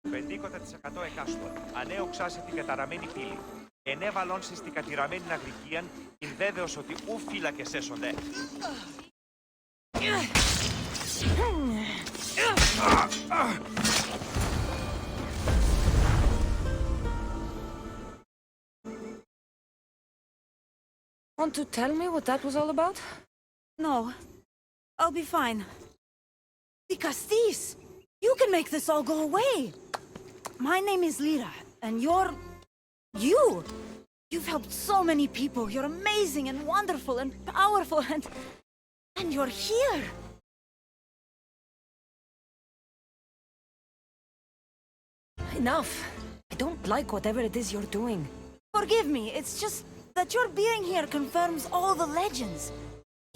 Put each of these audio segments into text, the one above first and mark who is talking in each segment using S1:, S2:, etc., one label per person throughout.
S1: 50% εκάστοτε. Ανέοξα σε την καταραμένη πύλη. Ενέβαλον στην κατηραμένη αγρικίαν, ειν βέβαιος ότι ου φύλακες έσονται.
S2: Want to tell me what that was all about?
S3: No. I'll be fine. The Castis! You can make this all go away! My name is Lyra, and you're... you! You've helped so many people. You're amazing and wonderful and powerful and... and you're here!
S2: Enough. I don't like whatever it is you're doing.
S3: Forgive me, it's just that your being here confirms all the legends.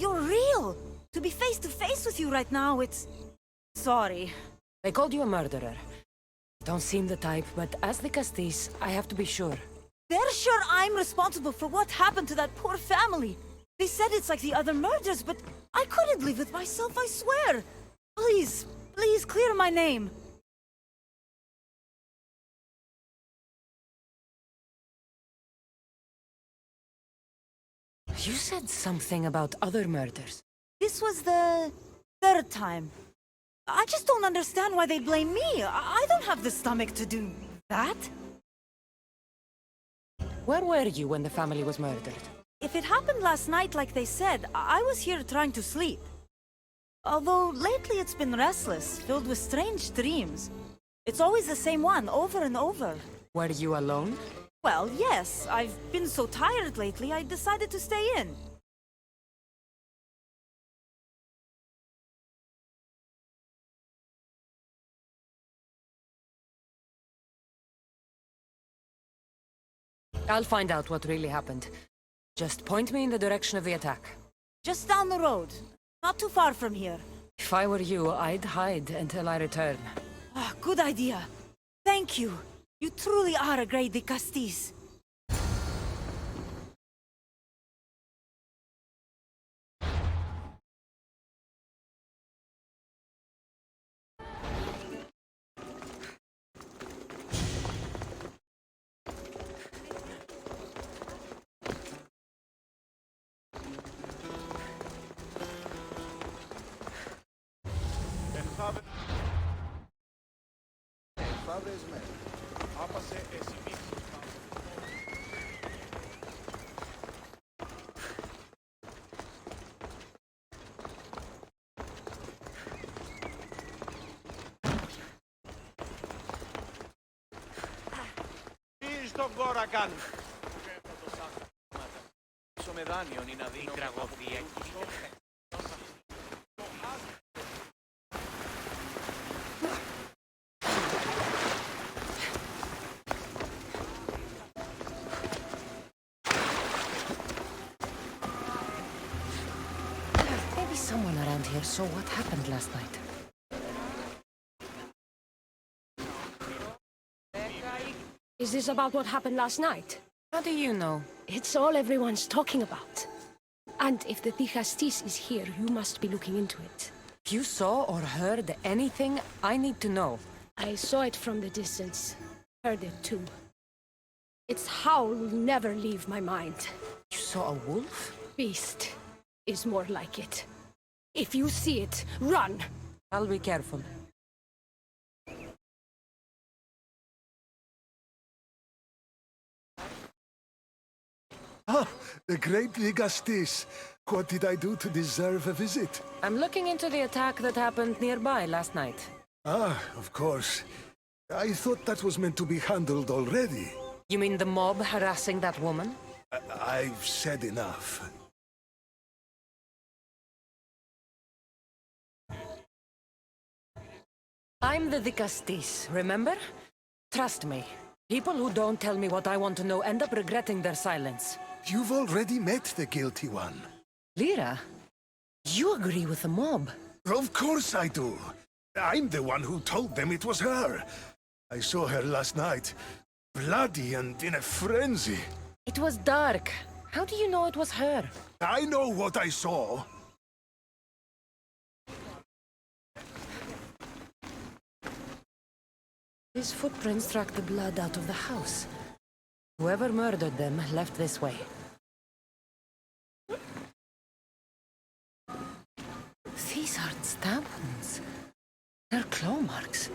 S3: You're real! To be face to face with you right now, it's... sorry.
S2: They called you a murderer. You don't seem the type, but as the Castis, I have to be sure.
S3: They're sure I'm responsible for what happened to that poor family. They said it's like the other murders, but I couldn't live with myself, I swear. Please, please clear my name.
S2: You said something about other murders.
S3: This was the third time. I just don't understand why they blame me. I don't have the stomach to do that.
S2: Where were you when the family was murdered?
S3: If it happened last night like they said, I was here trying to sleep. Although lately it's been restless, filled with strange dreams. It's always the same one, over and over.
S2: Were you alone?
S3: Well, yes. I've been so tired lately, I decided to stay in.
S2: I'll find out what really happened. Just point me in the direction of the attack.
S3: Just down the road. Not too far from here.
S2: If I were you, I'd hide until I return.
S3: Ah, good idea. Thank you. You truly are a great Castis.
S1: Τι στον κόρα κάνουν. Με δάνειον είναι αδύναμο. Η τραγωδία κινείται.
S2: Maybe someone around here saw what happened last night.
S4: Is this about what happened last night?
S2: How do you know?
S4: It's all everyone's talking about. And if the Castis is here, you must be looking into it.
S2: If you saw or heard anything, I need to know.
S4: I saw it from the distance. Heard it too. Its howl will never leave my mind.
S2: You saw a wolf?
S4: Beast is more like it. If you see it, run!
S2: I'll be careful.
S5: Ah, the great Ligastis. What did I do to deserve a visit?
S2: I'm looking into the attack that happened nearby last night.
S5: Ah, of course. I thought that was meant to be handled already.
S2: You mean the mob harassing that woman?
S5: I've said enough.
S2: I'm the Castis, remember? Trust me. People who don't tell me what I want to know end up regretting their silence.
S5: You've already met the guilty one.
S2: Lyra, you agree with the mob.
S5: Of course I do. I'm the one who told them it was her. I saw her last night, bloody and in a frenzy.
S2: It was dark. How do you know it was her?
S5: I know what I saw.
S2: These footprints track the blood out of the house. Whoever murdered them left this way. These aren't stab wounds. They're claw marks.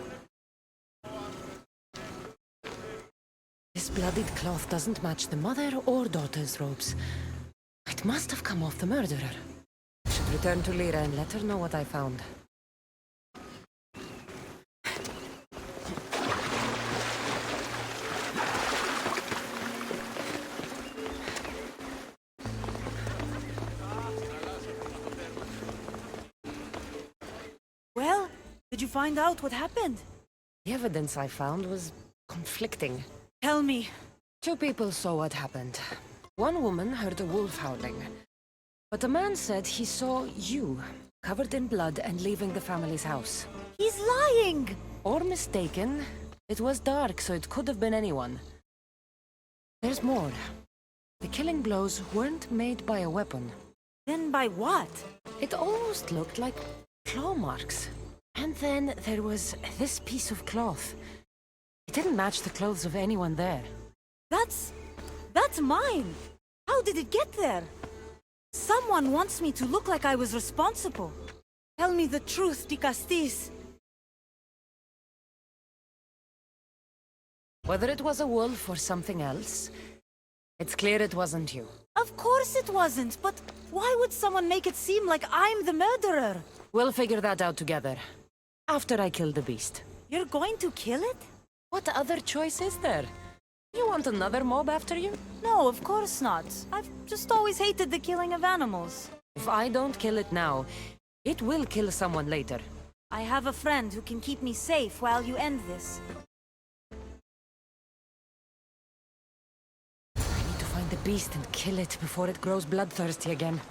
S2: This bloodied cloth doesn't match the mother or daughter's robes. It must have come off the murderer. I should return to Lyra and let her know what I found.
S3: Well, did you find out what happened?
S2: The evidence I found was conflicting.
S3: Tell me.
S2: 2 people saw what happened. One woman heard a wolf howling. But a man said he saw you, covered in blood and leaving the family's house.
S3: He's lying!
S2: Or mistaken. It was dark, so it could have been anyone. There's more. The killing blows weren't made by a weapon.
S3: Then by what?
S2: It almost looked like claw marks. And then there was this piece of cloth. It didn't match the clothes of anyone there.
S3: That's mine! How did it get there? Someone wants me to look like I was responsible. Tell me the truth, Dicastis.
S2: Whether it was a wolf or something else, it's clear it wasn't you.
S3: Of course it wasn't, but why would someone make it seem like I'm the murderer?
S2: We'll figure that out together. After I kill the beast.
S3: You're going to kill it?
S2: What other choice is there? You want another mob after you?
S3: No, of course not. I've just always hated the killing of animals.
S2: If I don't kill it now, it will kill someone later.
S3: I have a friend who can keep me safe while you end this.
S2: I need to find the beast and kill it before it grows bloodthirsty again.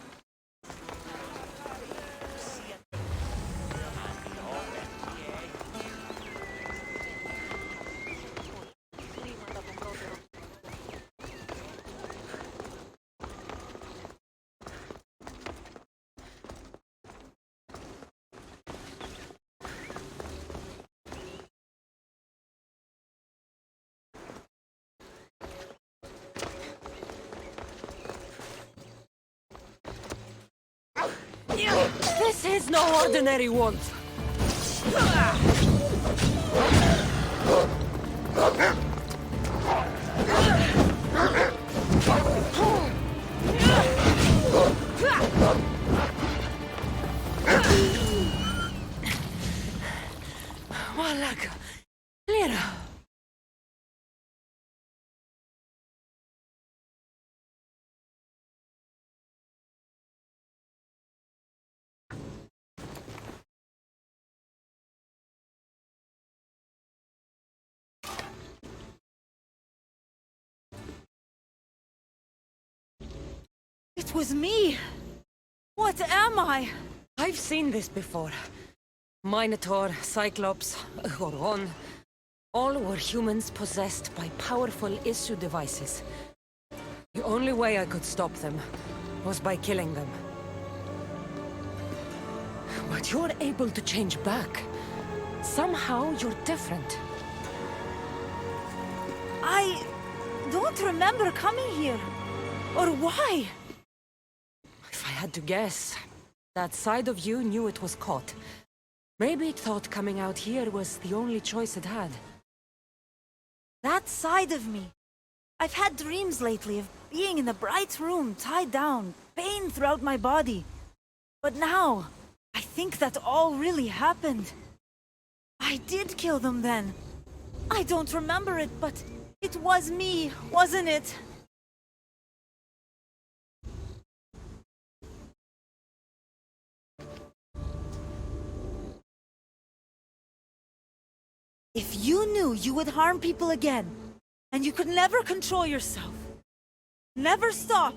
S2: This is no ordinary wolf. Malaga, Lyra.
S3: It was me! What am I?
S2: I've seen this before. Minotaur, Cyclops, Goron. All were humans possessed by powerful issue devices. The only way I could stop them was by killing them. But you're able to change back. Somehow you're different.
S3: I don't remember coming here. Or why?
S2: If I had to guess, that side of you knew it was caught. Maybe it thought coming out here was the only choice it had.
S3: That side of me. I've had dreams lately of being in a bright room, tied down, pain throughout my body. But now, I think that all really happened. I did kill them then. I don't remember it, but it was me, wasn't it? If you knew you would harm people again, and you could never control yourself, never stop,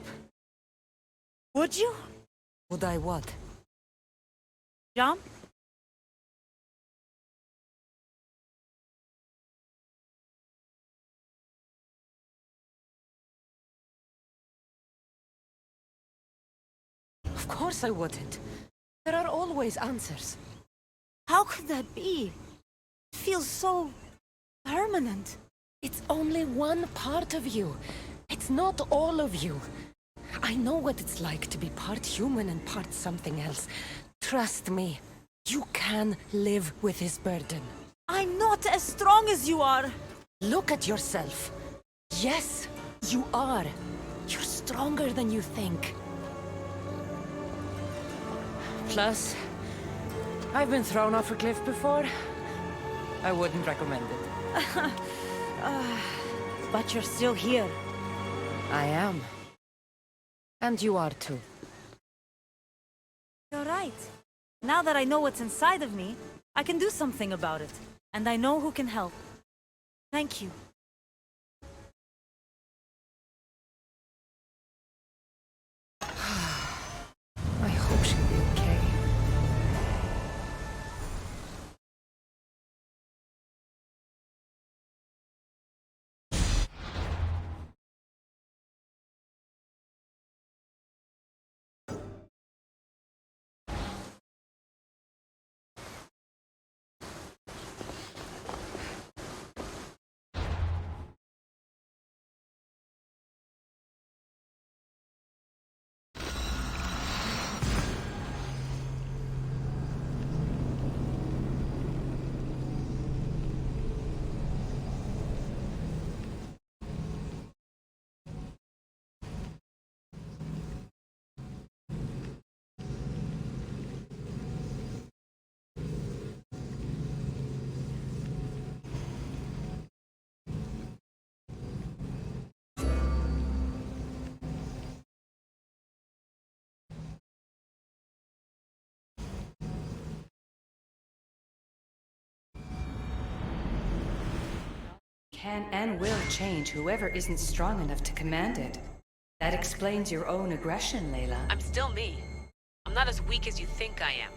S3: would you?
S2: Would I what?
S3: Jump?
S2: Of course I wouldn't. There are always answers.
S3: How could that be? It feels so permanent.
S2: It's only one part of you. It's not all of you. I know what it's like to be part human and part something else. Trust me, you can live with this burden.
S3: I'm not as strong as you are.
S2: Look at yourself. Yes, you are. You're stronger than you think. Plus, I've been thrown off a cliff before. I wouldn't recommend it.
S3: But you're still here.
S2: I am. And you are too.
S3: You're right. Now that I know what's inside of me, I can do something about it. And I know who can help. Thank you.
S2: I hope she'll be okay.
S6: Can and will change whoever isn't strong enough to command it. That explains your own aggression, Layla.
S2: I'm still me. I'm not as weak as you think I am.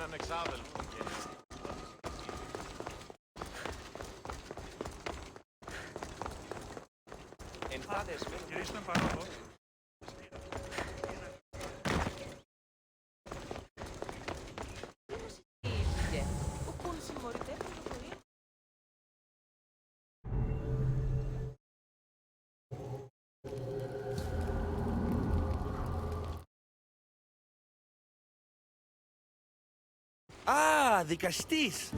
S1: Έναν εξάδελφο και... Ενθάδες με γυρίσουμε παρόδο.
S7: Ah, δικαστής.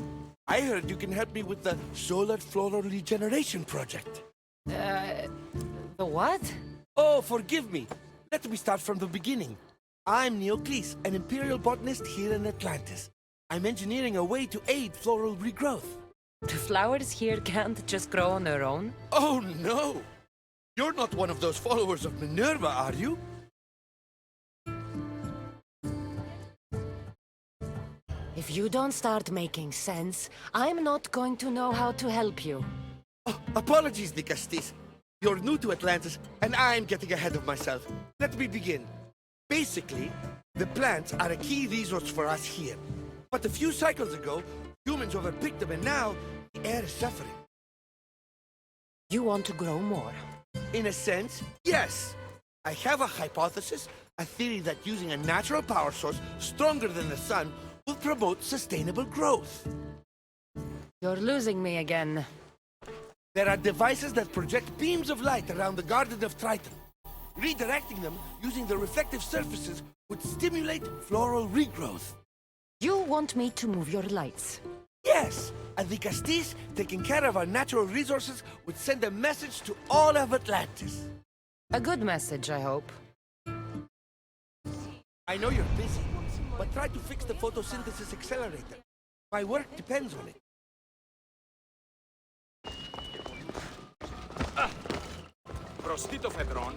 S7: I heard you can help me with the solar floral regeneration project.
S2: The what?
S7: Oh, forgive me. Let me start from the beginning. I'm Neocles, an imperial botanist here in Atlantis. I'm engineering a way to aid floral regrowth.
S2: The flowers here can't just grow on their own?
S7: Oh, no. You're not one of those followers of Minerva, are you?
S2: you don't start making sense, I'm not going to know how to help you.
S7: Oh, apologies, Nikastis. You're new to Atlantis, and I'm getting ahead of myself. Let me begin. Basically, the plants are a key resource for us here. But a few cycles ago, humans overpicked them, and now the air is suffering.
S2: You want to grow more?
S7: In a sense, yes. I have a hypothesis, a theory that using a natural power source stronger than the sun will promote sustainable growth.
S2: You're losing me again.
S7: There are devices that project beams of light around the Garden of Triton. Redirecting them using the reflective surfaces would stimulate floral regrowth.
S2: You want me to move your lights?
S7: Yes, and the Castis taking care of our natural resources would send a message to all of Atlantis.
S2: A good message, I hope.
S7: I know you're busy, but try to fix the photosynthesis accelerator. My work depends on it.
S1: Προστίτο φεδρών.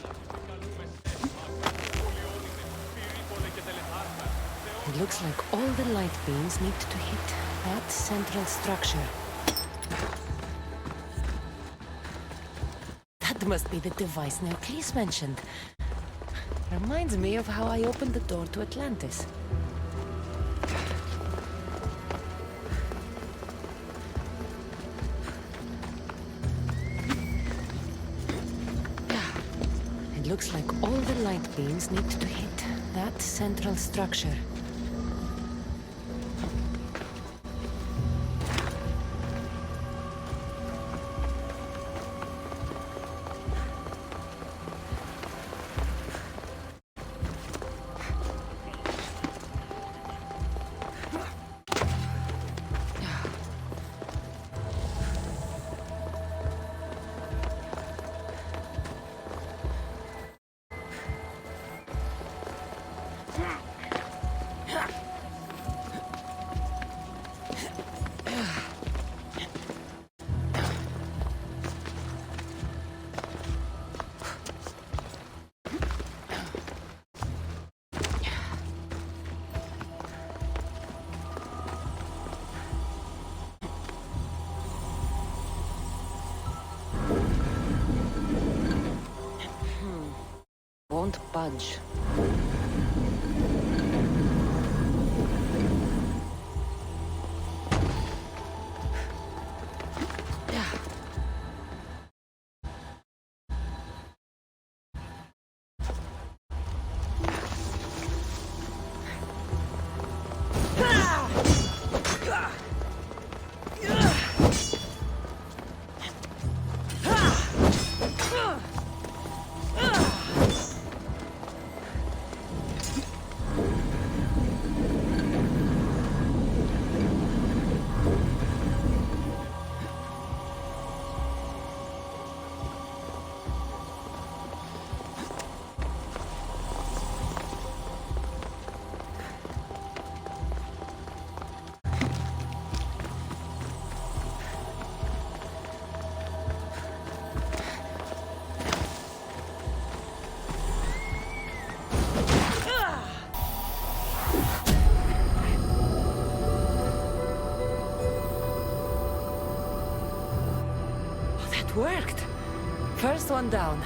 S2: It looks like all the light beams need to hit that central structure. That must be the device Neocles mentioned. Reminds me of how I opened the door to Atlantis. It looks like all the light beams need to hit that central structure. Won't budge. Worked. First one down.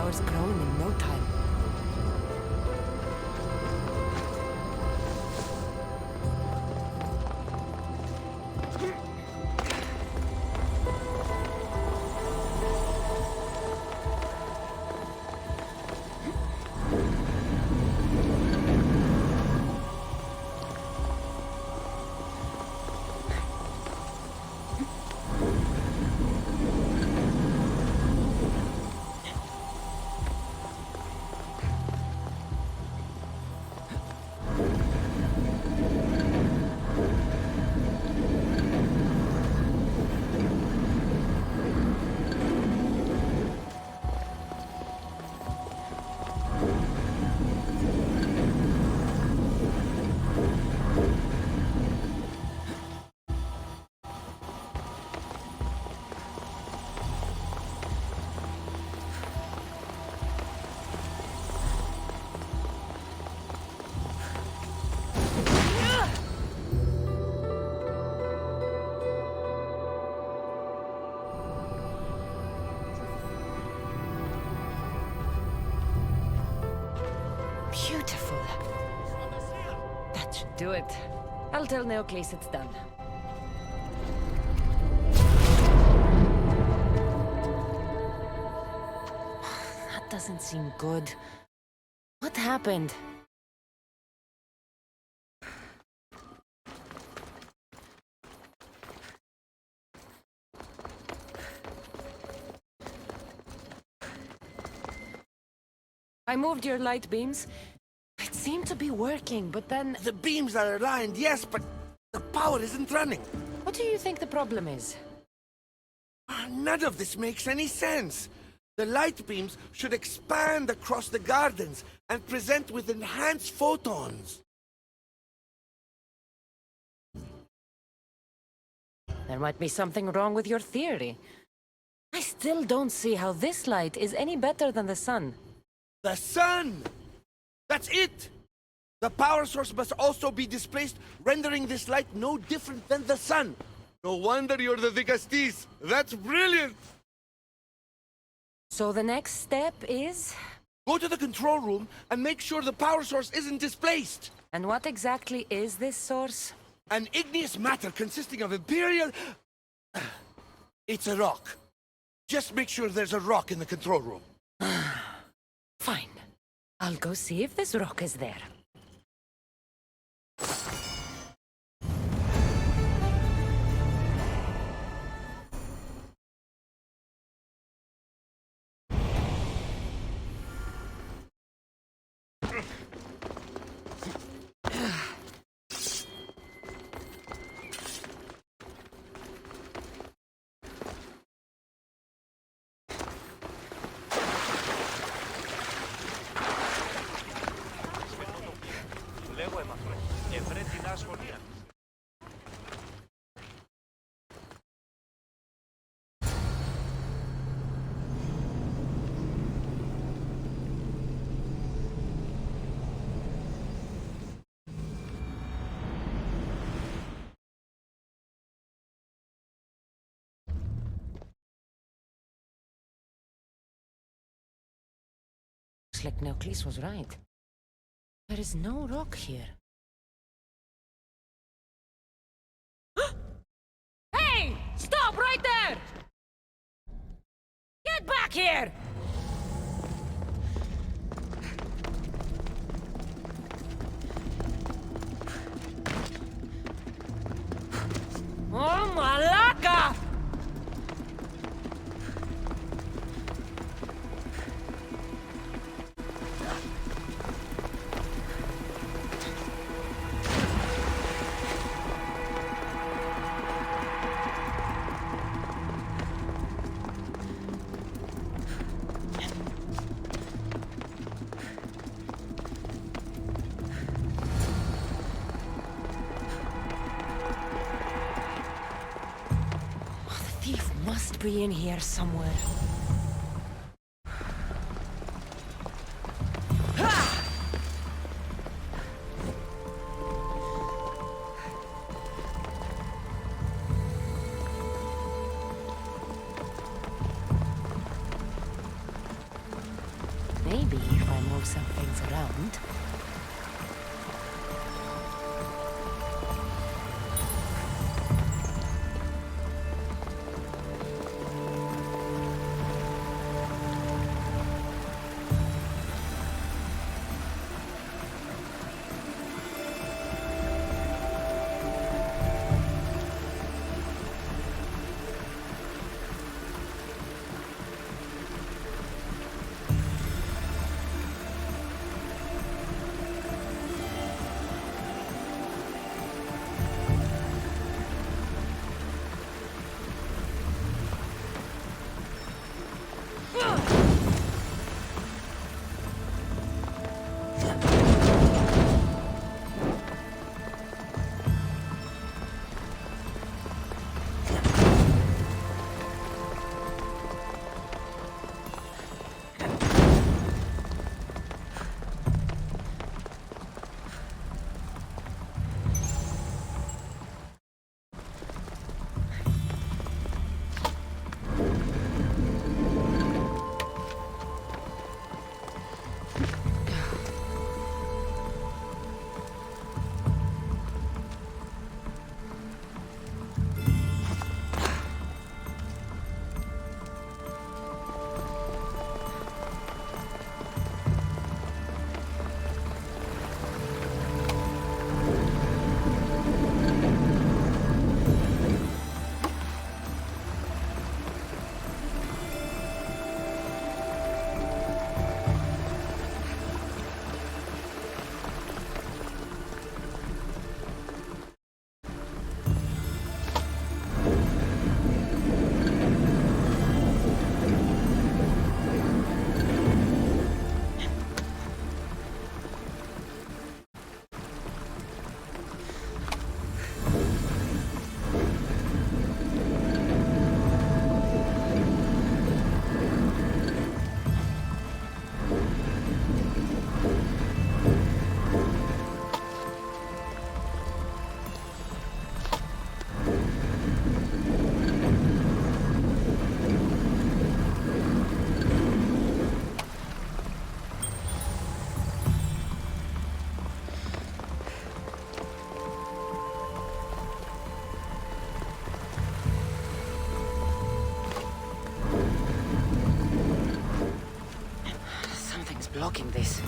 S2: power's growing in no time. Beautiful. That should do it. I'll tell Neocles it's done. That doesn't seem good. What happened? I moved your light beams. It seemed to be working, but then...
S7: The beams are aligned, yes, but the power isn't running.
S2: What do you think the problem is?
S7: None of this makes any sense. The light beams should expand across the gardens and present with enhanced photons.
S2: There might be something wrong with your theory. I still don't see how this light is any better than the sun.
S7: The sun! That's it! The power source must also be displaced, rendering this light no different than the sun. No wonder you're the Vicastis. That's brilliant!
S2: So the next step is...
S7: Go to the control room and make sure the power source isn't displaced.
S2: And what exactly is this source?
S7: An igneous matter consisting of Imperial... It's a rock. Just make sure there's a rock in the control room.
S2: Fine. I'll go see if this rock is there.
S1: Λέγω έμαθρο. Ευρέ την ασχολία.
S2: Looks like Neocles was right. There is no rock here. Hey! Stop right there! Get back here! Oh, Malaka! Thief must be in here somewhere. something's around. Blocking this.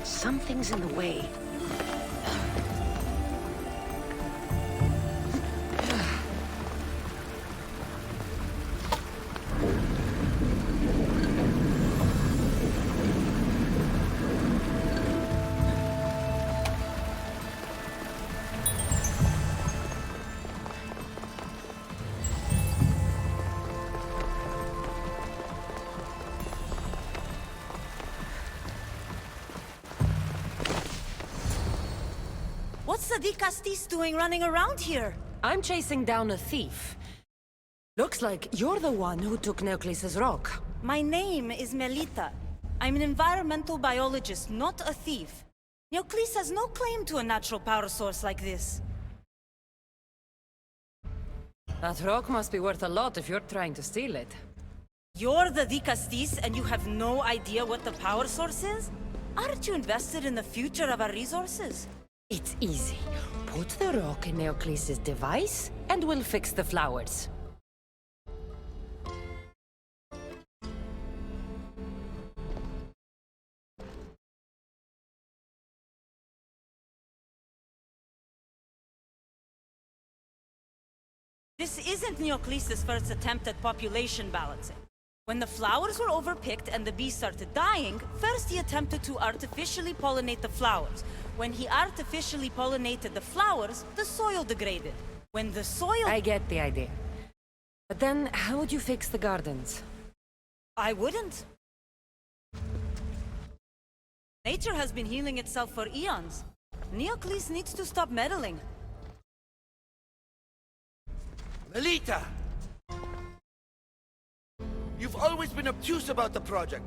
S2: Something's in the way.
S3: What's the Castis doing running around here?
S2: I'm chasing down a thief. Looks like you're the one who took Neoclis's rock.
S3: My name is Melita. I'm an environmental biologist, not a thief. Neoclis has no claim to a natural power source like this.
S2: That rock must be worth a lot if you're trying to steal it.
S3: You're the Castis and you have no idea what the power source is? Aren't you invested in the future of our resources?
S2: It's easy. Put the rock in Neoclis's device, and we'll fix the flowers.
S3: This isn't Neoclis's first attempt at population balancing. When the flowers were overpicked and the bees started dying, first he attempted to artificially pollinate the flowers. When he artificially pollinated the flowers, the soil degraded. When the soil...
S2: I get the idea. But then, how would you fix the gardens?
S3: I wouldn't. Nature has been healing itself for eons. Neocles needs to stop meddling.
S7: Melita! You've always been obtuse about the project.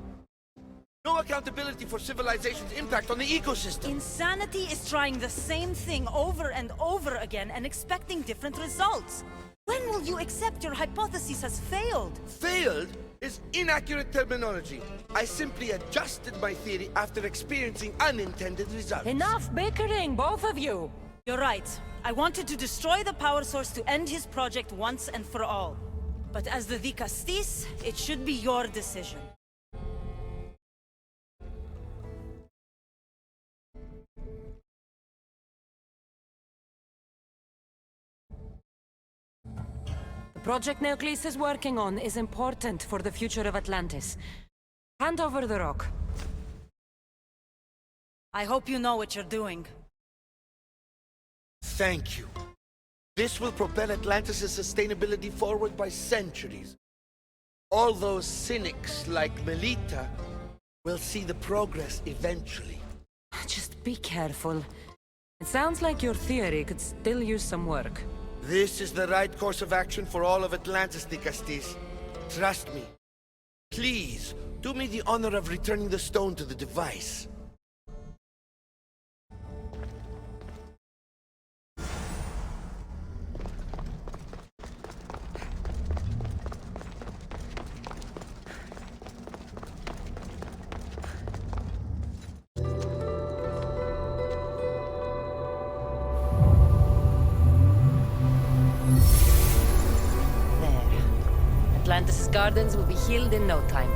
S7: No accountability for civilization's impact on the ecosystem.
S3: Insanity is trying the same thing over and over again and expecting different results. When will you accept your hypothesis has failed?
S7: Failed is inaccurate terminology. I simply adjusted my theory after experiencing unintended results.
S2: Enough bickering, both of you!
S3: You're right. I wanted to destroy the power source to end his project once and for all. But as the Vicastis, it should be your decision.
S2: The project Neocles is working on is important for the future of Atlantis. Hand over the rock.
S3: I hope you know what you're doing.
S7: Thank you. This will propel Atlantis' sustainability forward by centuries. All those cynics like Melita will see the progress eventually.
S2: Just be careful. It sounds like your theory could still use some work.
S7: This is the right course of action for all of Atlantis, Nicastis. Trust me. Please, do me the honor of returning the stone to the device.
S2: Atlantis' gardens will be healed in no time.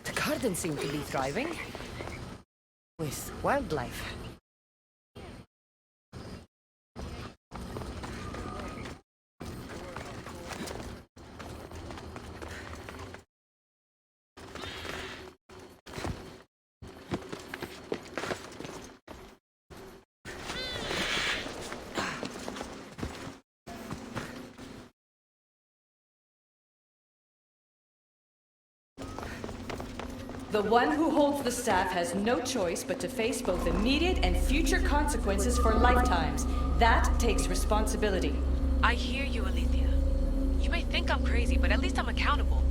S2: The gardens seem to be thriving. With wildlife.
S6: The one who holds the staff has no choice but to face both immediate and future consequences for lifetimes. That takes responsibility.
S8: I hear you, Alethea. You may think I'm crazy, but at least I'm accountable.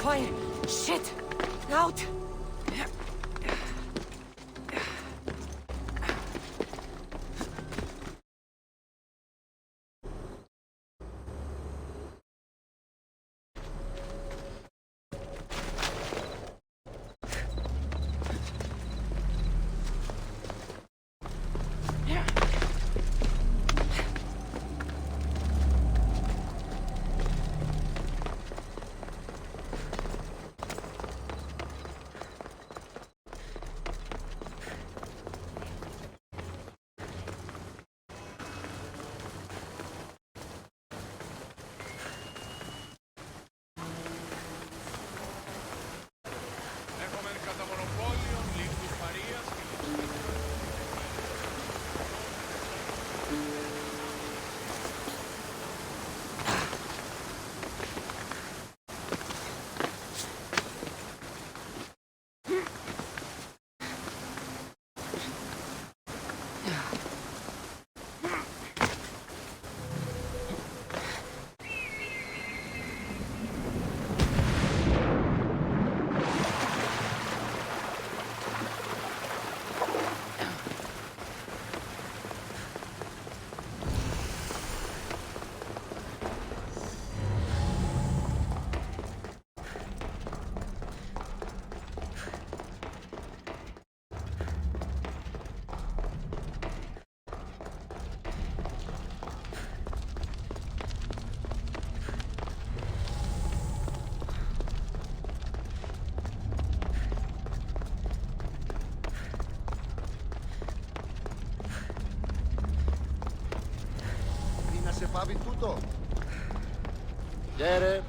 S2: fire! Shit! Out!
S9: Se pavi tutto? Ieri?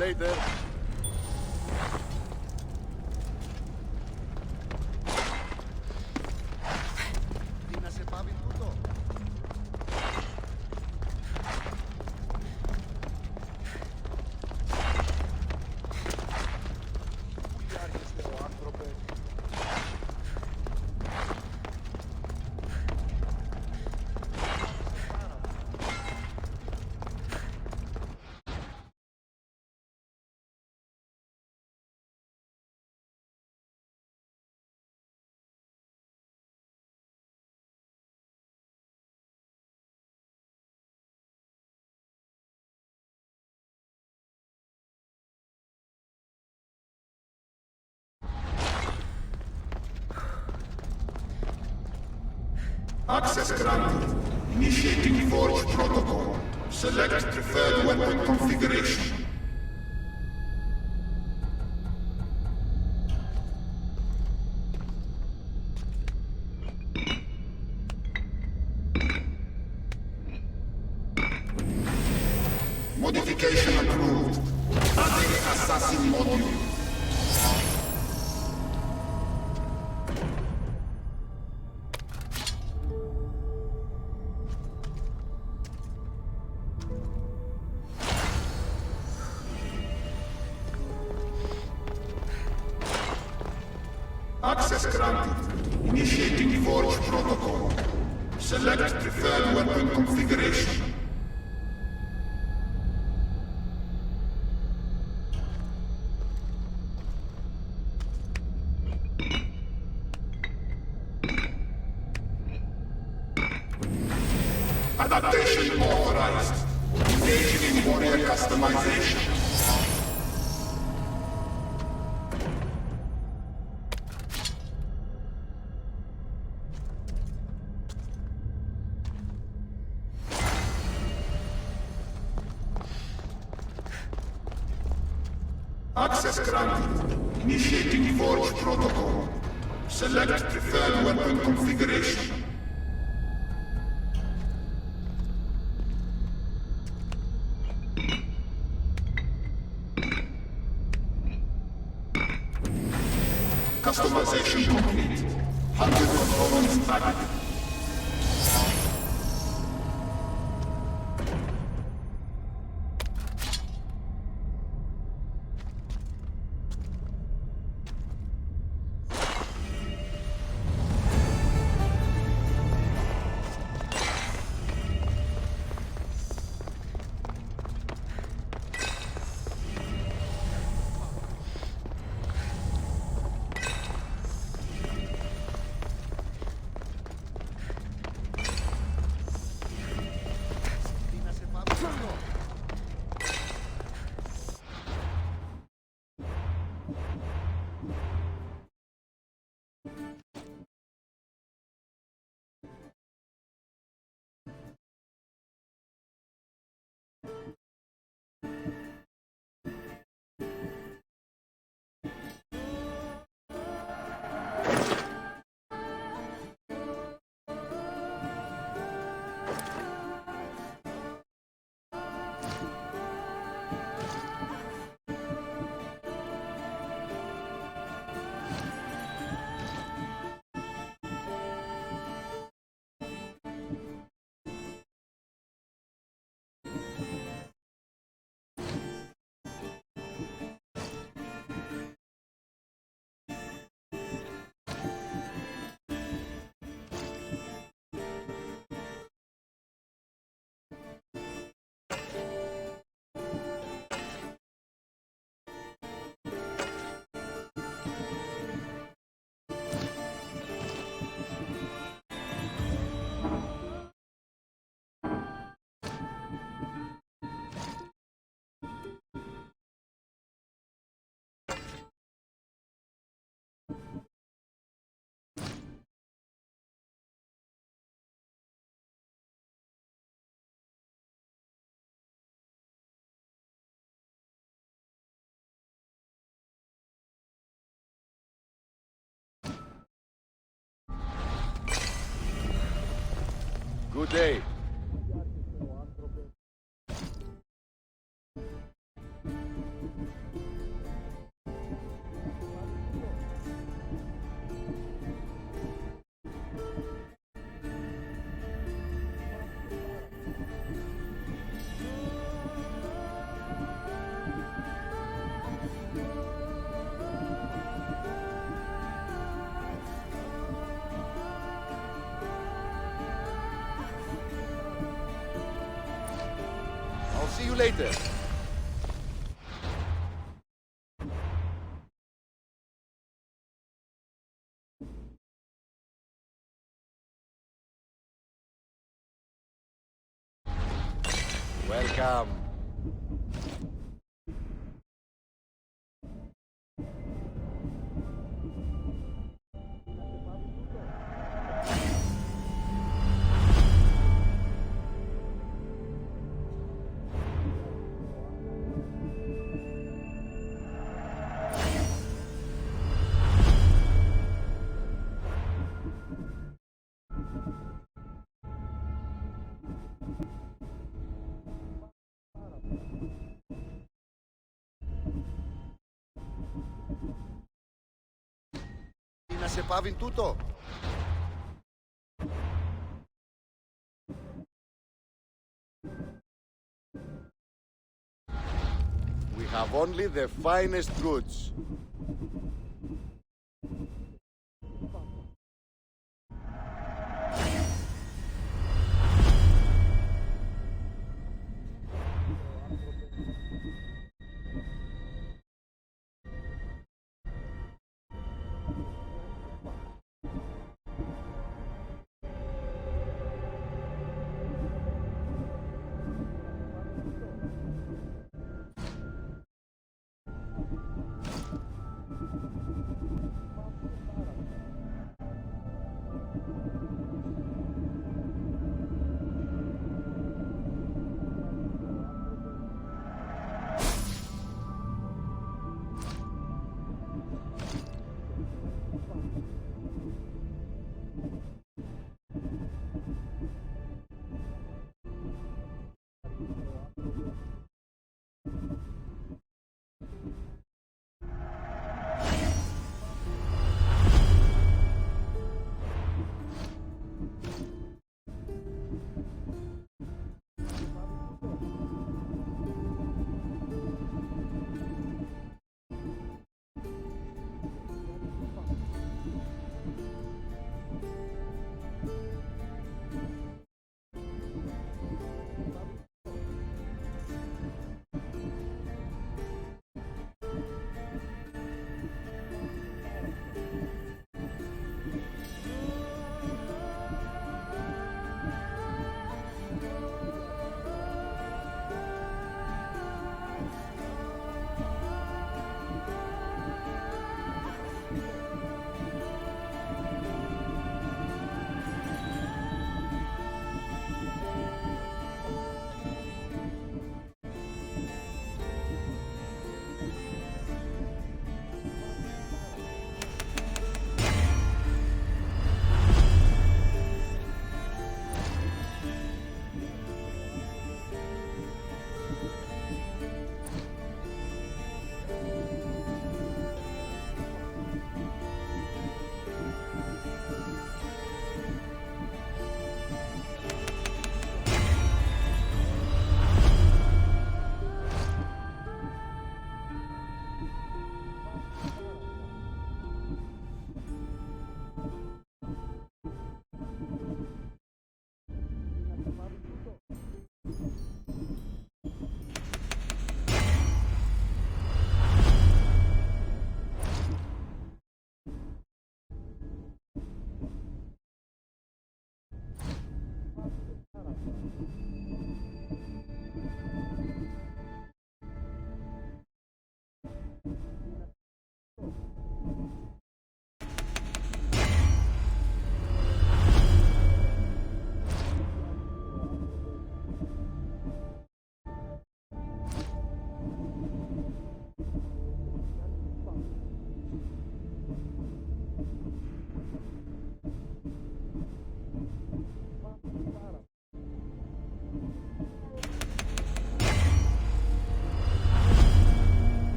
S9: later. Τι να σε πάβει τούτο.
S5: Access granted. Initiating Forge Protocol. Select preferred weapon configuration. Modification approved. Adding assassin module. Access granted. Initiating Forge Protocol. Select preferred weapon configuration. Adaptation authorized. Engaging in warrior customization. Access granted. Initiating Forge Protocol. Select preferred weapon configuration. Customization complete. 100 components added.
S9: Good day. See you later. Welcome. σε πάβιν τούτο. We have only the finest goods.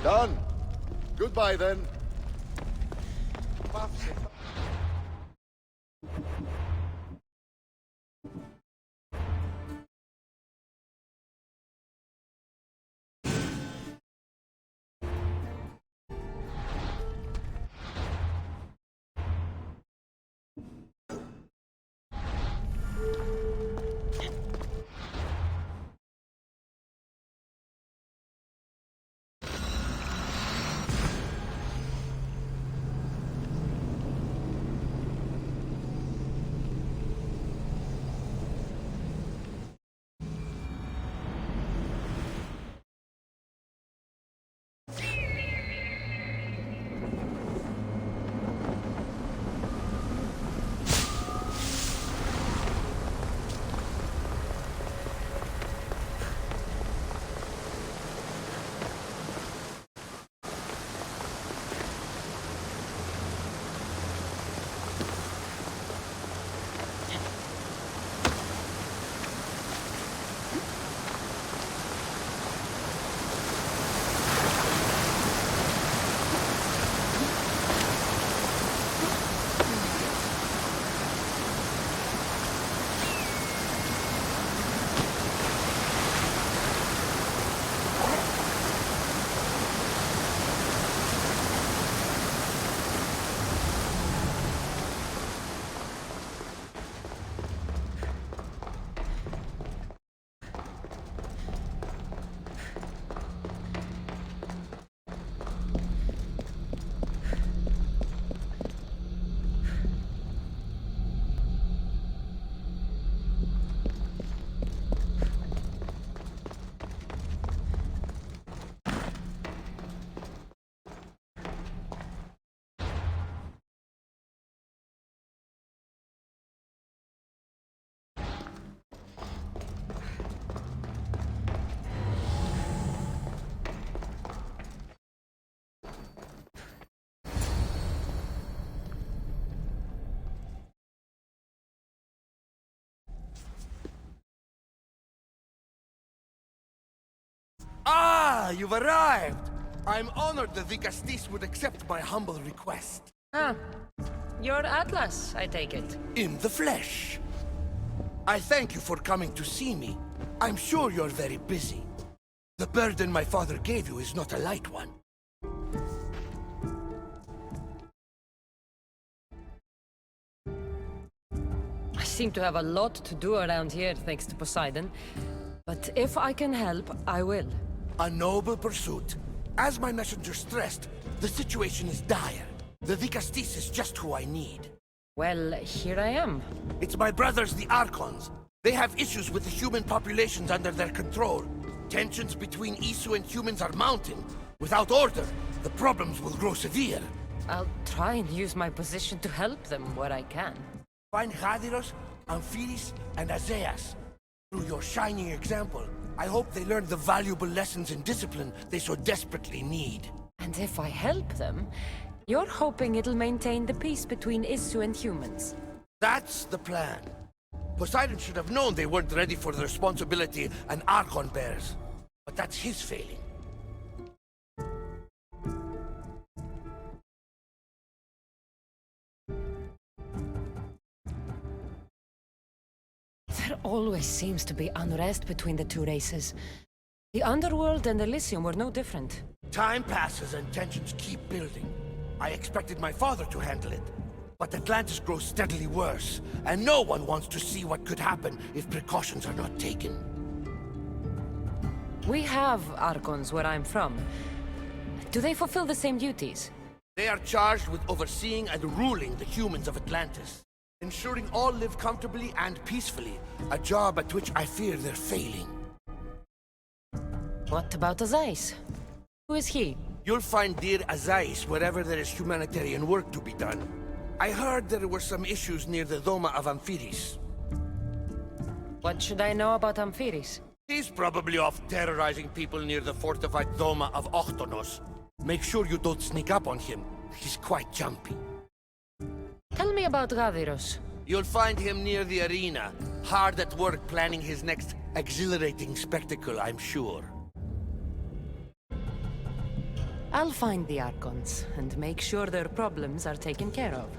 S9: Done. Goodbye then.
S7: Ah, you've arrived! I'm honored the Vicastis would accept my humble request.
S2: Ah, you're Atlas, I take it.
S7: In the flesh. I thank you for coming to see me. I'm sure you're very busy. The burden my father gave you is not a light one.
S2: I seem to have a lot to do around here, thanks to Poseidon. But if I can help, I will.
S7: A noble pursuit. As my messenger stressed, the situation is dire. The Vicastis is just who I need.
S2: Well, here I am.
S7: It's my brothers, the Archons. They have issues with the human populations under their control. Tensions between Isu and humans are mounting. Without order, the problems will grow severe.
S2: I'll try and use my position to help them where I can.
S7: Find Hadiros, Amphiris, and Azeas. Through your shining example, I hope they learn the valuable lessons in discipline they so desperately need.
S2: And if I help them, you're hoping it'll maintain the peace between Isu and humans.
S7: That's the plan. Poseidon should have known they weren't ready for the responsibility an Archon bears. But that's his failing.
S2: There always seems to be unrest between the two races. The Underworld and Elysium were no different.
S7: Time passes and tensions keep building. I expected my father to handle it. But Atlantis grows steadily worse, and no one wants to see what could happen if precautions are not taken.
S2: We have Archons where I'm from. Do they fulfill the same duties?
S7: They are charged with overseeing and ruling the humans of Atlantis. Ensuring all live comfortably and peacefully, a job at which I fear they're failing.
S2: What about Azais? Who is he?
S7: You'll find dear Azais wherever there is humanitarian work to be done. I heard there were some issues near the Doma of Amphiris.
S2: What should I know about Amphiris?
S7: He's probably off terrorizing people near the fortified Doma of Ochtonos. Make sure you don't sneak up on him. He's quite jumpy.
S2: Tell me about Gaviros.
S7: You'll find him near the arena, hard at work planning his next exhilarating spectacle, I'm sure.
S2: I'll find the Archons and make sure their problems are taken care of.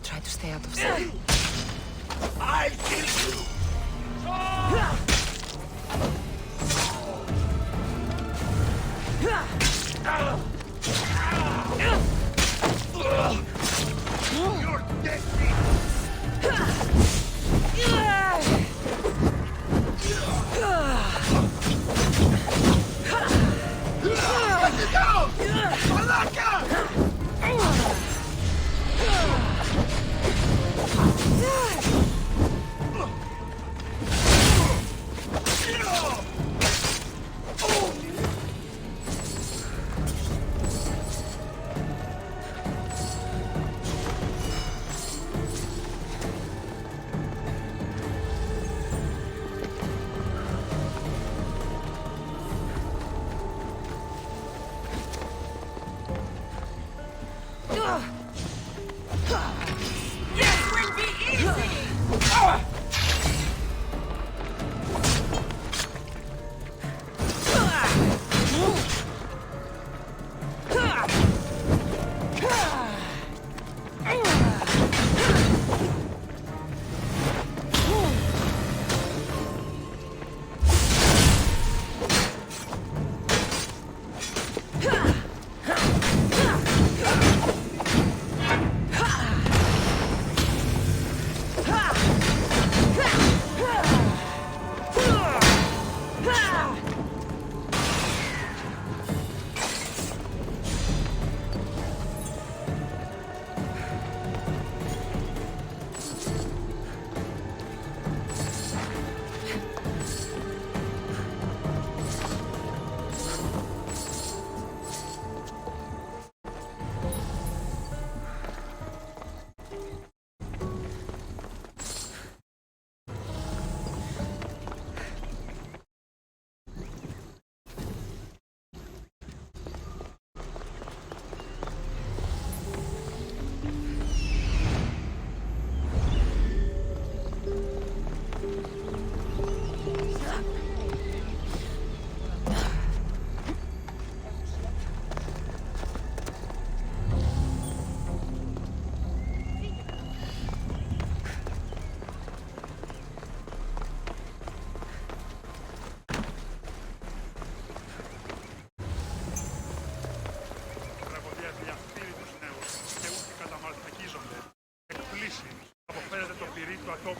S2: Try to stay out of sight.
S7: I'll kill you! You're dead!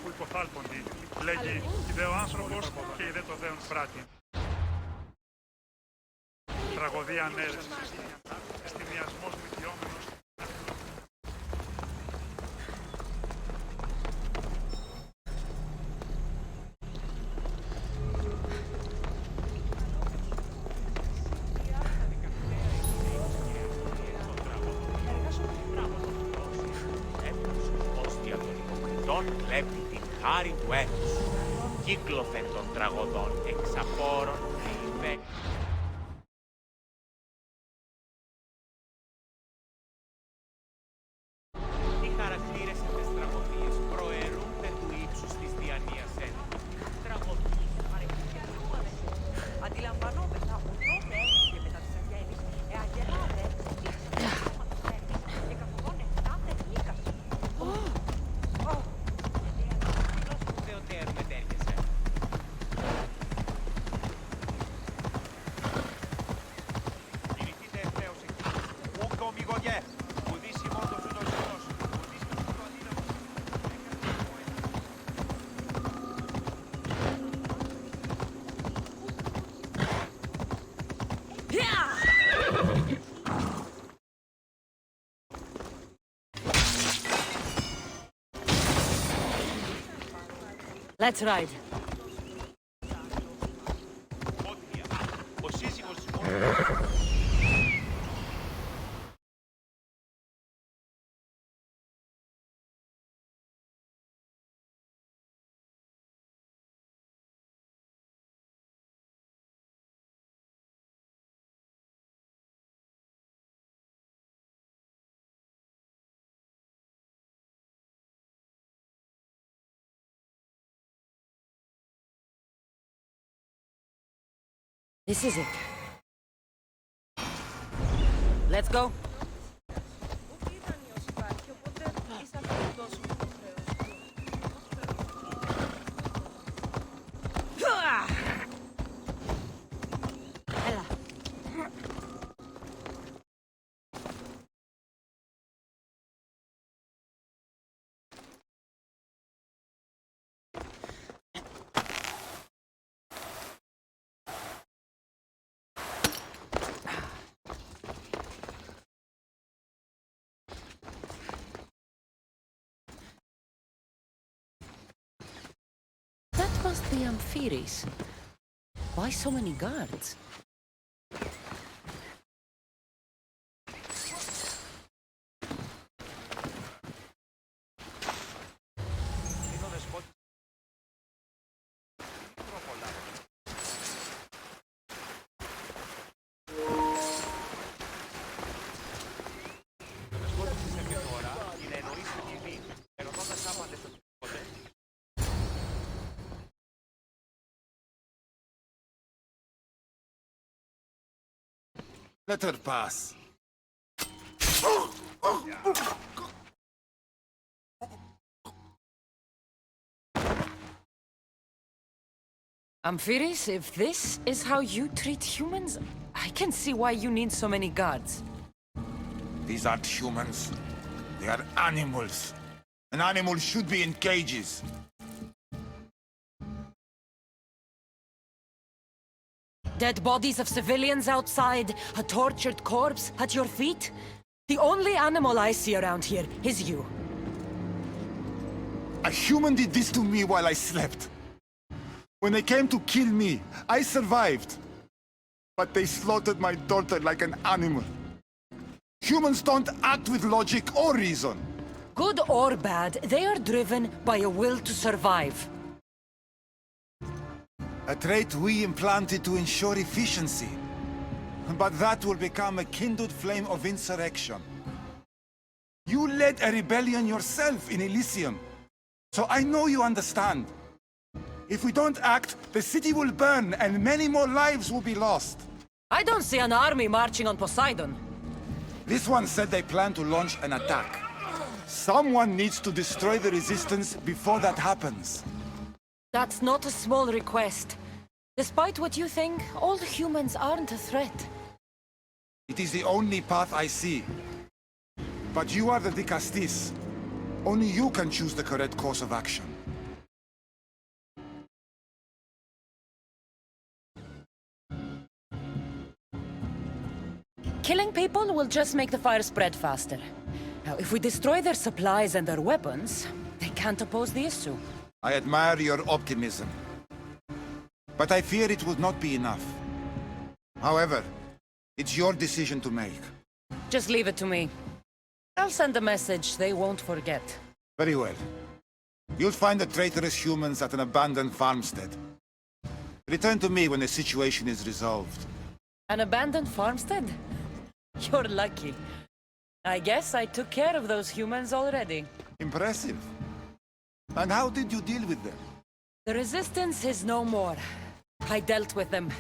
S10: Που υποθάλπονται, λέγει ιδέο άνθρωπος και ιδέτο δέον πράτην. Τραγωδία ανέρεσης, εστιδιασμός μυθιόμενος.
S1: Βλέπει την χάρη του έθνους, κύκλωθεν των τραγωδών εξαπόρων θεημένων. Οι χαρακτήρες εν τες τραγωδίες προαιρούνται του ύψους της διανοίας ένου. Τραγωδίες αντιλαμβανόμεθα ότι όποτε έφυγε μετά τις αγγέλεις, αγελάτε και καθοδόν 7 τεχνίκας.
S2: Let's ride.
S1: Ο σύζυγος της
S2: This is it. Let's go. Έλα. That must be Amphiris. Why so many guards?
S1: είναι ο δεσπότης. Μικροπολά. Ο δεσπότης της μέχρι τώρα είναι εννοείς στην TV, ερωτώντας άπαντες το τίποτε.
S5: Let her pass.
S2: Amphiris, if this is how you treat humans, I can see why you need so many guards.
S11: These aren't humans. They are animals. An animal should be in cages.
S2: Dead bodies of civilians outside, a tortured corpse at your feet. The only animal I see around here is you.
S11: A human did this to me while I slept. When they came to kill me, I survived. But they slaughtered my daughter like an animal. Humans don't act with logic or reason.
S2: Good or bad, they are driven by a will to survive.
S11: A trait we implanted to ensure efficiency. But that will become a kindled flame of insurrection. You led a rebellion yourself in Elysium. So I know you understand. If we don't act, the city will burn and many more lives will be lost.
S2: I don't see an army marching on Poseidon.
S11: This one said they plan to launch an attack. Someone needs to destroy the resistance before that happens.
S2: That's not a small request. Despite what you think, all humans aren't a threat.
S11: It is the only path I see. But you are the Dicastis. Only you can choose the correct course of action.
S2: Killing people will just make the fire spread faster. Now, if we destroy their supplies and their weapons, they can't oppose the issue.
S11: I admire your optimism. But I fear it will not be enough. However, it's your decision to make.
S2: Just leave it to me. I'll send a message they won't forget.
S11: Very well. You'll find the traitorous humans at an abandoned farmstead. Return to me when the situation is resolved.
S2: An abandoned farmstead? You're lucky. I guess I took care of those humans already.
S11: Impressive. And how did you deal with them?
S2: The resistance is no more. I dealt with them.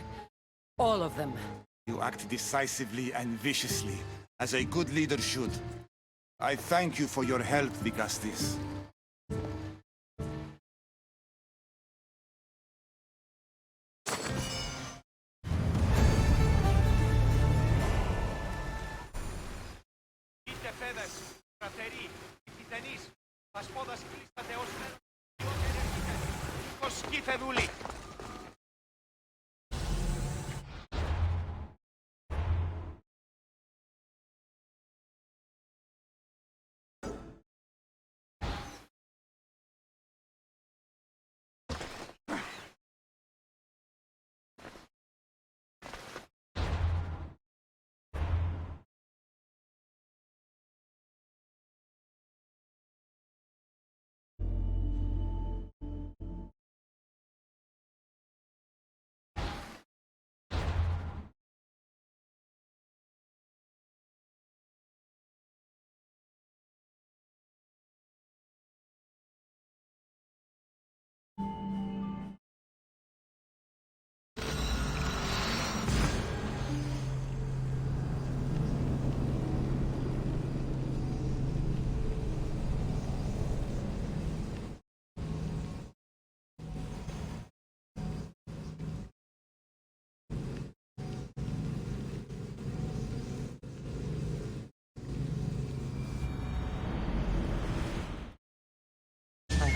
S2: All of them.
S11: You act decisively and viciously, as a good leader should. I thank you for your help, Dicastis.
S1: Είτε φέδες, κρατεροί, υπητενείς, πασπόδας κλείστατε ως νερό, σκήθε δούλη.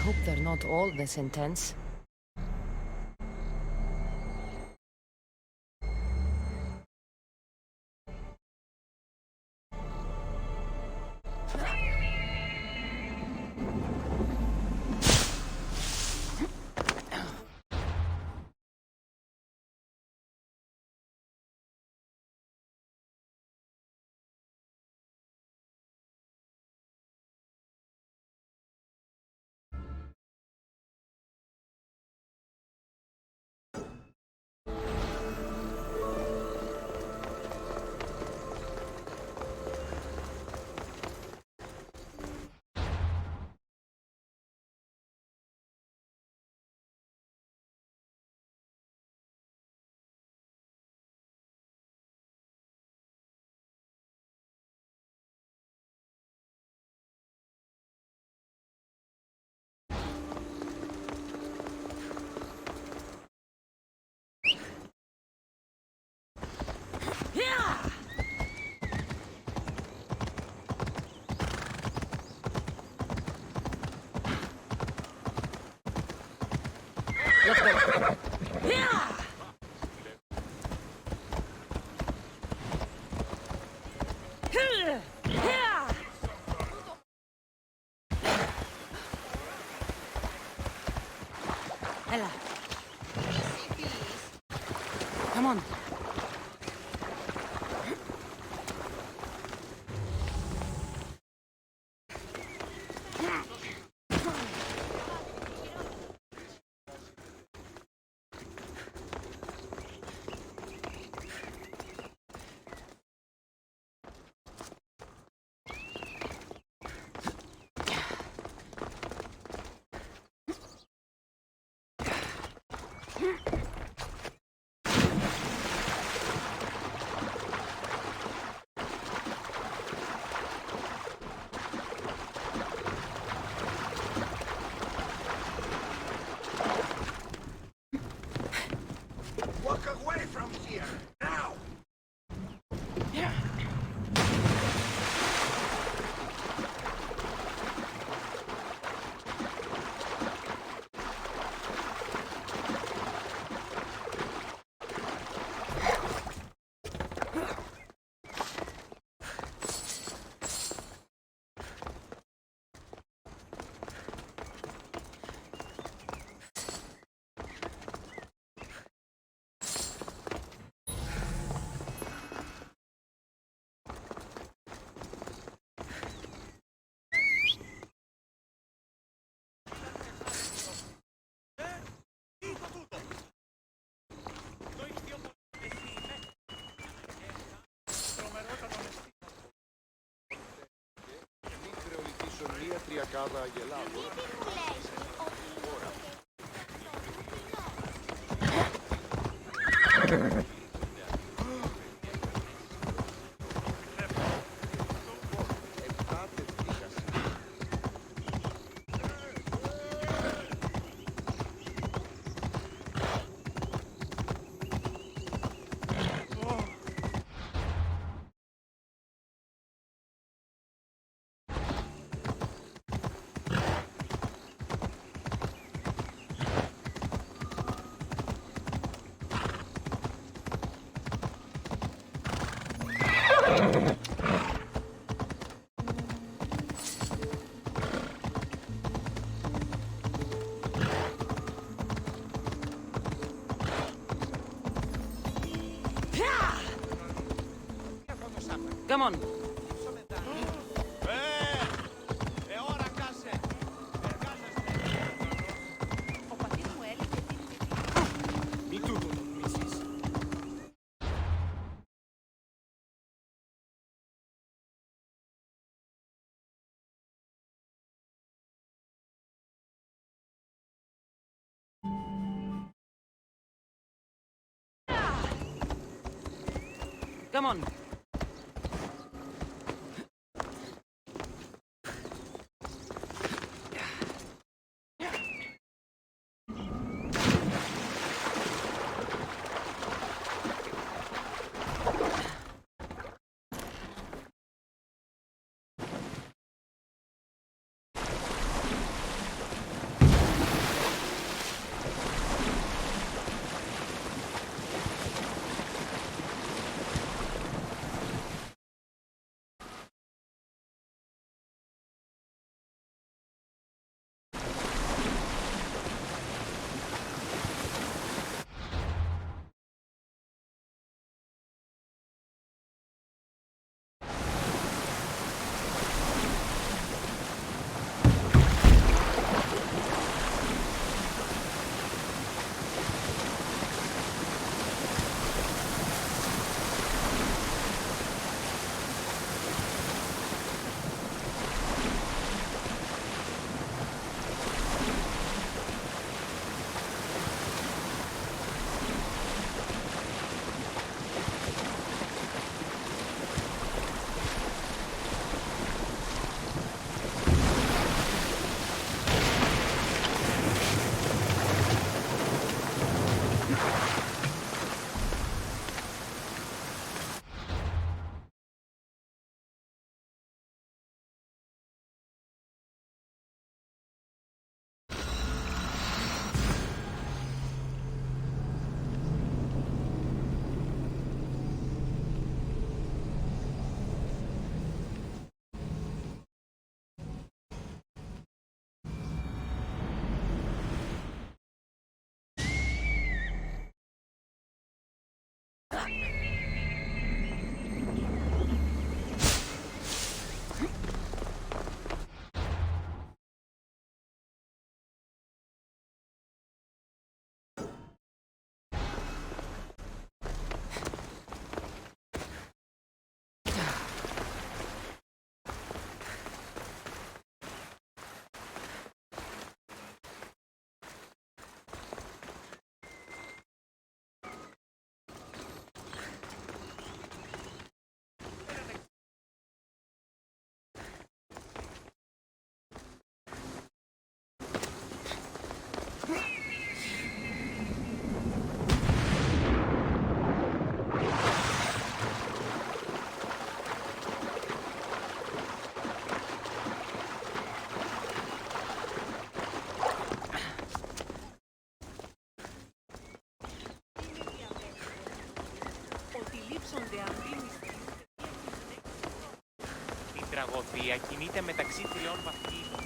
S2: hope they're not all this intense. Let's go. Ella. Come on.
S5: Walk away from here, now!
S9: Μία τριακάδα αγελάδων.
S2: Come on. Come on.
S1: Διακινείται μεταξύ 3 βαθμίδων.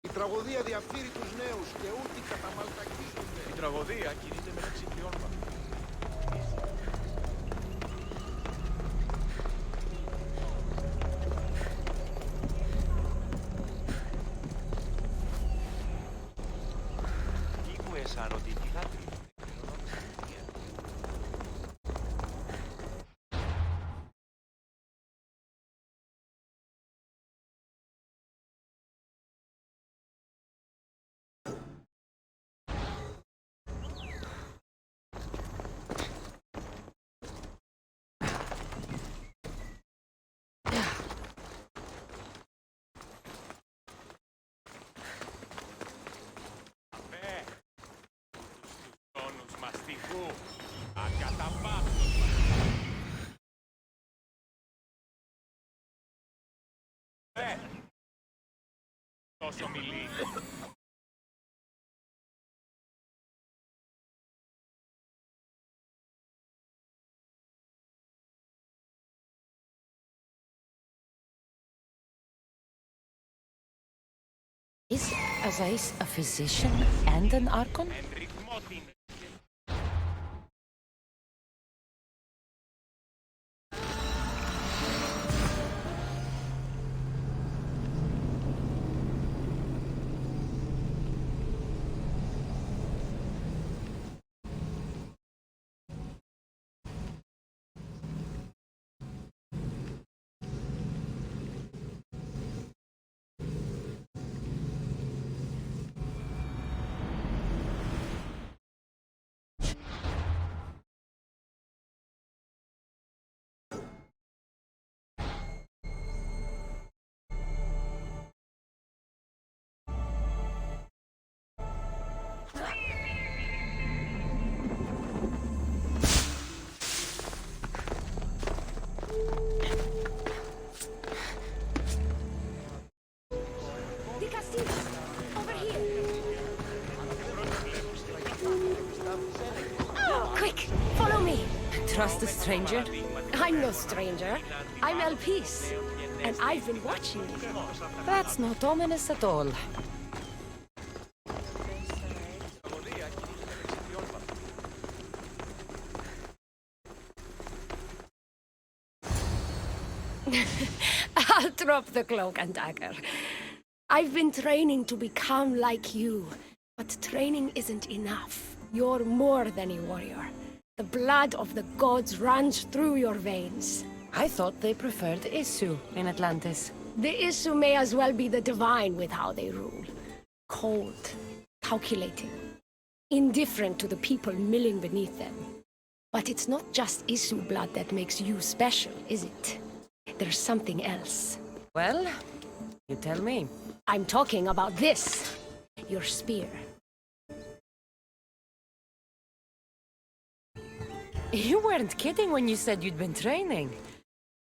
S9: Η τραγωδία διαφθείρει τους νέους και ούτε καταμαλτακίζονται.
S1: Η τραγωδία κινείται μεταξύ 3 βαθμίδων. Κοίγου εσάν ότι τη λάτρη. Τόσο μιλεί.
S2: Is Azais a physician and an Archon?
S4: Quick, follow me.
S2: Trust a stranger?
S4: I'm no stranger. I'm Elpis, and I've been watching you.
S2: That's not ominous at all.
S4: I'll drop the cloak and dagger. I've been training to become like you, but training isn't enough. You're more than a warrior. The blood of the gods runs through your veins.
S2: I thought they preferred Isu in Atlantis.
S4: The Isu may as well be the divine with how they rule. Cold, calculating, indifferent to the people milling beneath them. But it's not just Isu blood that makes you special, is it? There's something else.
S2: Well, you tell me.
S4: I'm talking about this. Your spear.
S2: You weren't kidding when you said you'd been training.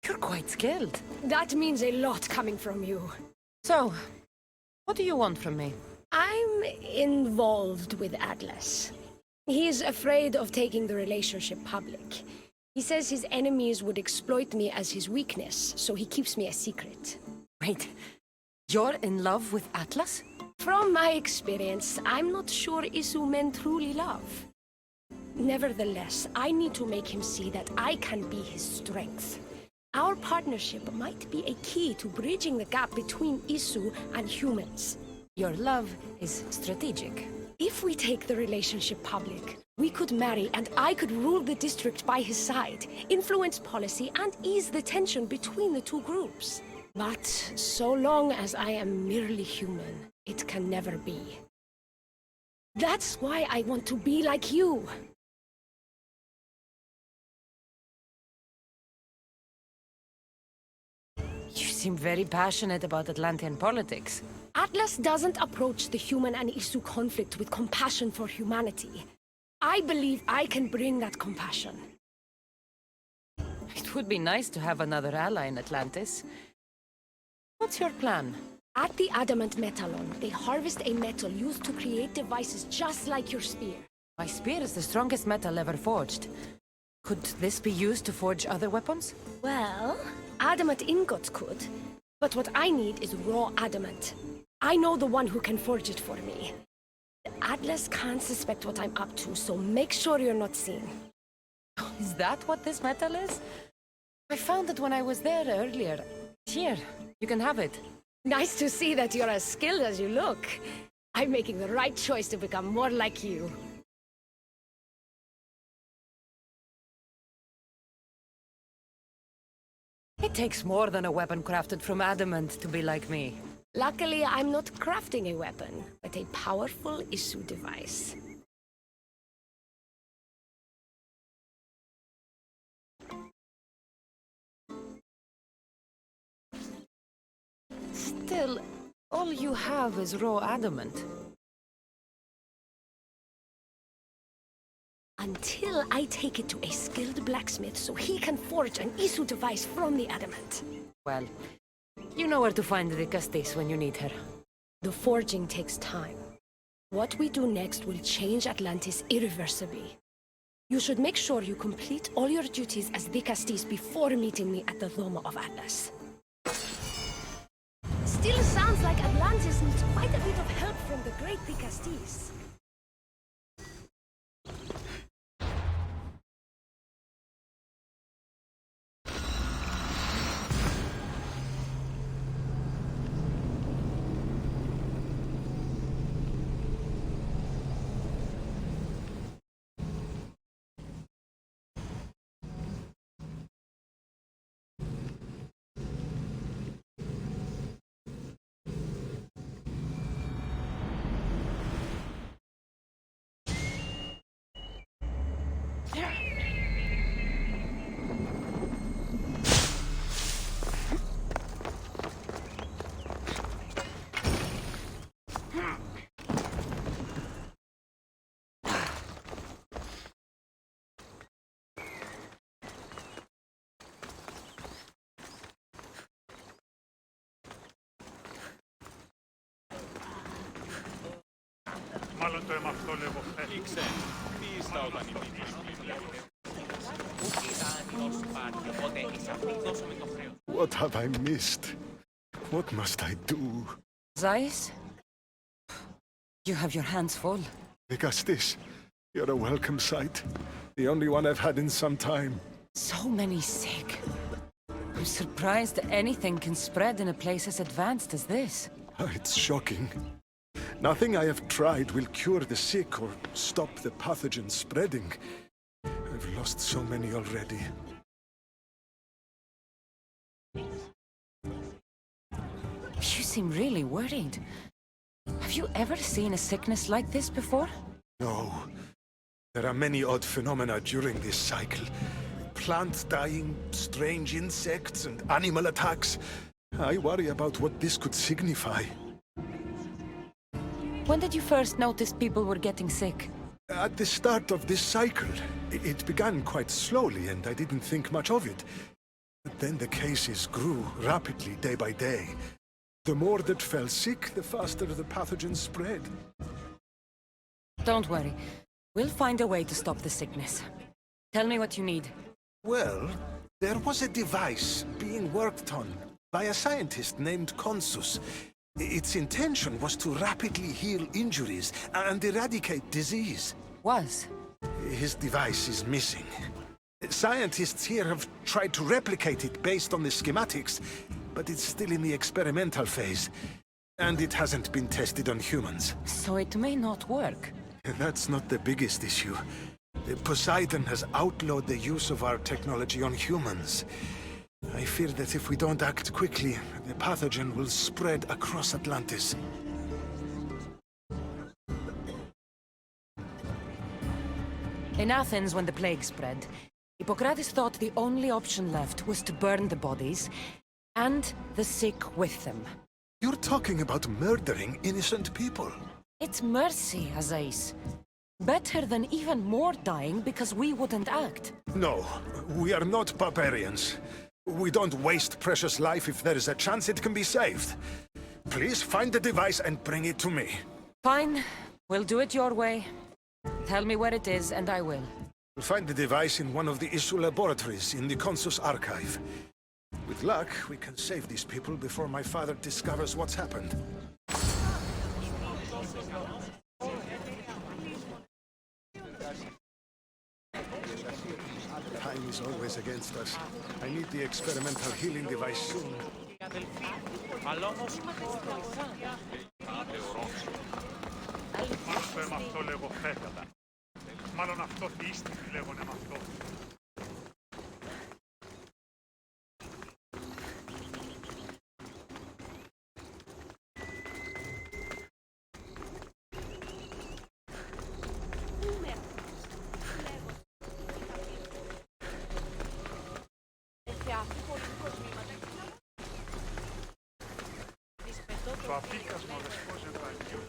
S2: You're quite skilled.
S4: That means a lot coming from you.
S2: So, what do you want from me?
S4: I'm involved with Atlas. He's afraid of taking the relationship public. He says his enemies would exploit me as his weakness, so he keeps me a secret.
S2: Wait, you're in love with Atlas?
S4: From my experience, I'm not sure Isu men truly love. Nevertheless, I need to make him see that I can be his strength. Our partnership might be a key to bridging the gap between Isu and humans.
S2: Your love is strategic.
S4: If we take the relationship public, we could marry and I could rule the district by his side, influence policy and ease the tension between the two groups. But so long as I am merely human, it can never be. That's why I want to be like you.
S2: You seem very passionate about Atlantean politics.
S4: Atlas doesn't approach the human and Isu conflict with compassion for humanity. I believe I can bring that compassion.
S2: It would be nice to have another ally in Atlantis. What's your plan?
S4: At the Adamant Metalon, they harvest a metal used to create devices just like your spear.
S2: My spear is the strongest metal ever forged. Could this be used to forge other weapons?
S4: Well, adamant ingots could. But what I need is raw adamant. I know the one who can forge it for me. Atlas can't suspect what I'm up to, so make sure you're not seen.
S2: Is that what this metal is? I found it when I was there earlier. Here, you can have it.
S4: Nice to see that you're as skilled as you look. I'm making the right choice to become more like you.
S2: It takes more than a weapon crafted from adamant to be like me.
S4: Luckily, I'm not crafting a weapon, but a powerful Isu device.
S2: Still, all you have is raw adamant.
S4: Until I take it to a skilled blacksmith so he can forge an Isu device from the adamant.
S2: Well, you know where to find the Castis when you need her.
S4: The forging takes time. What we do next will change Atlantis irreversibly. You should make sure you complete all your duties as the Castis before meeting me at the Doma of Atlas. Still sounds like Atlantis needs quite a bit of help from the great Castis.
S10: Μάλλον το αίμα αυτό λέγω χθες.
S1: Ήξε, τι στα όταν είναι
S5: What have I missed? What must I do?
S2: Zeiss? You have your hands full.
S5: Because this, you're a welcome sight. The only one I've had in some time.
S2: So many sick. I'm surprised anything can spread in a place as advanced as this.
S5: It's shocking. Nothing I have tried will cure the sick or stop the pathogen spreading. I've lost so many already.
S2: You seem really worried. Have you ever seen a sickness like this before?
S5: No. There are many odd phenomena during this cycle. Plants dying, strange insects, and animal attacks. I worry about what this could signify.
S2: When did you first notice people were getting sick?
S5: At the start of this cycle. It began quite slowly, and I didn't think much of it. Then the cases grew rapidly day by day. The more that fell sick, the faster the pathogen spread.
S2: Don't worry. We'll find a way to stop the sickness. Tell me what you need.
S5: Well, there was a device being worked on by a scientist named Consus. Its intention was to rapidly heal injuries and eradicate disease.
S2: Was?
S5: His device is missing. Scientists here have tried to replicate it based on the schematics, but it's still in the experimental phase. And it hasn't been tested on humans.
S2: So it may not work.
S5: That's not the biggest issue. Poseidon has outlawed the use of our technology on humans. I fear that if we don't act quickly, the pathogen will spread across Atlantis.
S2: In Athens, when the plague spread, Hippocrates thought the only option left was to burn the bodies, and the sick with them.
S5: You're talking about murdering innocent people.
S2: It's mercy, Azais. Better than even more dying because we wouldn't act.
S5: No, we are not barbarians. We don't waste precious life if there is a chance it can be saved. Please find the device and bring it to me.
S2: Fine. We'll do it your way. Tell me where it is, and I will.
S5: We'll find the device in one of the issue laboratories in the Consus archive. With luck, we can save these people before my father discovers what's happened. Time is always against us. I need the experimental healing device soon.
S10: Αυτό με αυτό λέγω φέτατα. Μάλλον αυτό θύστηκε λέγονε με αυτό. Το αφήκασμα δεσπόζε τα αγίου.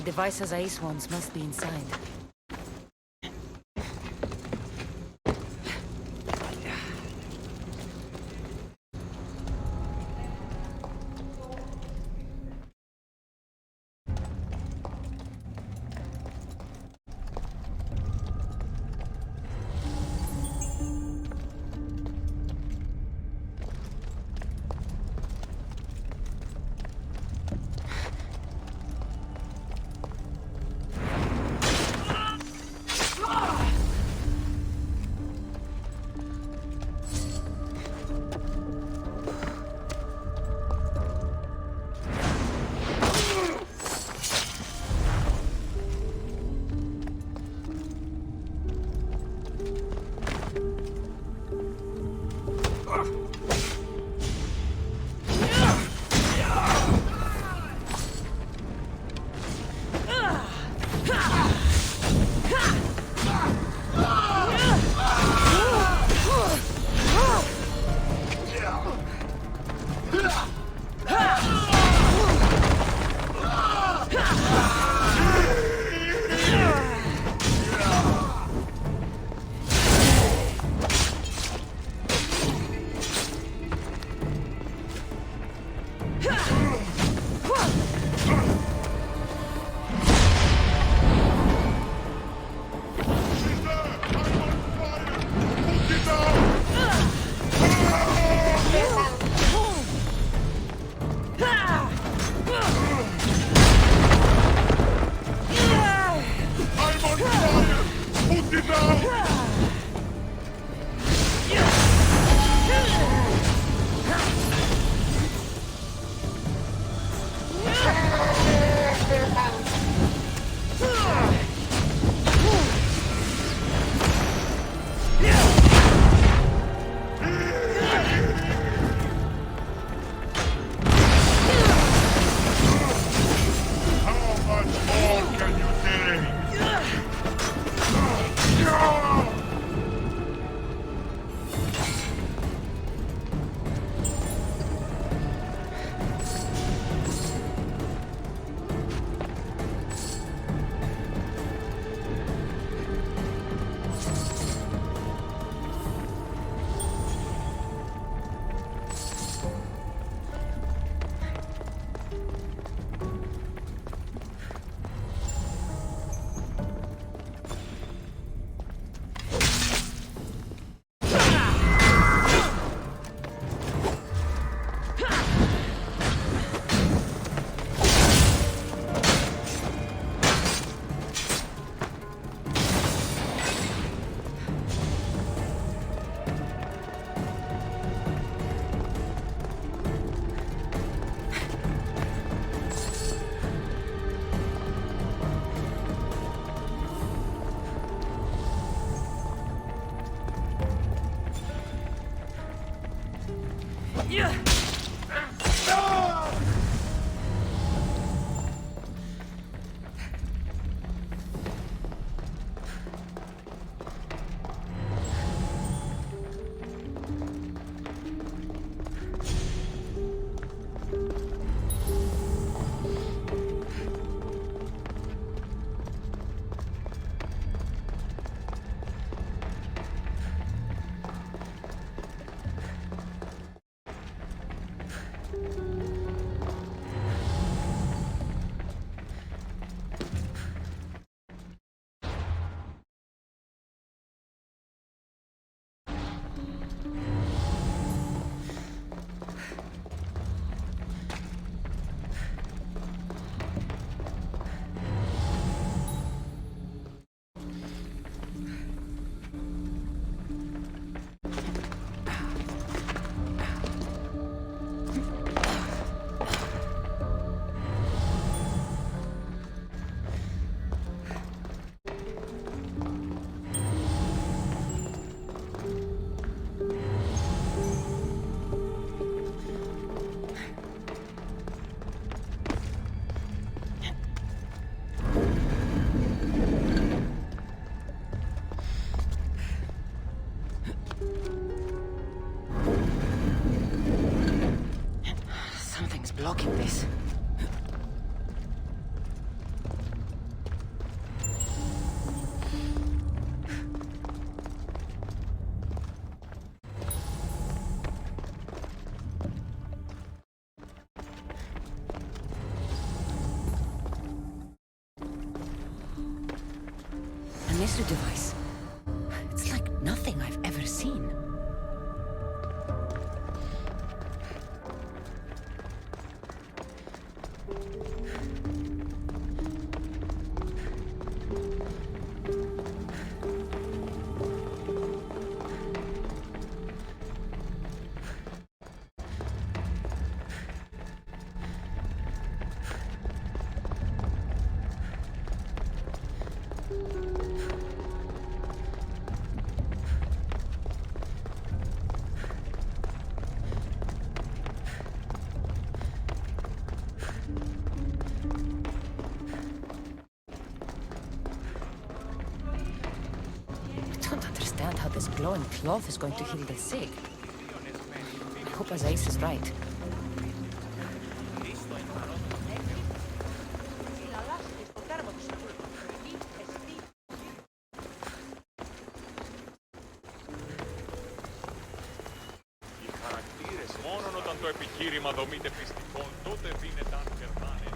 S2: The device Azais wants must be inside. Blocking this. An issue device. It's like nothing I've ever seen. I don't understand how this glowing cloth is going to heal the sick. I hope Azaïs is right.
S1: Μόνο όταν το επιχείρημα δομείται πιστικών, τότε δίνεται αν περνάνε.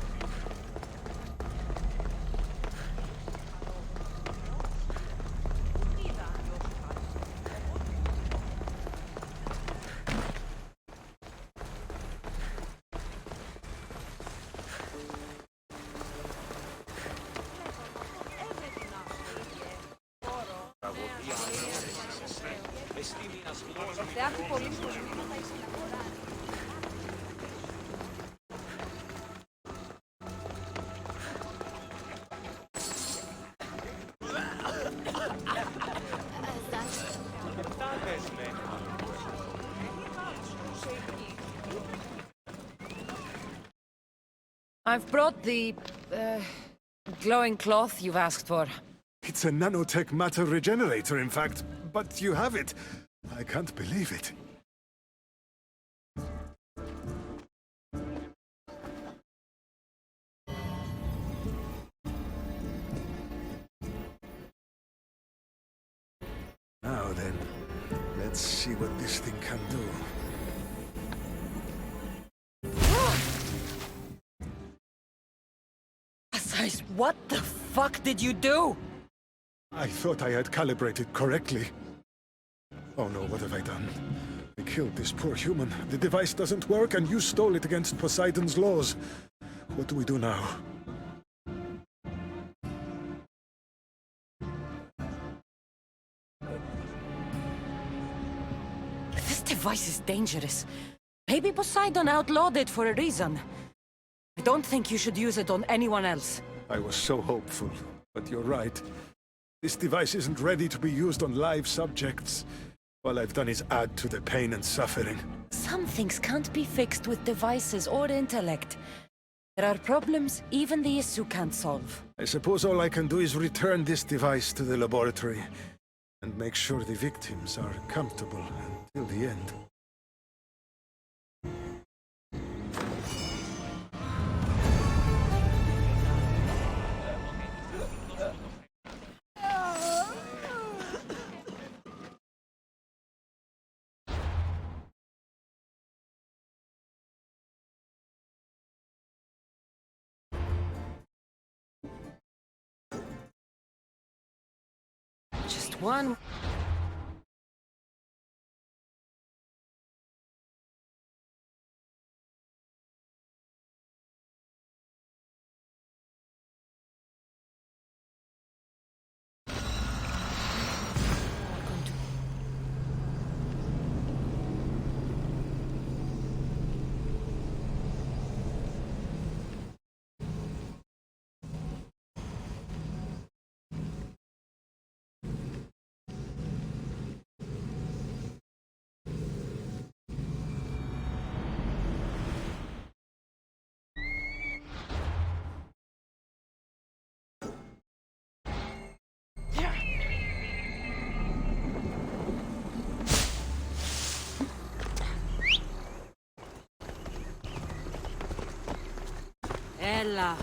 S2: I've brought the, glowing cloth you've asked for.
S5: It's a nanotech matter regenerator, in fact. But you have it. I can't believe it. Now then, let's see what this thing can do.
S2: Azaïs, what the fuck did you do?
S5: I thought I had calibrated correctly. Oh no, what have I done? I killed this poor human. The device doesn't work, and you stole it against Poseidon's laws. What do we do now?
S2: This device is dangerous. Maybe Poseidon outlawed it for a reason. I don't think you should use it on anyone else.
S5: I was so hopeful, but you're right. This device isn't ready to be used on live subjects. All I've done is add to the pain and suffering.
S2: Some things can't be fixed with devices or intellect. There are problems even the issue can't solve.
S5: I suppose all I can do is return this device to the laboratory and make sure the victims are comfortable until the end.
S2: Just one. Ella.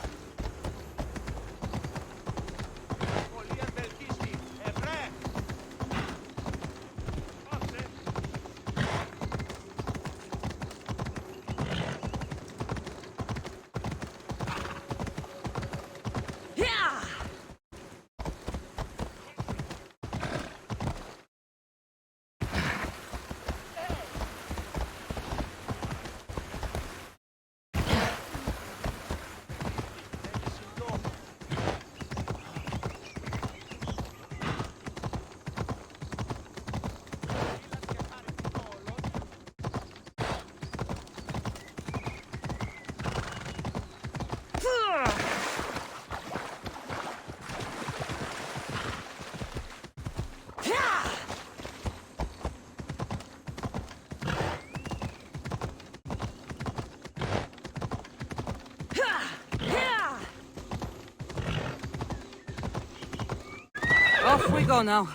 S2: Off we go now.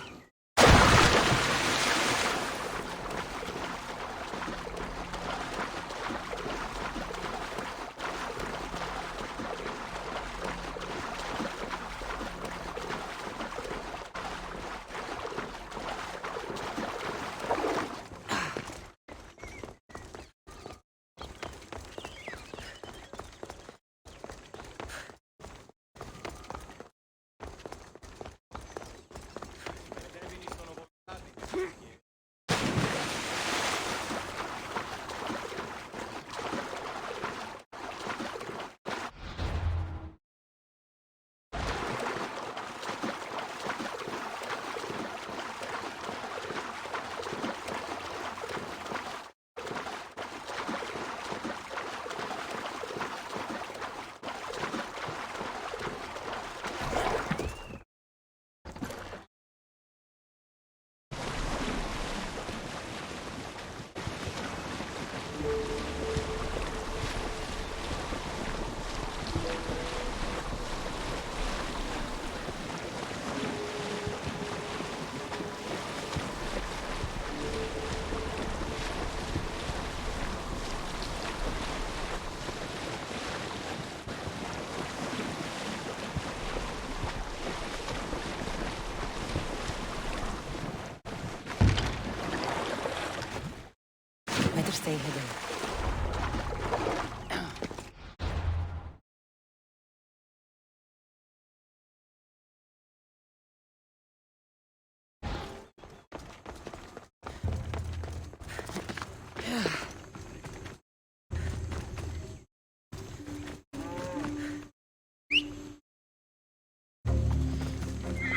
S2: Better stay hidden.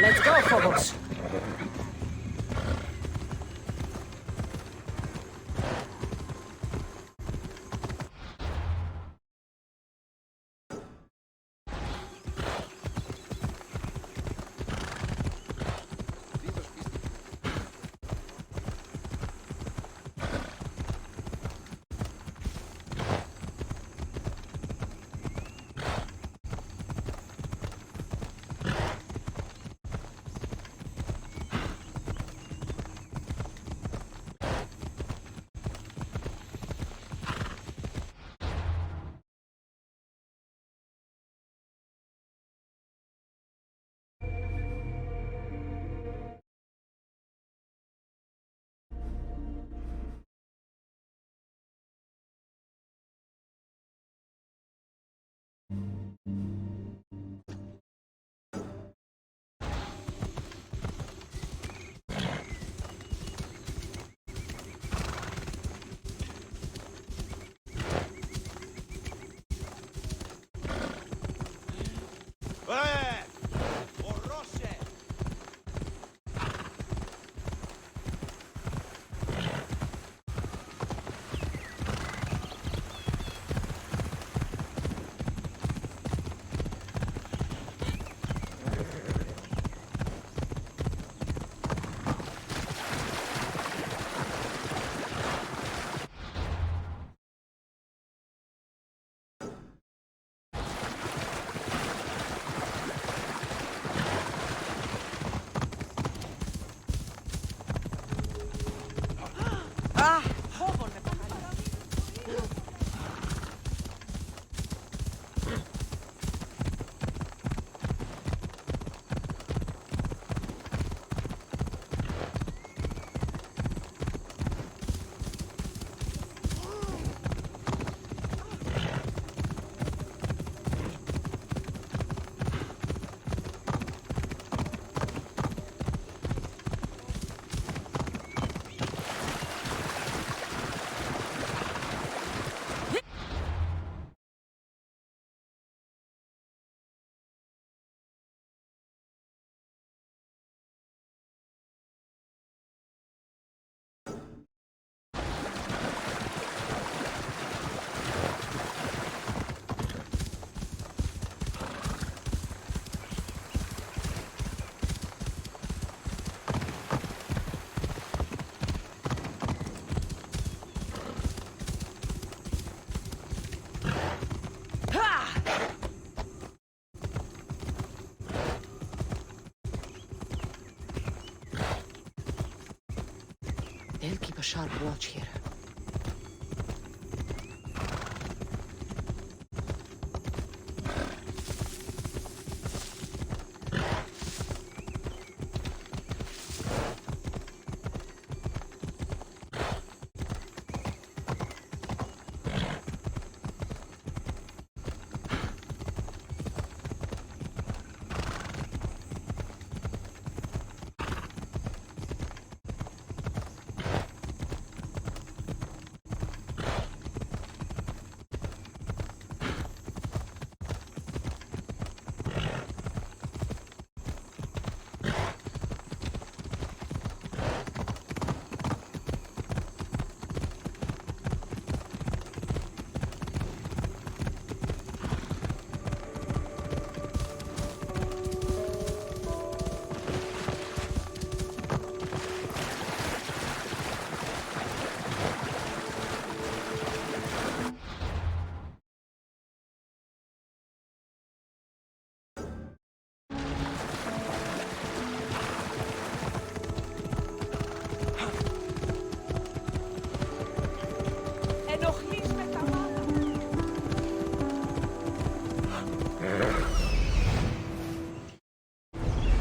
S2: Let's go, Phobos. a sharp watch here.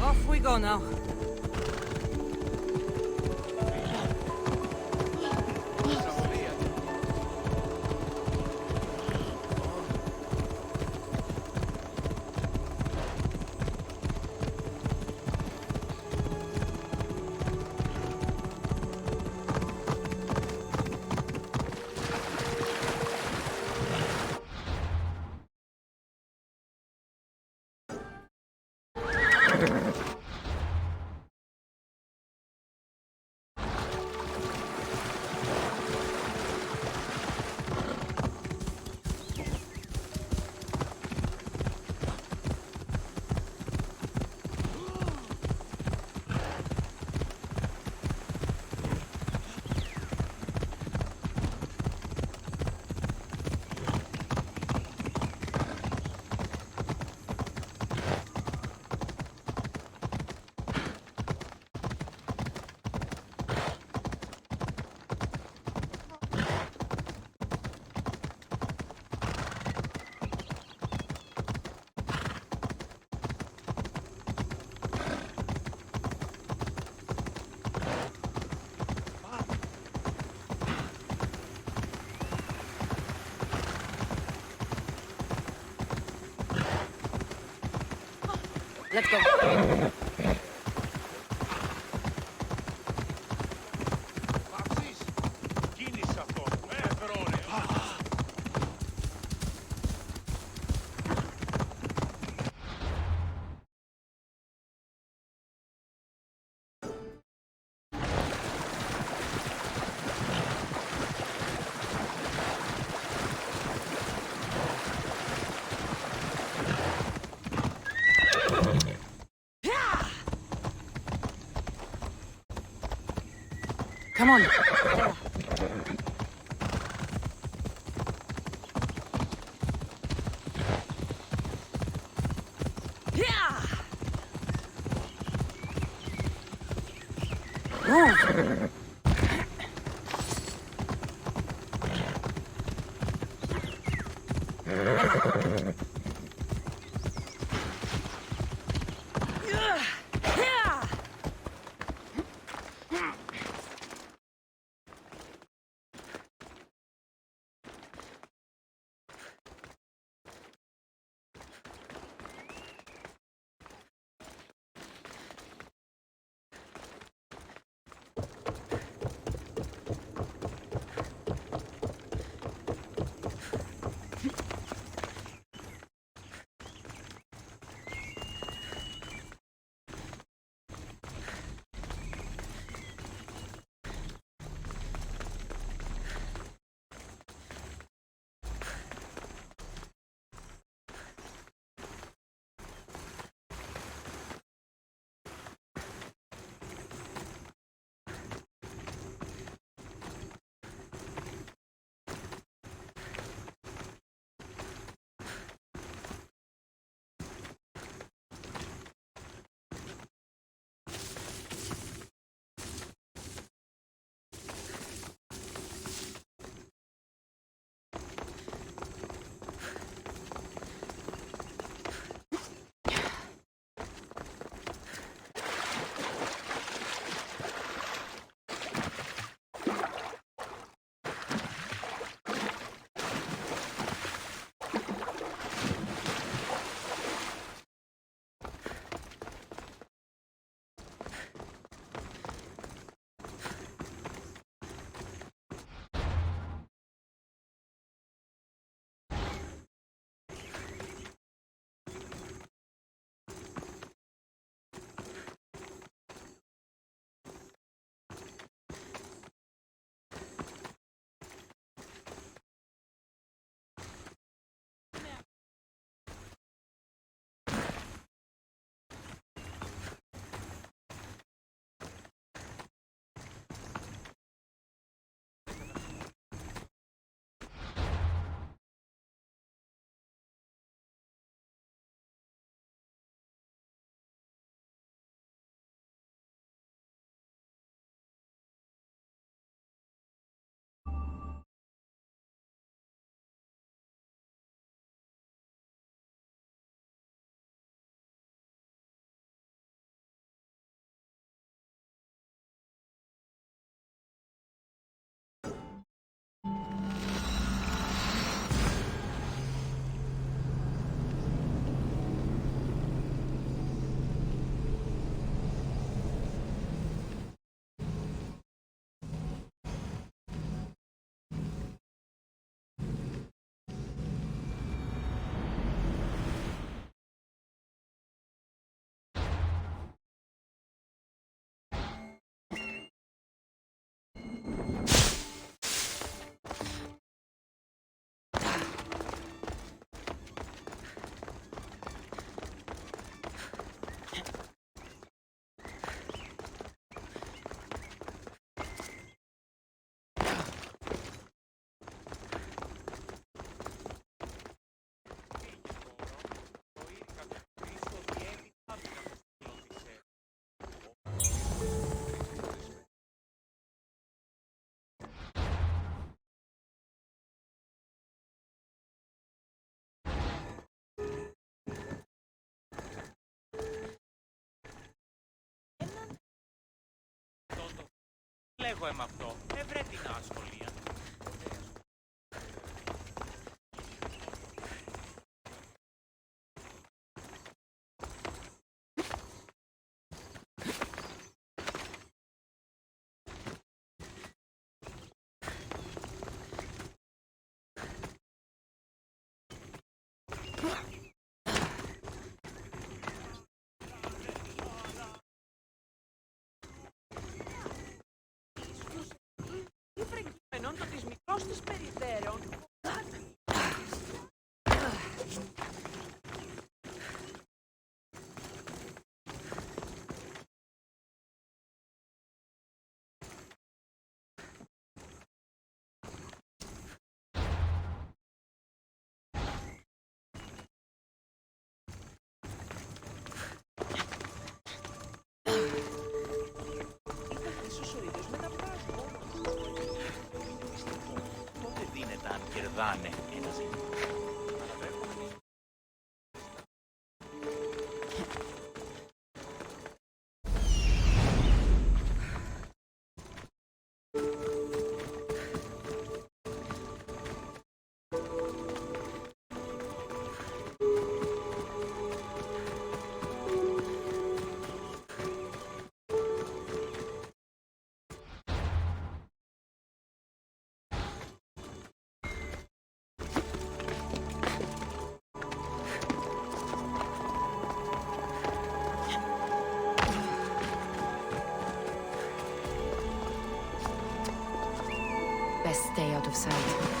S2: Off we go now. Let's go. Come on.
S1: έχω αίμα αυτό. Βρε την ασχολία.
S8: Φαινόντο της μικρός της περιφέρειων.
S1: Πότε δίνεται αν κερδάνε ένα ζήτημα.
S6: Best stay out of sight.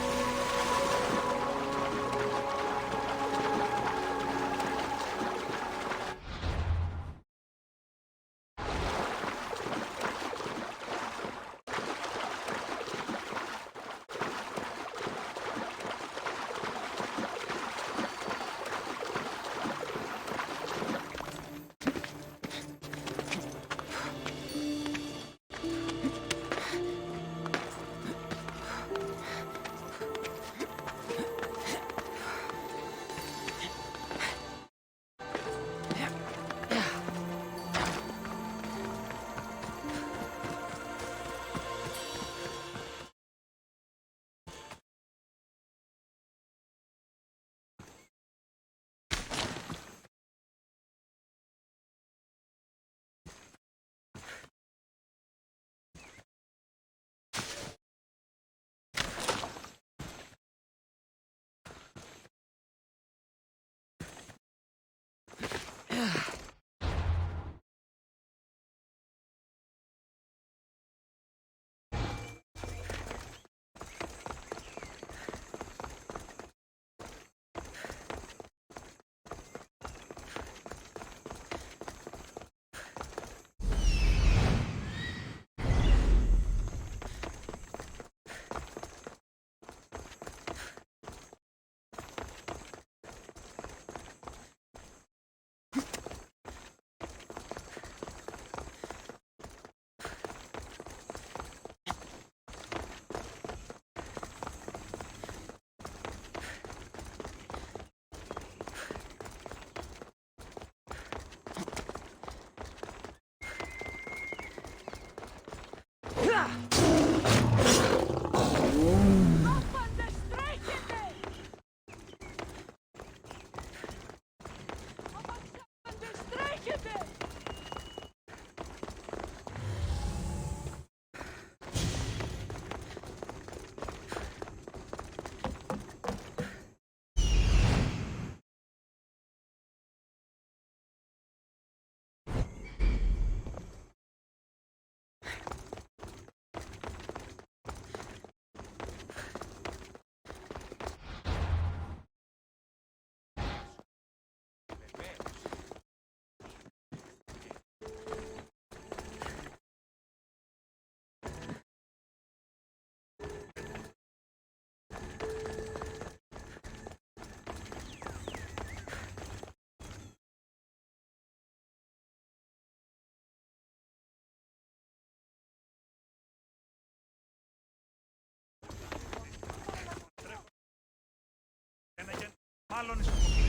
S10: Μάλλον είσαι κοπή.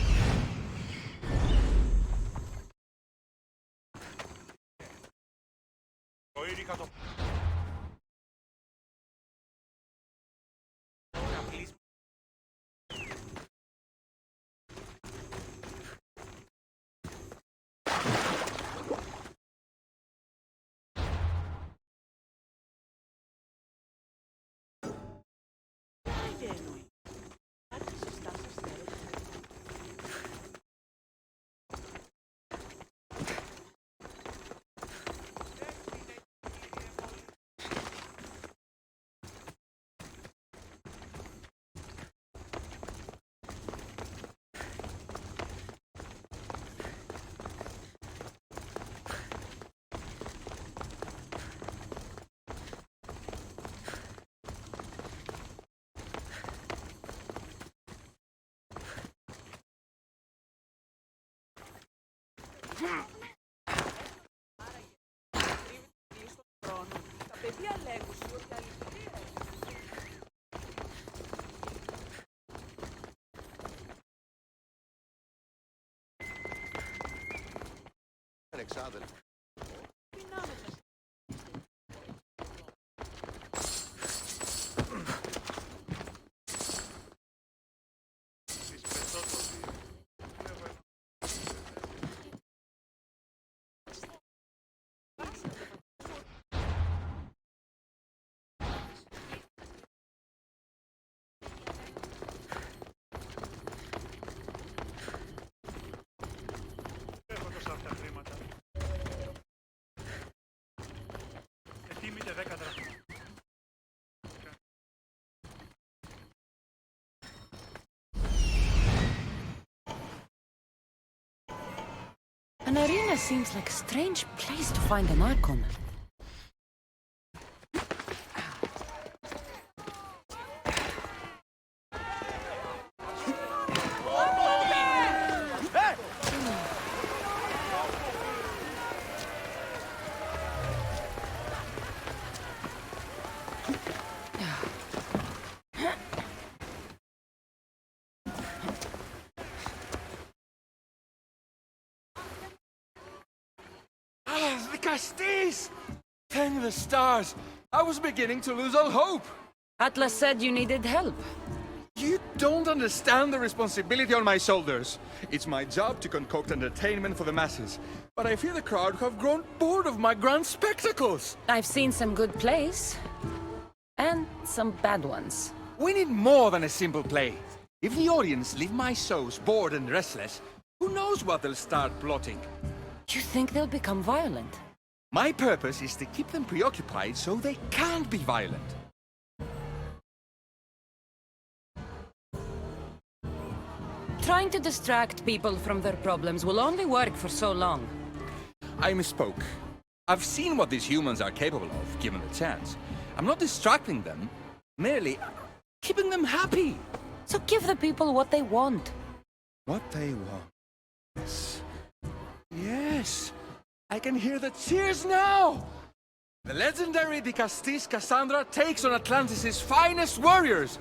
S1: Το ήρυχα το...
S9: Εξάδελφε.
S10: Έχω τόσα αυτά χρήματα. Ετοίμητε 10 δραχμά.
S2: An arena seems like a strange place to find an Archon.
S12: Castis! Thank the stars! I was beginning to lose all hope!
S2: Atlas said you needed help.
S12: You don't understand the responsibility on my shoulders. It's my job to concoct entertainment for the masses. But I fear the crowd have grown bored of my grand spectacles!
S2: I've seen some good plays. And some bad ones.
S12: We need more than a simple play. If the audience leave my shows bored and restless, who knows what they'll start plotting?
S2: You think they'll become violent?
S12: My purpose is to keep them preoccupied so they can't be violent.
S2: Trying to distract people from their problems will only work for so long.
S12: I misspoke. I've seen what these humans are capable of, given the chance. I'm not distracting them, merely keeping them happy.
S2: So give the people what they want.
S12: What they want. Yes. Yes. I can hear the cheers now! The legendary Castis Cassandra takes on Atlantis' finest warriors!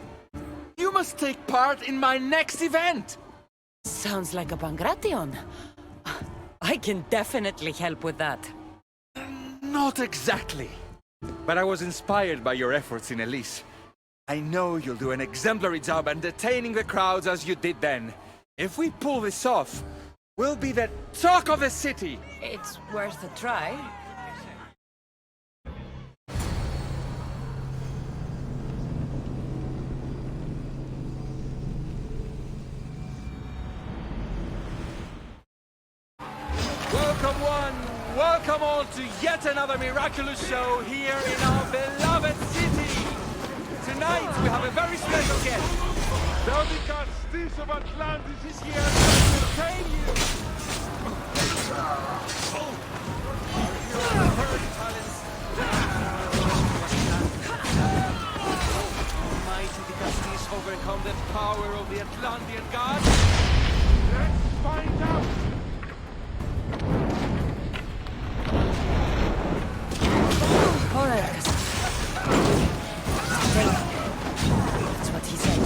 S12: You must take part in my next event!
S2: Sounds like a Pangration. I can definitely help with that.
S12: Not exactly. But I was inspired by your efforts in Elise. I know you'll do an exemplary job entertaining the crowds as you did then. If we pull this off, we'll be the talk of the city!
S2: It's worth a try.
S12: Welcome one, welcome all to yet another miraculous show here in our beloved city! Tonight we have a very special guest.
S5: The Castis of Atlantis is here to entertain you!
S12: Mighty Castis overcome the power of the Atlantean gods?
S5: Let's find out!
S2: All right, that's what he said.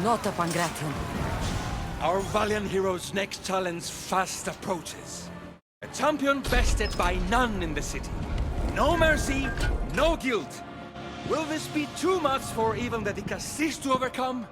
S2: Not a Pangration.
S12: Our valiant hero's next challenge fast approaches. A champion bested by none in the city. No mercy, no guilt. Will this be too much for even the Dicastis to overcome?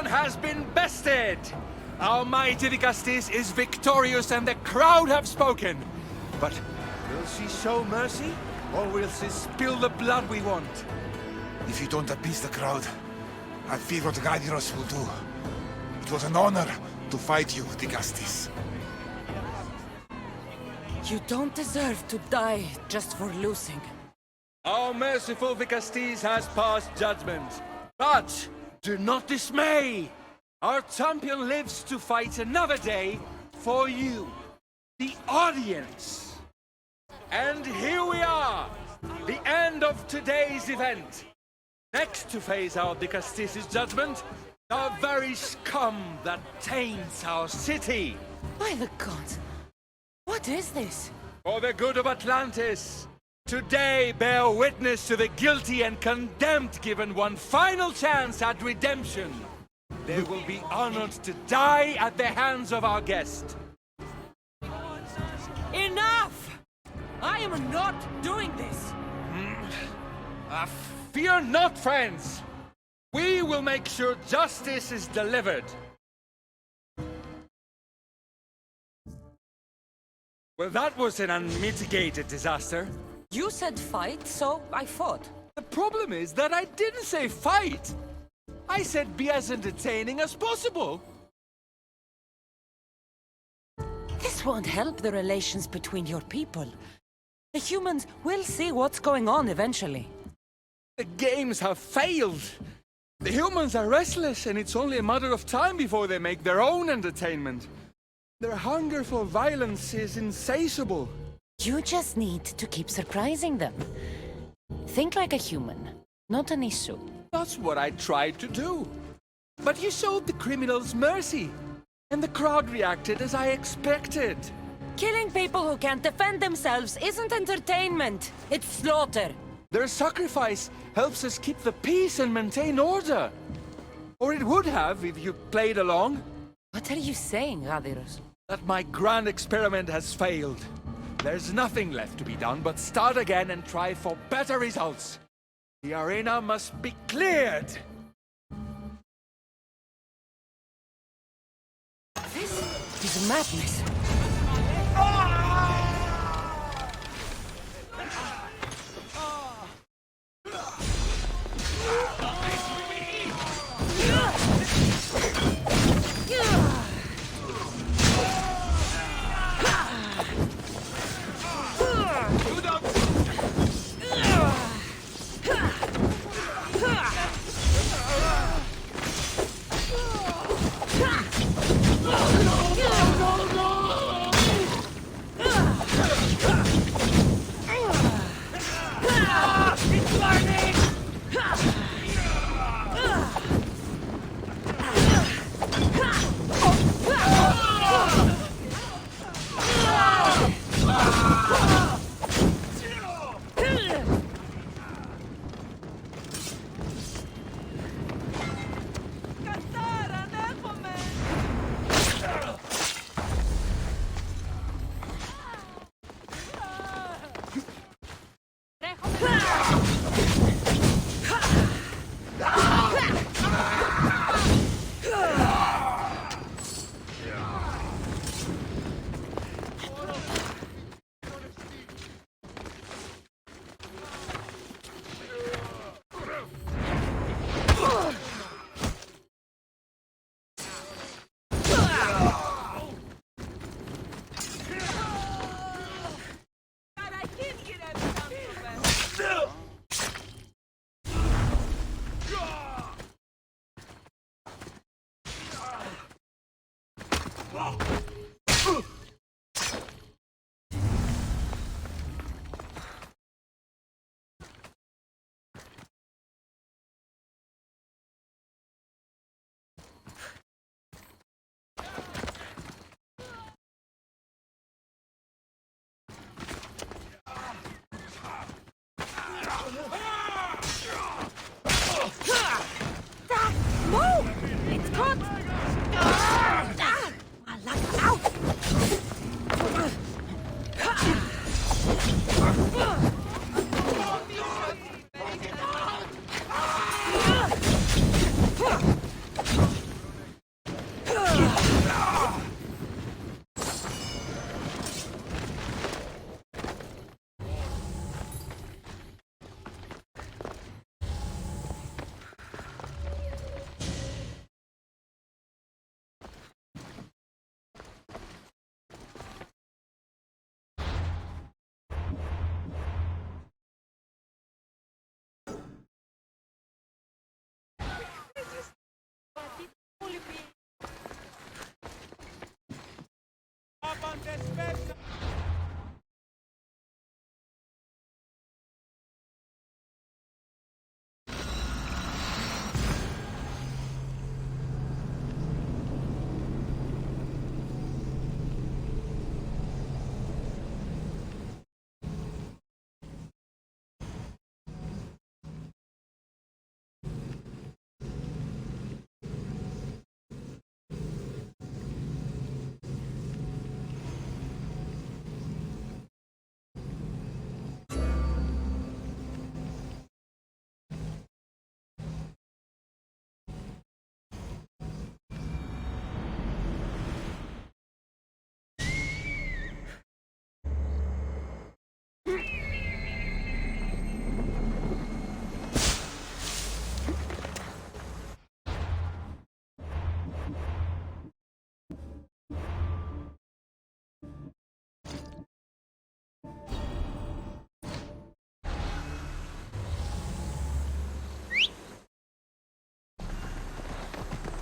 S12: Has been bested! Our mighty Dicastis is victorious and the crowd have spoken. But will she show mercy? Or will she spill the blood we want?
S11: If you don't appease the crowd, I fear what Gaidiros will do. It was an honor to fight you, Dicastis.
S2: You don't deserve to die just for losing.
S12: Our merciful Dicastis has passed judgment. But do not dismay! Our champion lives to fight another day for you, the audience. And here we are, the end of today's event. Next to face our Dicastis' judgment, the very scum that taints our city.
S2: By the gods, what is this?
S12: For the good of Atlantis, today bear witness to the guilty and condemned given one final chance at redemption. They will be honored to die at the hands of our guest.
S2: Enough! I am not doing this!
S12: Fear not, friends! We will make sure justice is delivered. Well, that was an unmitigated disaster.
S2: You said fight, so I fought.
S12: The problem is that I didn't say fight. I said be as entertaining as possible.
S2: This won't help the relations between your people. The humans will see what's going on eventually.
S12: The games have failed. The humans are restless, and it's only a matter of time before they make their own entertainment. Their hunger for violence is insatiable.
S2: You just need to keep surprising them. Think like a human, not an issue.
S12: That's what I tried to do. But you showed the criminals mercy, and the crowd reacted as I expected.
S2: Killing people who can't defend themselves isn't entertainment. It's slaughter.
S12: Their sacrifice helps us keep the peace and maintain order. Or it would have if you played along.
S2: What are you saying, Radiros?
S12: That my grand experiment has failed. There's nothing left to be done but start again and try for better results. The arena must be cleared.
S2: This is madness.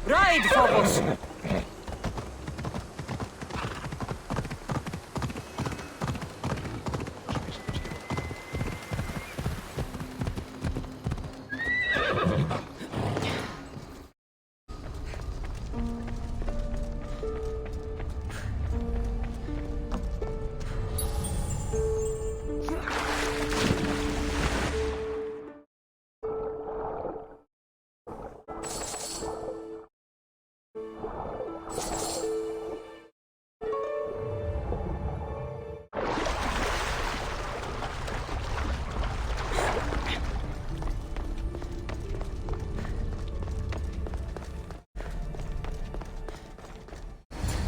S2: Ride, Phobos!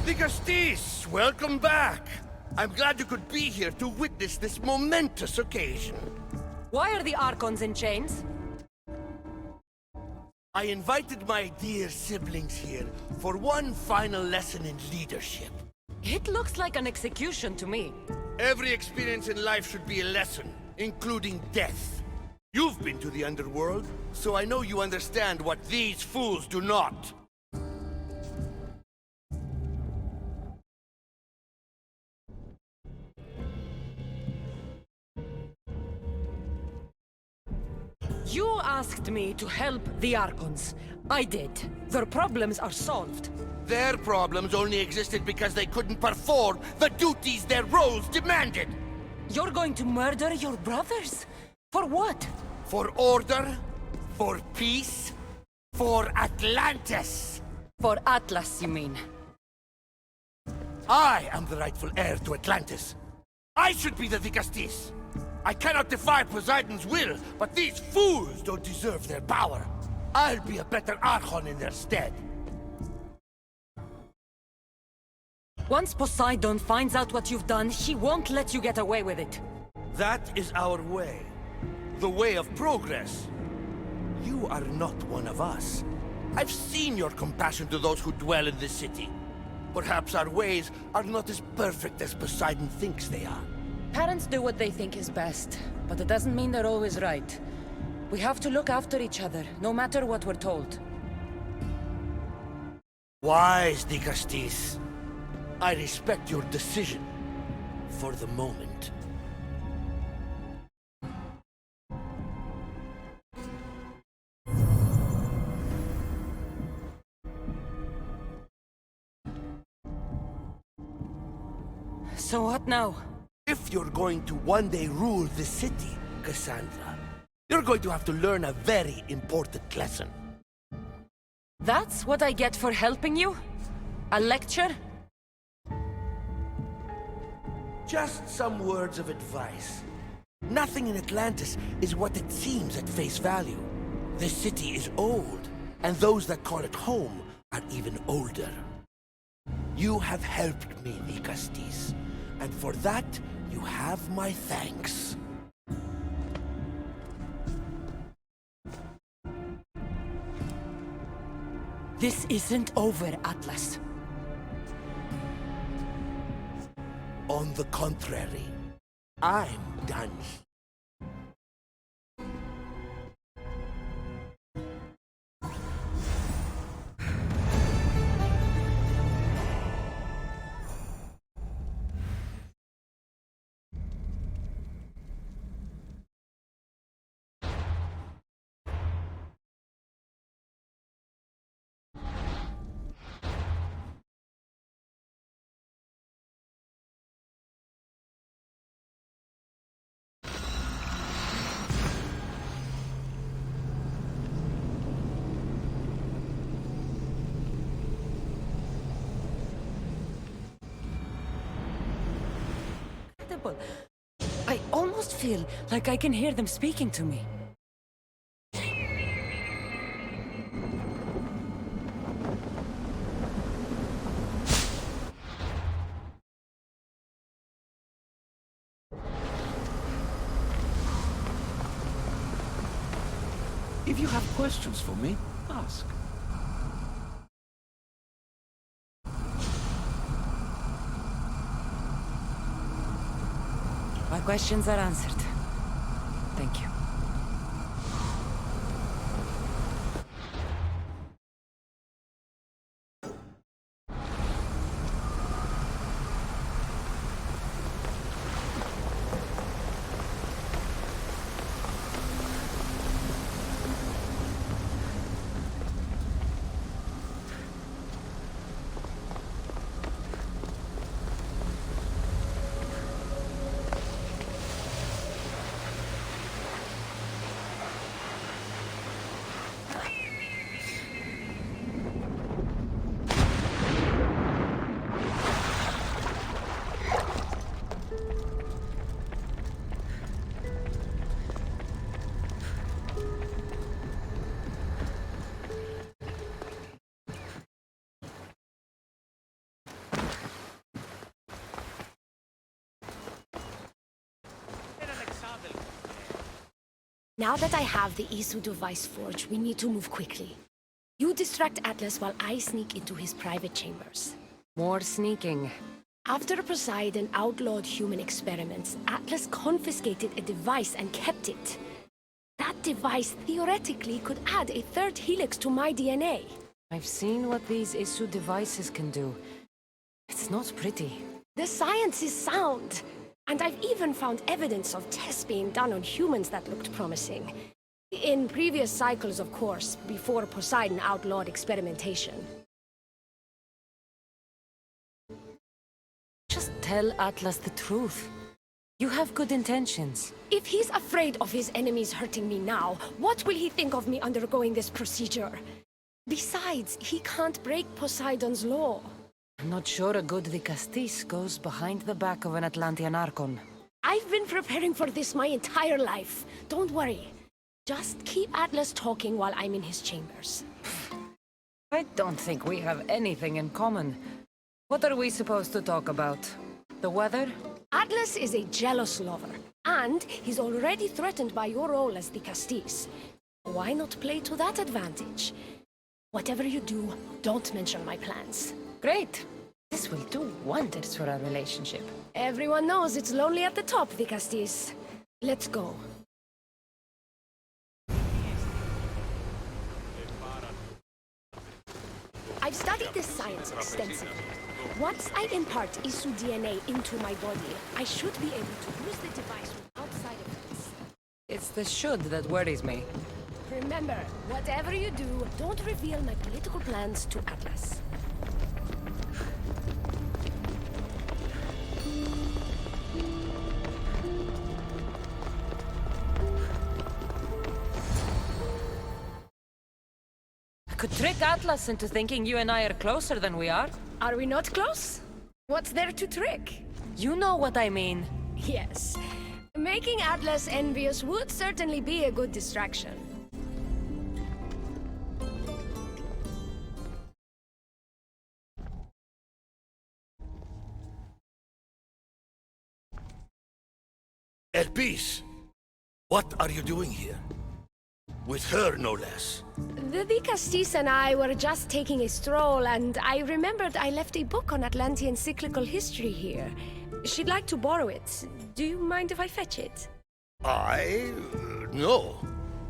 S7: Dicastis, welcome back. I'm glad you could be here to witness this momentous occasion.
S2: Why are the Archons in chains?
S7: I invited my dear siblings here for one final lesson in leadership.
S2: It looks like an execution to me.
S7: Every experience in life should be a lesson, including death. You've been to the underworld, so I know you understand what these fools do not.
S2: You asked me to help the Archons. I did. Their problems are solved.
S7: Their problems only existed because they couldn't perform the duties their roles demanded.
S2: You're going to murder your brothers? For what?
S7: For order, for peace, for Atlantis.
S2: For Atlas, you mean?
S7: I am the rightful heir to Atlantis. I should be the Dicastis. I cannot defy Poseidon's will, but these fools don't deserve their power. I'll be a better Archon in their stead.
S2: Once Poseidon finds out what you've done, he won't let you get away with it.
S7: That is our way. The way of progress. You are not one of us. I've seen your compassion to those who dwell in this city. Perhaps our ways are not as perfect as Poseidon thinks they are.
S2: Parents do what they think is best, but it doesn't mean they're always right. We have to look after each other, no matter what we're told.
S7: Wise, Dicastis. I respect your decision. For the moment.
S2: So what now?
S7: If you're going to one day rule the city, Cassandra, you're going to have to learn a very important lesson.
S2: That's what I get for helping you? A lecture?
S7: Just some words of advice. Nothing in Atlantis is what it seems at face value. The city is old, and those that call it home are even older. You have helped me, Dicastis, and for that, you have my thanks.
S2: This isn't over, Atlas.
S7: On the contrary, I'm done.
S2: I almost feel like I can hear them speaking to me.
S12: If you have questions for me, ask.
S2: My questions are answered. Thank you.
S4: Now that I have the Isu device forged, we need to move quickly. You distract Atlas while I sneak into his private chambers.
S2: More sneaking.
S4: After Poseidon outlawed human experiments, Atlas confiscated a device and kept it. That device theoretically could add a third helix to my DNA.
S2: I've seen what these Isu devices can do. It's not pretty.
S4: The science is sound. And I've even found evidence of tests being done on humans that looked promising. In previous cycles, of course, before Poseidon outlawed experimentation.
S2: Just tell Atlas the truth. You have good intentions.
S4: If he's afraid of his enemies hurting me now, what will he think of me undergoing this procedure? Besides, he can't break Poseidon's law.
S2: I'm not sure a good Dicastis goes behind the back of an Atlantean Archon.
S4: I've been preparing for this my entire life. Don't worry. Just keep Atlas talking while I'm in his chambers.
S2: I don't think we have anything in common. What are we supposed to talk about? The weather?
S4: Atlas is a jealous lover, and he's already threatened by your role as Dicastis. Why not play to that advantage? Whatever you do, don't mention my plans.
S2: Great. This will do wonders for our relationship.
S4: Everyone knows it's lonely at the top, Dicastis. Let's go. I've studied this science extensively. Once I impart Isu DNA into my body, I should be able to use the device without side effects.
S2: It's the should that worries me.
S4: Remember, whatever you do, don't reveal my political plans to Atlas.
S2: Could trick Atlas into thinking you and I are closer than we are.
S4: Are we not close? What's there to trick?
S2: You know what I mean.
S4: Yes. Making Atlas envious would certainly be a good distraction.
S7: Elpis, what are you doing here? With her, no less.
S4: The Dicastis and I were just taking a stroll, and I remembered I left a book on Atlantean cyclical history here. She'd like to borrow it. Do you mind if I fetch it?
S7: No.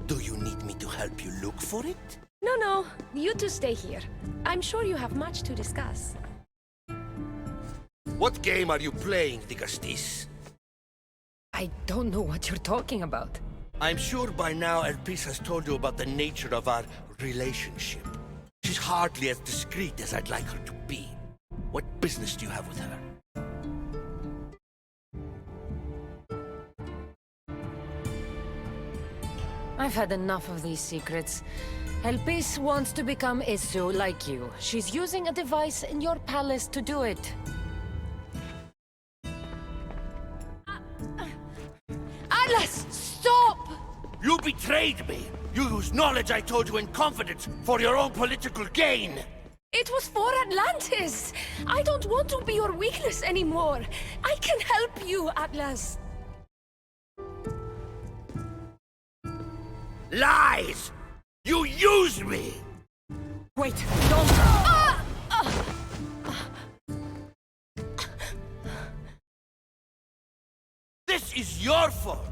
S7: Do you need me to help you look for it?
S4: No. You two stay here. I'm sure you have much to discuss.
S7: What game are you playing, Dicastis?
S2: I don't know what you're talking about.
S7: I'm sure by now Elpis has told you about the nature of our relationship. She's hardly as discreet as I'd like her to be. What business do you have with her?
S2: I've had enough of these secrets. Elpis wants to become Isu like you. She's using a device in your palace to do it.
S4: Atlas, stop!
S7: You betrayed me! You used knowledge I told you in confidence for your own political gain!
S4: It was for Atlantis! I don't want to be your weakness anymore! I can help you, Atlas!
S7: Lies! You used me!
S2: Wait, don't...
S7: This is your fault!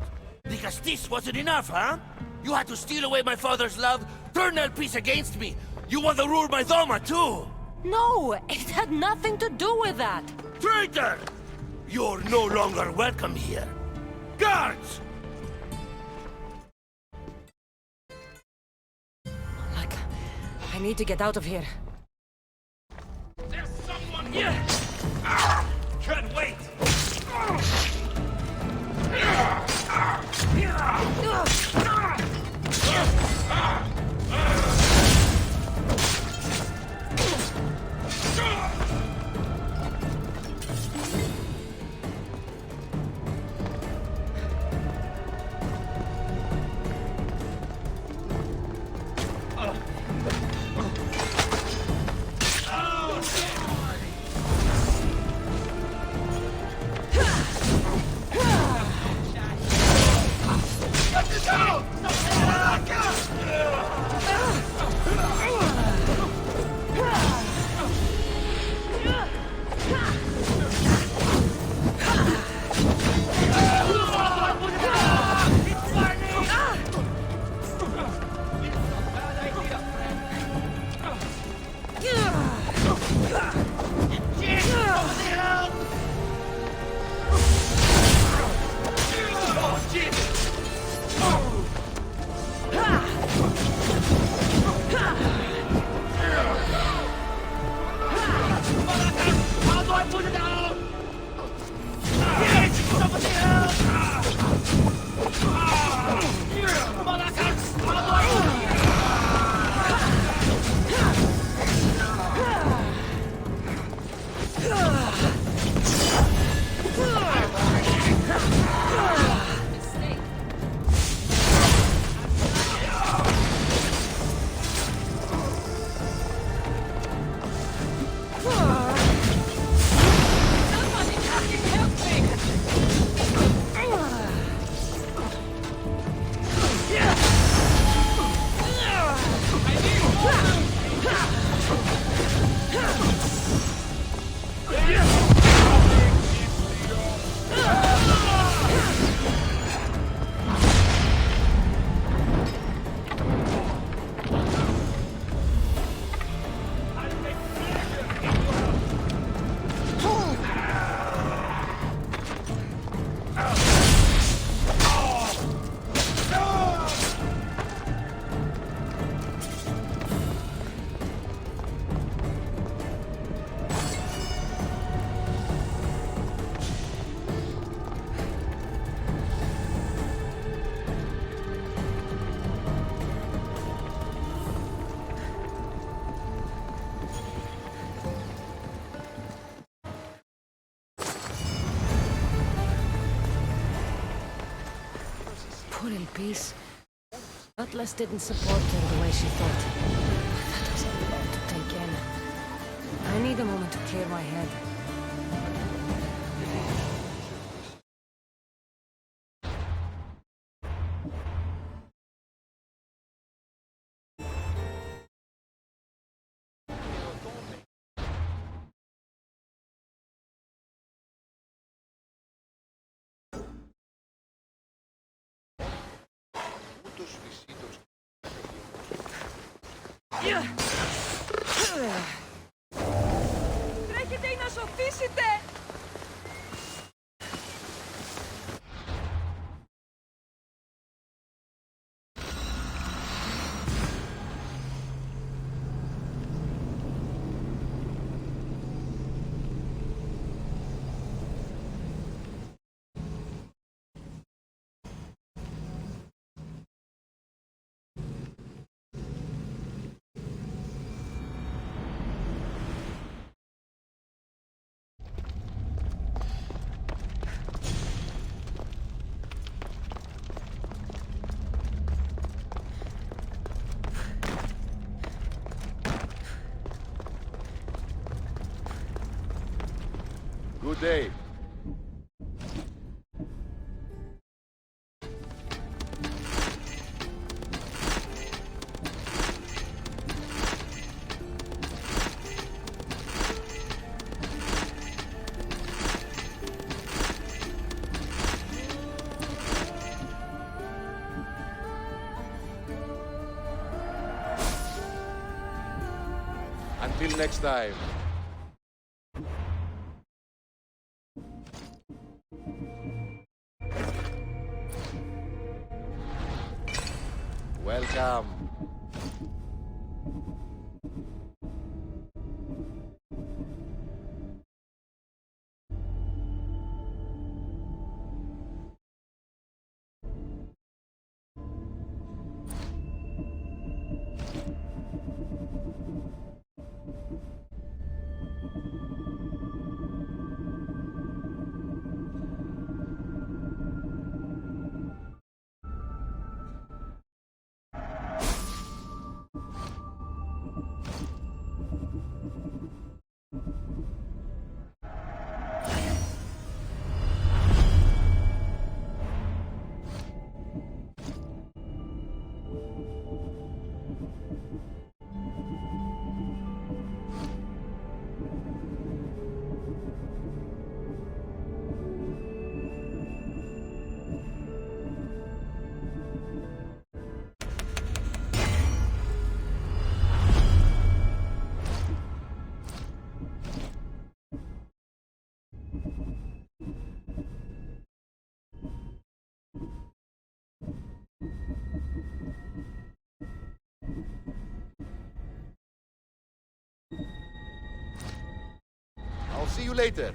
S7: Because this wasn't enough, huh? You had to steal away my father's love, turn Elpis against me! You want to rule my Doma, too!
S2: No! It had nothing to do with that!
S7: Traitor! You're no longer welcome here! Guards!
S2: Look, I need to get out of here.
S1: There's someone here! Can't wait!
S2: Poor little piece. Atlas didn't support her the way she thought. That was a lot to take in. I need a moment to clear my head.
S3: Τρέχετε ή να σωθήσετε!
S9: Good day. Until next time. Welcome. See you later.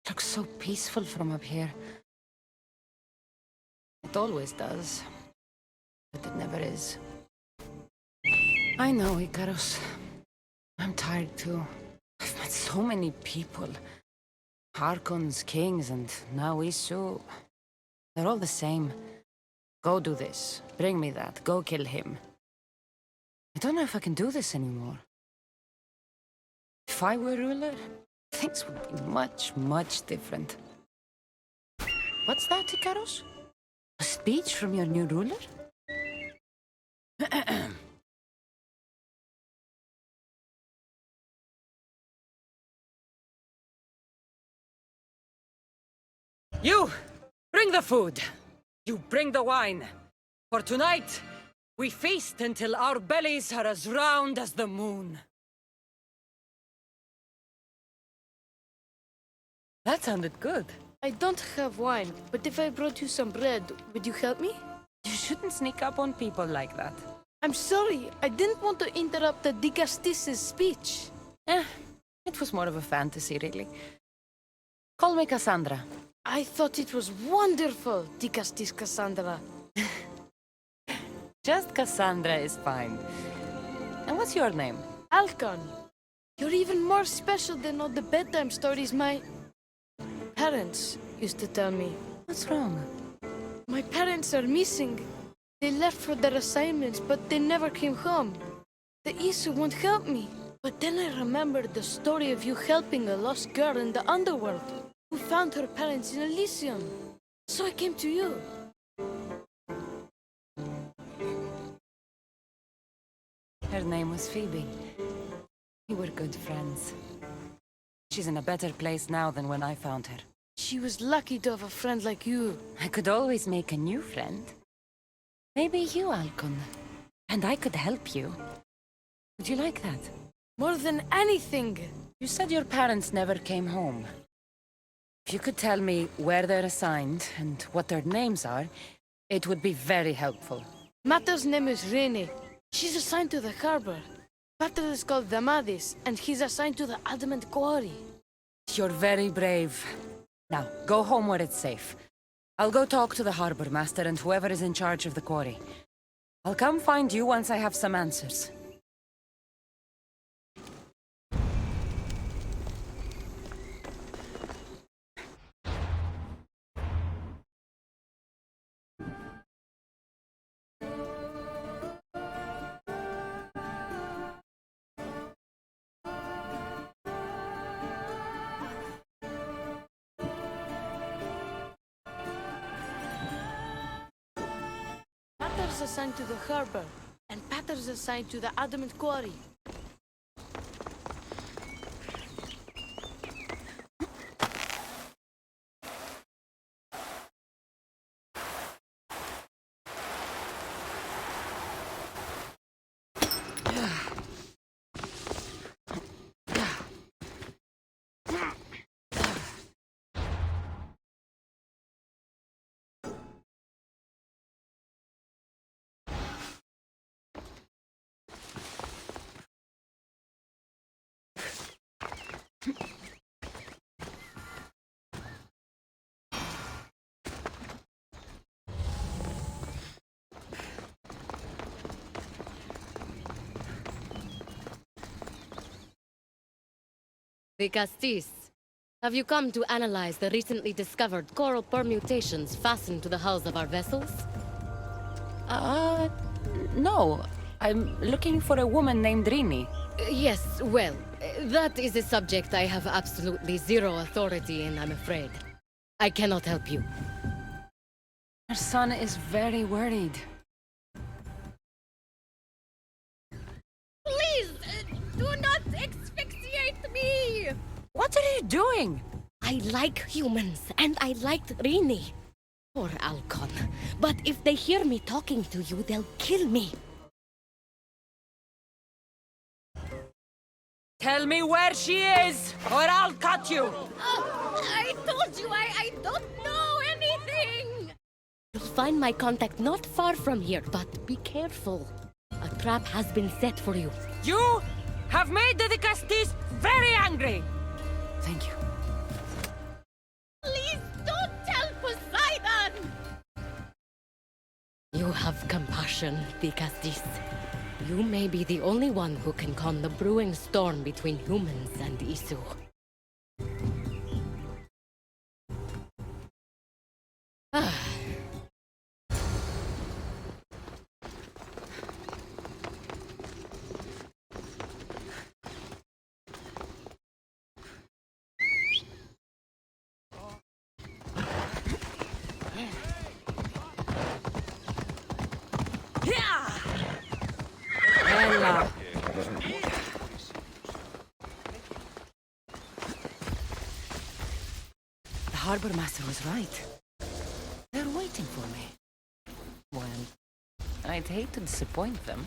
S2: Looks so peaceful from up here. It always does. But it never is. I know, Icarus. I'm tired too. I've met so many people. Archons, kings, and now Isu. They're all the same. Go do this. Bring me that. Go kill him. I don't know if I can do this anymore. If I were ruler, things would be much, much different. What's that, Icarus? A speech from your new ruler? You! Bring the food! You bring the wine! For tonight, we feast until our bellies are as round as the moon. That sounded good.
S4: I don't have wine, but if I brought you some bread, would you help me?
S2: You shouldn't sneak up on people like that.
S4: I'm sorry, I didn't want to interrupt the Dicastis' speech.
S2: It was more of a fantasy, really. Call me Cassandra.
S4: I thought it was wonderful, Dicastis Cassandra.
S2: Just Cassandra is fine. And what's your name?
S4: Alcon.
S13: You're even more special than all the bedtime stories my parents used to tell me.
S2: What's wrong?
S13: My parents are missing. They left for their assignments, but they never came home. The Isu won't help me. But then I remembered the story of you helping a lost girl in the underworld who found her parents in Elysium. So I came to you.
S2: Her name was Phoebe. We were good friends. She's in a better place now than when I found her.
S13: She was lucky to have a friend like you.
S2: I could always make a new friend. Maybe you, Alcon. And I could help you. Would you like that?
S13: More than anything.
S2: You said your parents never came home. If you could tell me where they're assigned and what their names are, it would be very helpful.
S13: Mata's name is Rene. She's assigned to the harbor. Pater is called Damadis, and he's assigned to the Adamant Quarry.
S2: You're very brave. Now, go home where it's safe. I'll go talk to the harbor master and whoever is in charge of the quarry. I'll come find you once I have some answers.
S13: Pater's assigned to the harbor, and Pater's assigned to the Adamant Quarry.
S14: The Castis. Have you come to analyze the recently discovered coral permutations fastened to the hulls of our vessels?
S2: No. I'm looking for a woman named Rini.
S14: Yes, well, that is a subject I have absolutely zero authority in, I'm afraid. I cannot help you.
S2: Her son is very worried.
S14: Please, do not asphyxiate me!
S2: What are you doing?
S14: I like humans, and I liked Rini. Poor Alcon. But if they hear me talking to you, they'll kill me.
S2: Tell me where she is, or I'll cut you!
S14: I told you I don't know anything! You'll find my contact not far from here, but be careful. A trap has been set for you.
S2: You have made the Castis very angry! Thank you.
S14: Please don't tell Poseidon! You have compassion, the Castis. You may be the only one who can calm the brewing storm between humans and Isu.
S2: Bella. The harbor master was right. They're waiting for me. Well, I'd hate to disappoint them.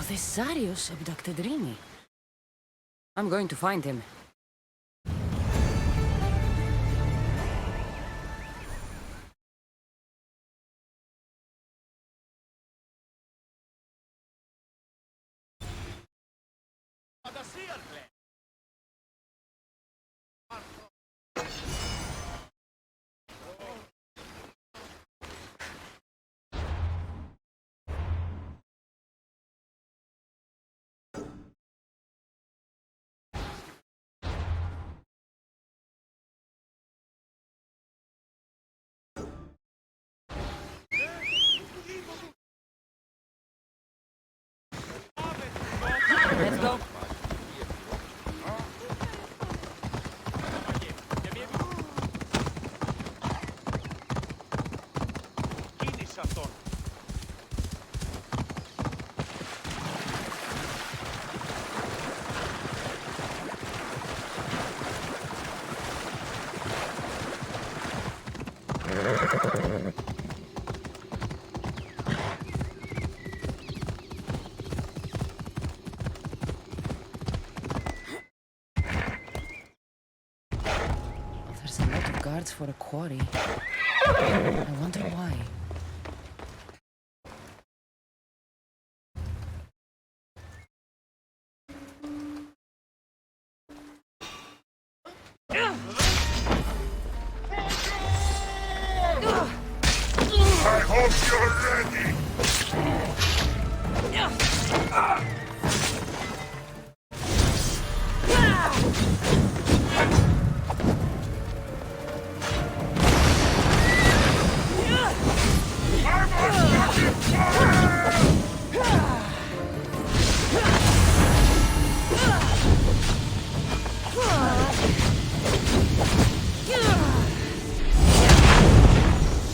S2: this Zarius abducted Rini. I'm going to find him. Let's go.
S1: Κίνησε αυτόν.
S2: There's a lot of guards for a quarry. I wonder why.
S10: I hope you're ready!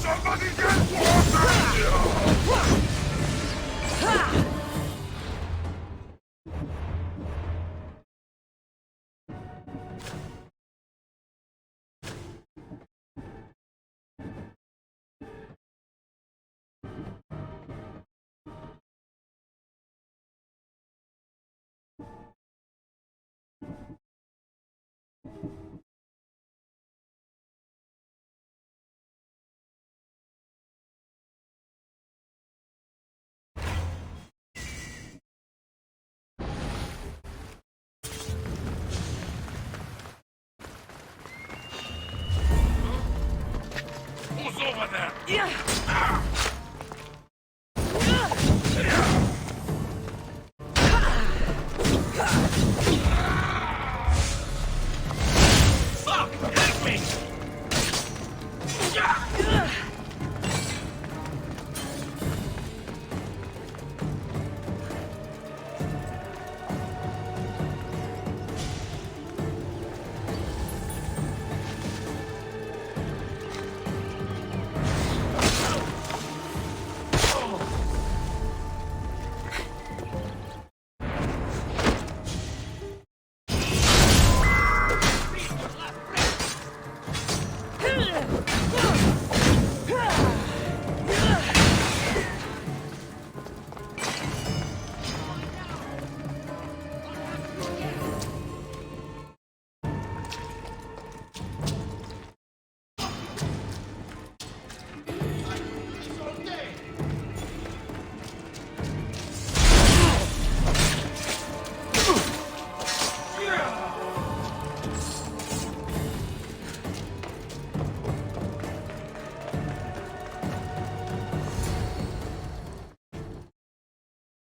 S10: Somebody get water! Who's over there? Fuck! Help me!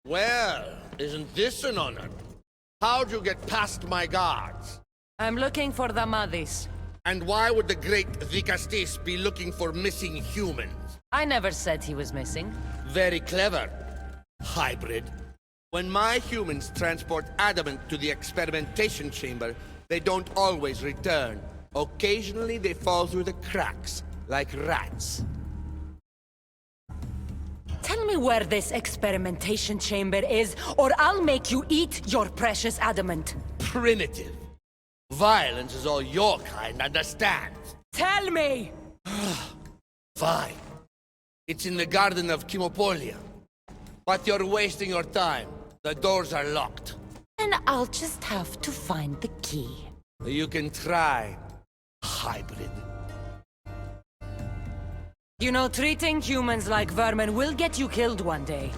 S7: Well, isn't this an honor? How'd you get past my guards?
S2: I'm looking for the Madis.
S7: And why would the great Vikastis be looking for missing humans?
S2: I never said he was missing.
S7: Very clever. Hybrid. When my humans transport adamant to the experimentation chamber, they don't always return. Occasionally they fall through the cracks, like rats.
S2: Tell me where this experimentation chamber is, or I'll make you eat your precious adamant.
S7: Primitive. Violence is all your kind understands.
S2: Tell me!
S7: Fine. It's in the garden of Kimopolia. But you're wasting your time. The doors are locked.
S2: And I'll just have to find the key.
S7: You can try, hybrid.
S2: You know, treating humans like vermin will get you killed one day.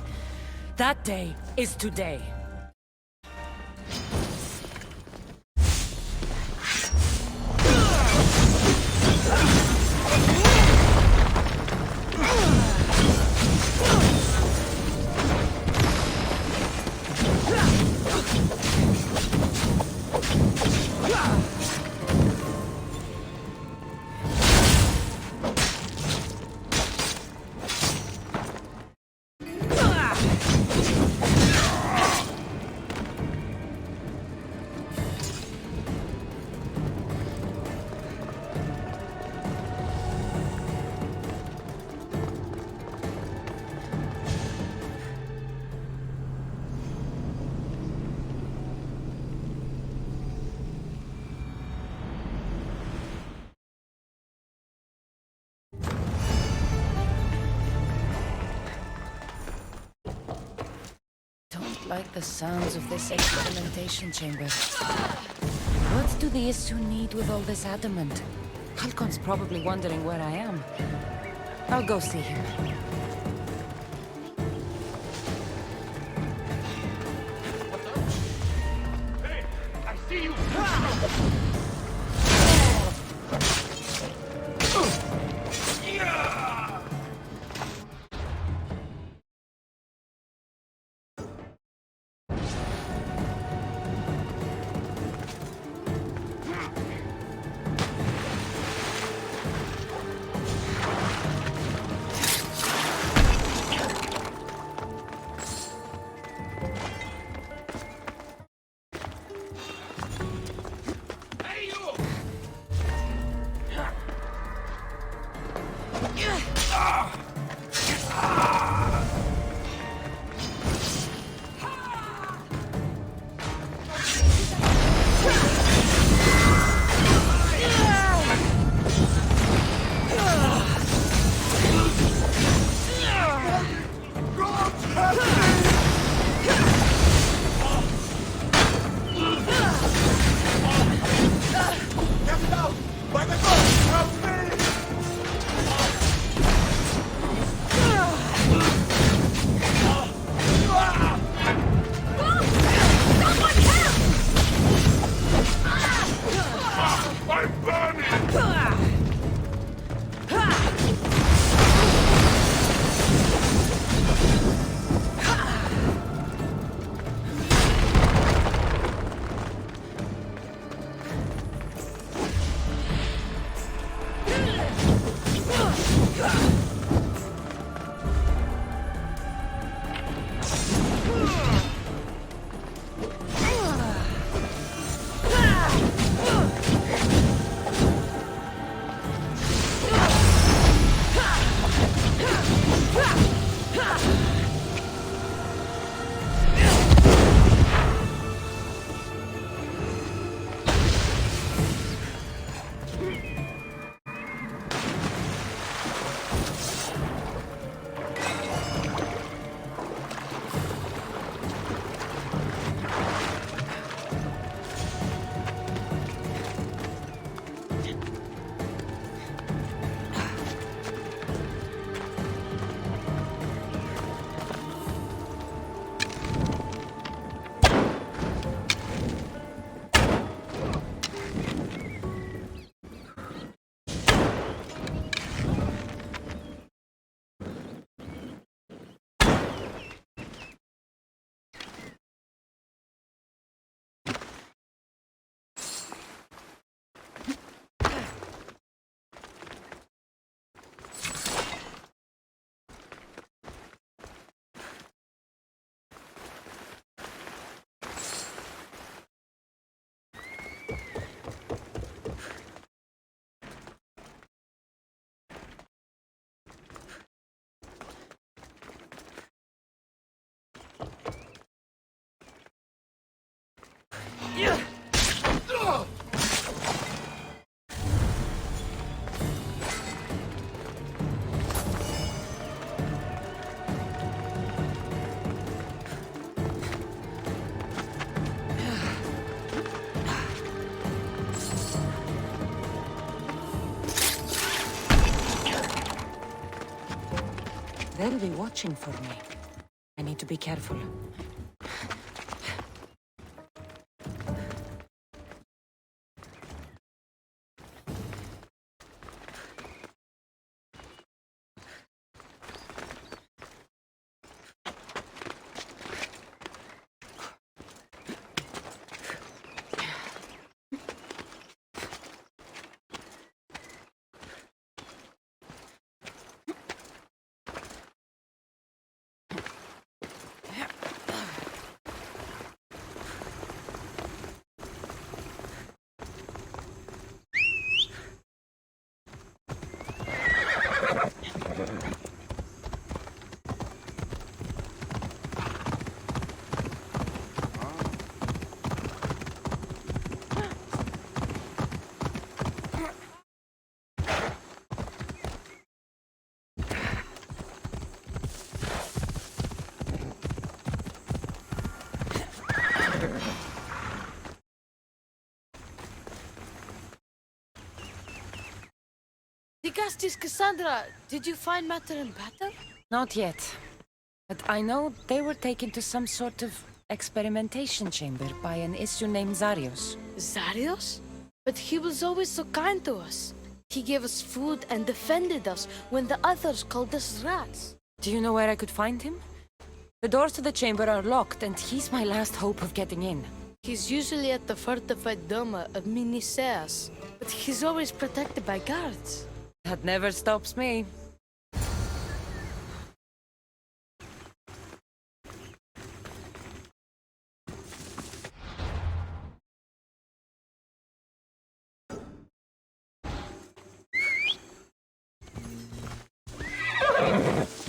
S2: That day is today. Like the sounds of this experimentation chamber. What do the Isu need with all this adamant? Halcon's probably wondering where I am. I'll go see him.
S10: Hey, I see you!
S2: They'll be watching for me. I need to be careful.
S13: Dicastis Cassandra, did you find matter and batter?
S2: Not yet. But I know they were taken to some sort of experimentation chamber by an issue named Zarios.
S13: Zarios? But he was always so kind to us. He gave us food and defended us when the others called us rats.
S2: Do you know where I could find him? The doors to the chamber are locked, and he's my last hope of getting in.
S13: He's usually at the fortified Doma of Miniseas, but he's always protected by guards.
S2: That never stops me.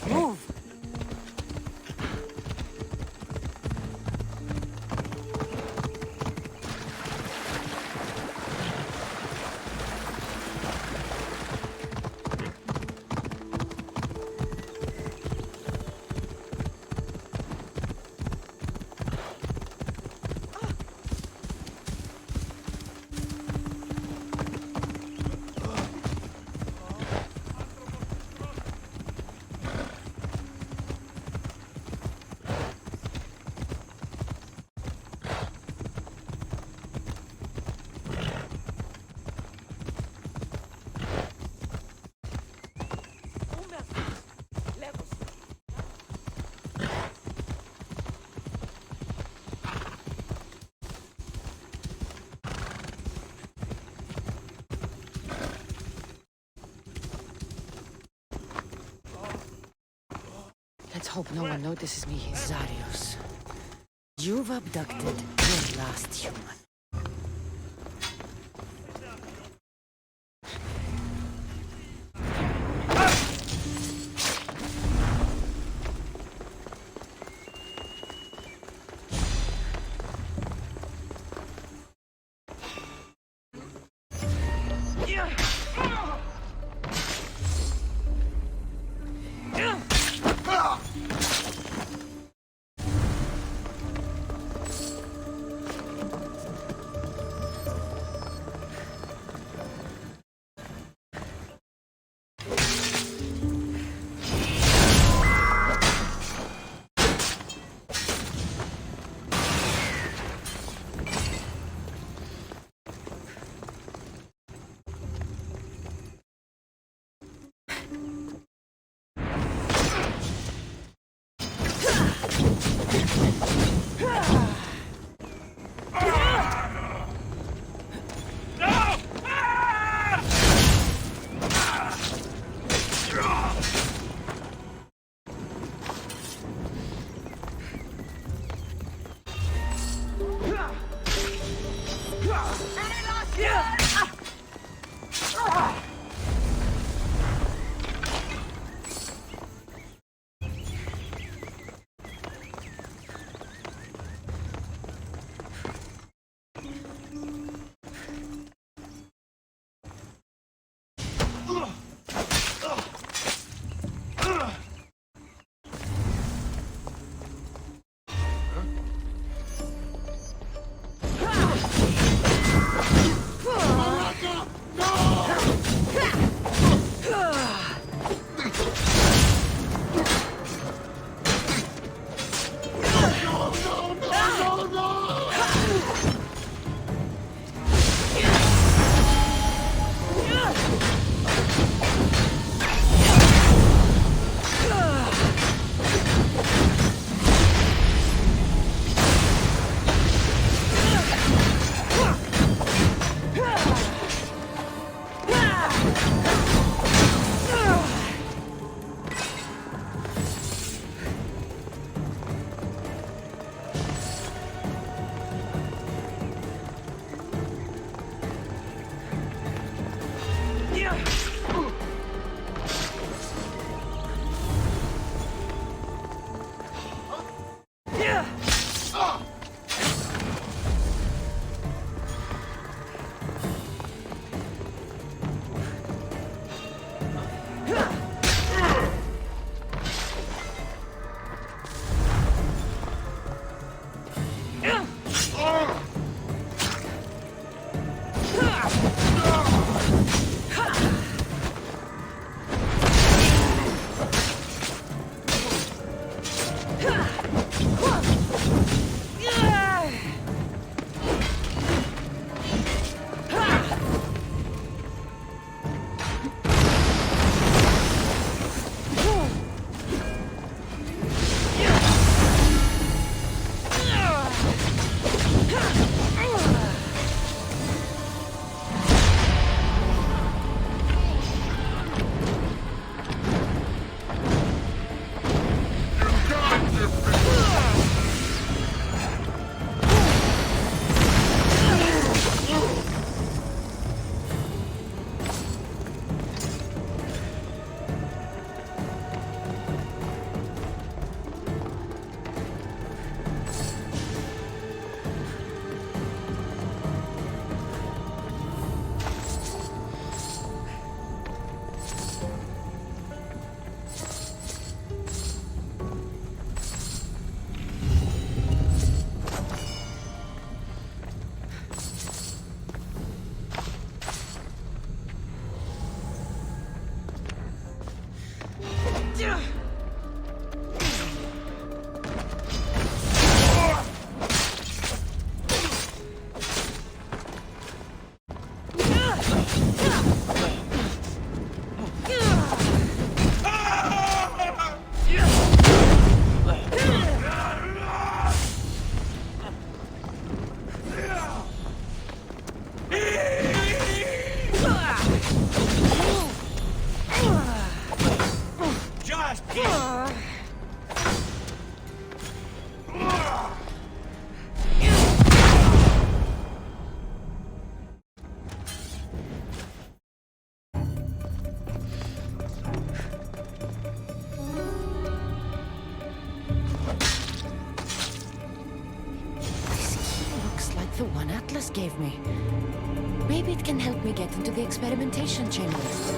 S2: Move! Let's hope no one notices me. Zarios, you've abducted your last human. The one Atlas gave me. Maybe it can help me get into the experimentation chambers.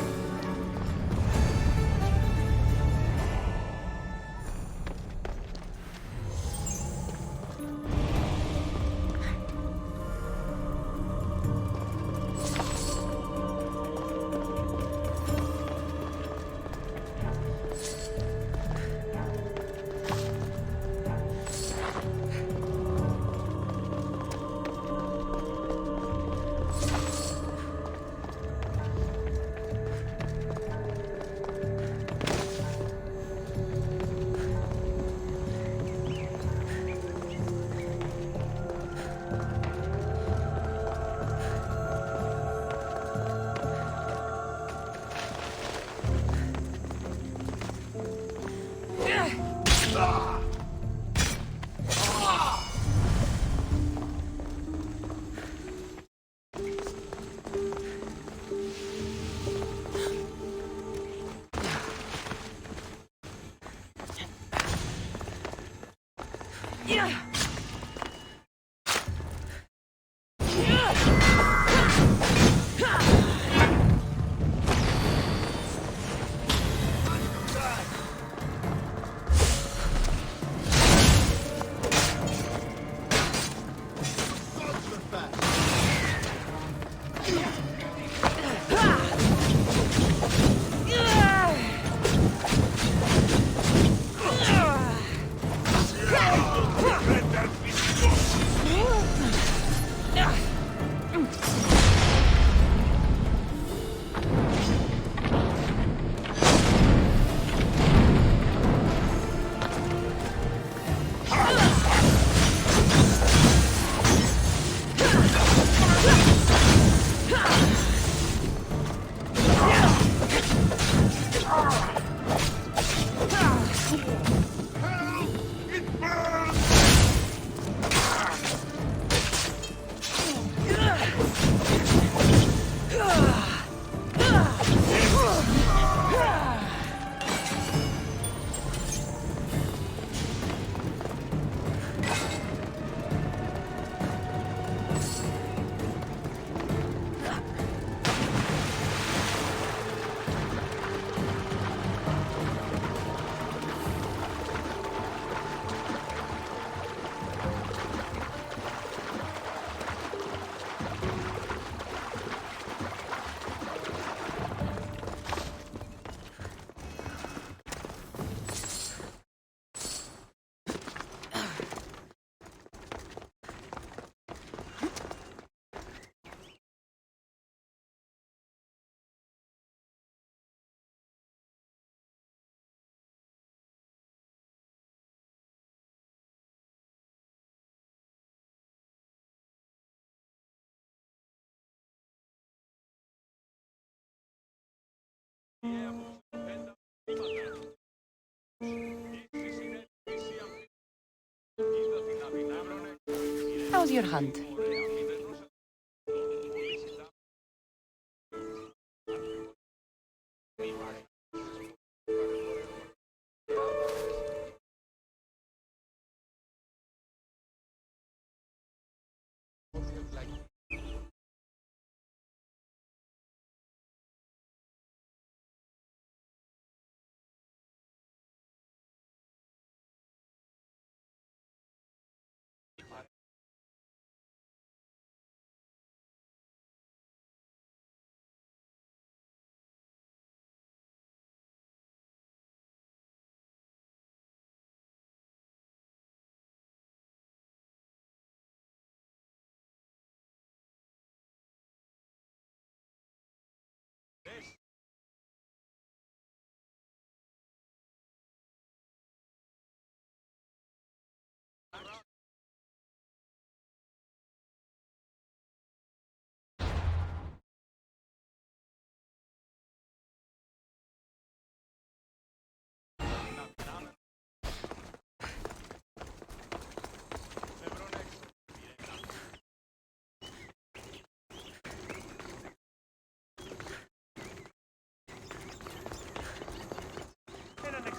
S6: How's your hand?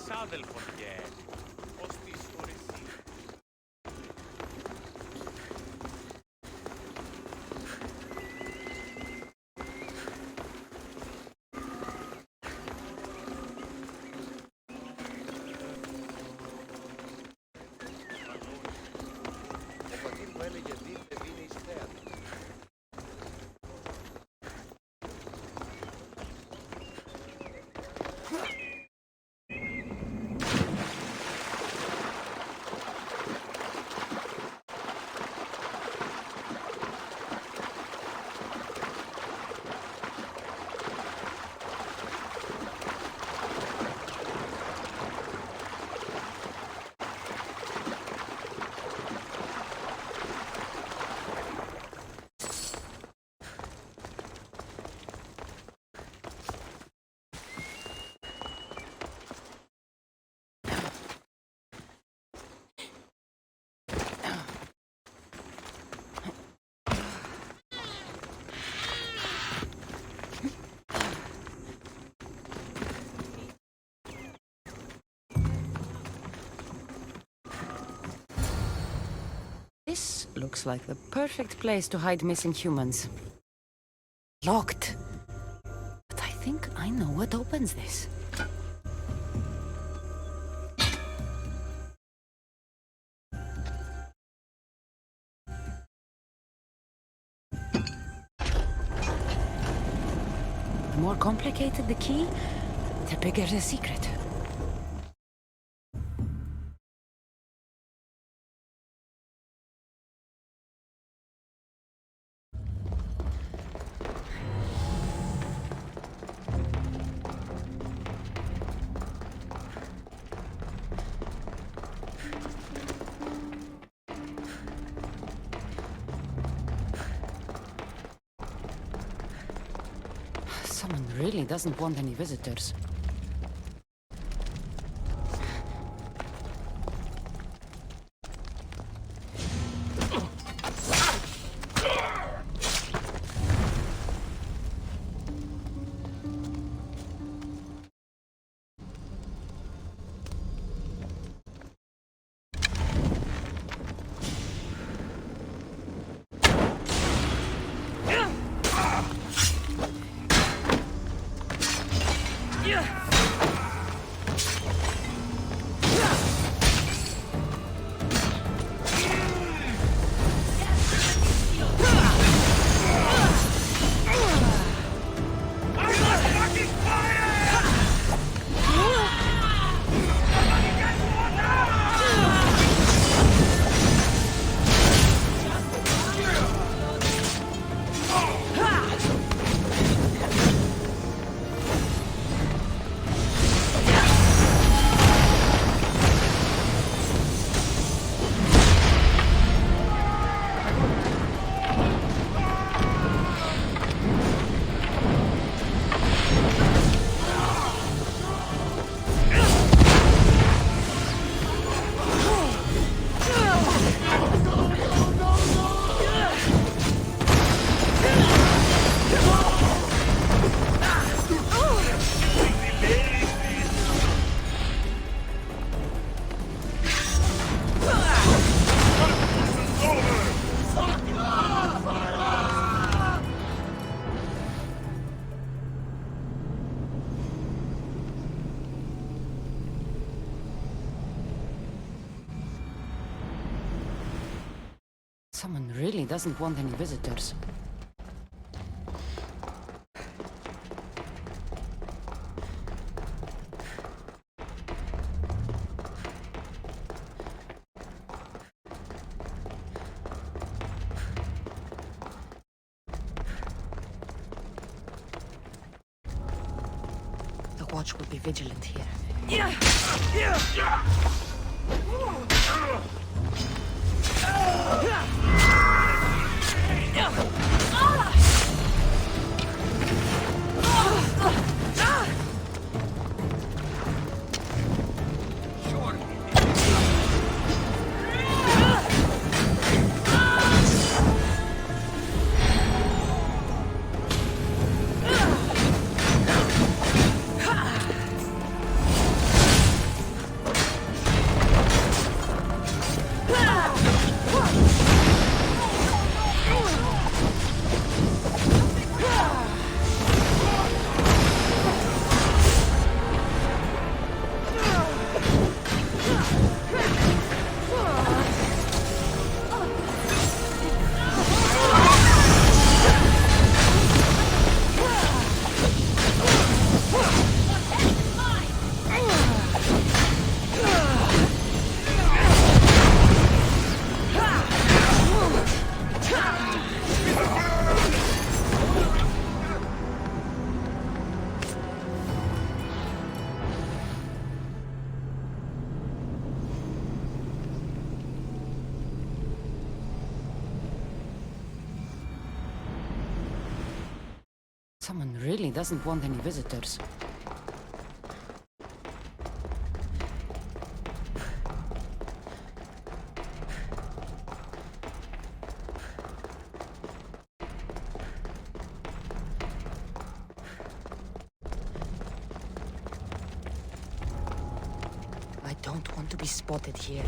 S1: εξάδελφον και ως της ορεσίας.
S9: Ο πατήρ μου έλεγε δείτε είναι εις θέατρο.
S2: This looks like the perfect place to hide missing humans. Locked. But I think I know what opens this. The more complicated the key, the bigger the secret. Someone really doesn't want any visitors. Someone really doesn't want any visitors. The watch will be vigilant here. Someone really doesn't want any visitors. I don't want to be spotted here.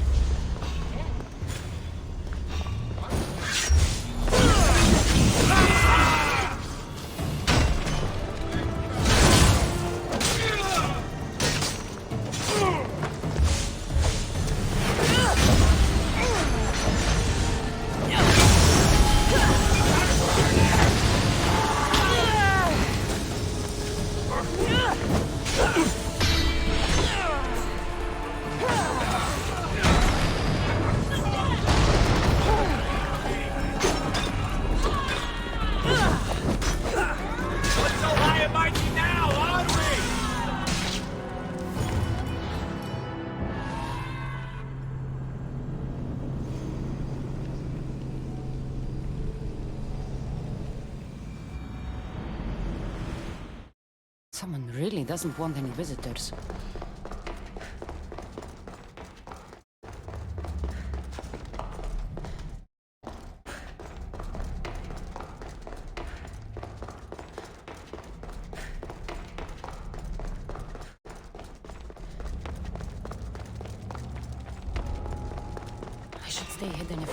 S2: Someone really doesn't want any visitors. I should stay hidden if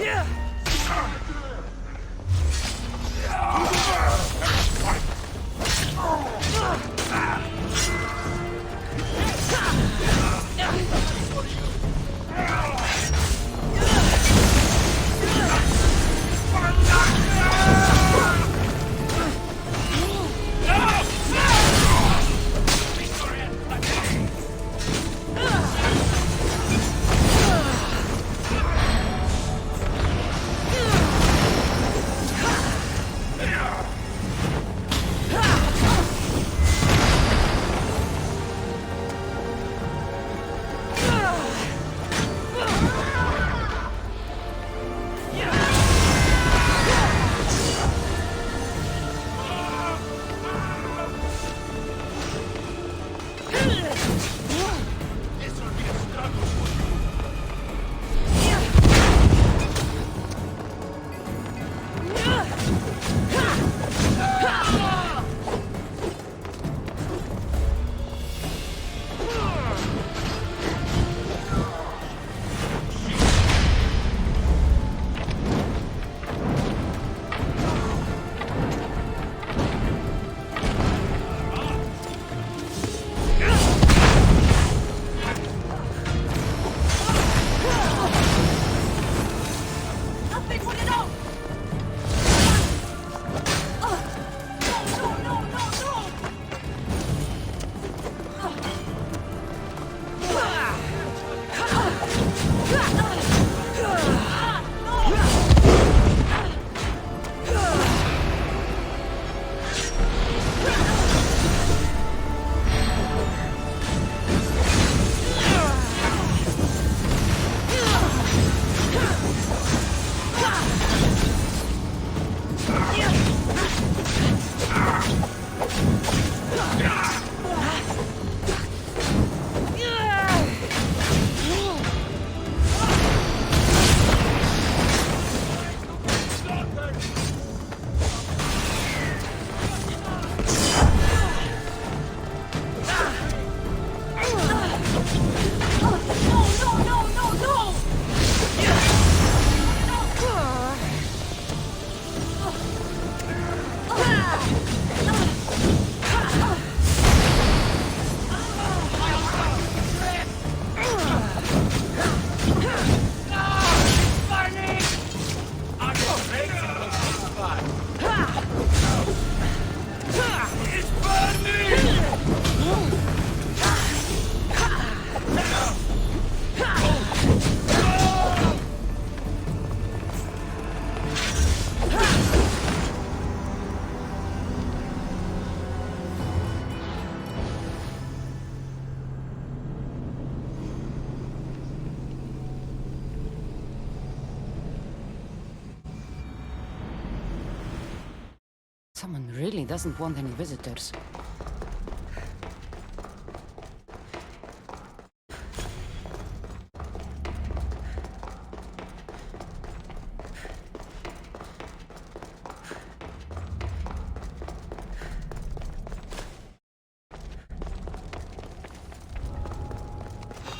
S2: Someone really doesn't want any visitors.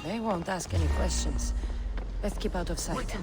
S2: They won't ask any questions. Let's keep out of sight.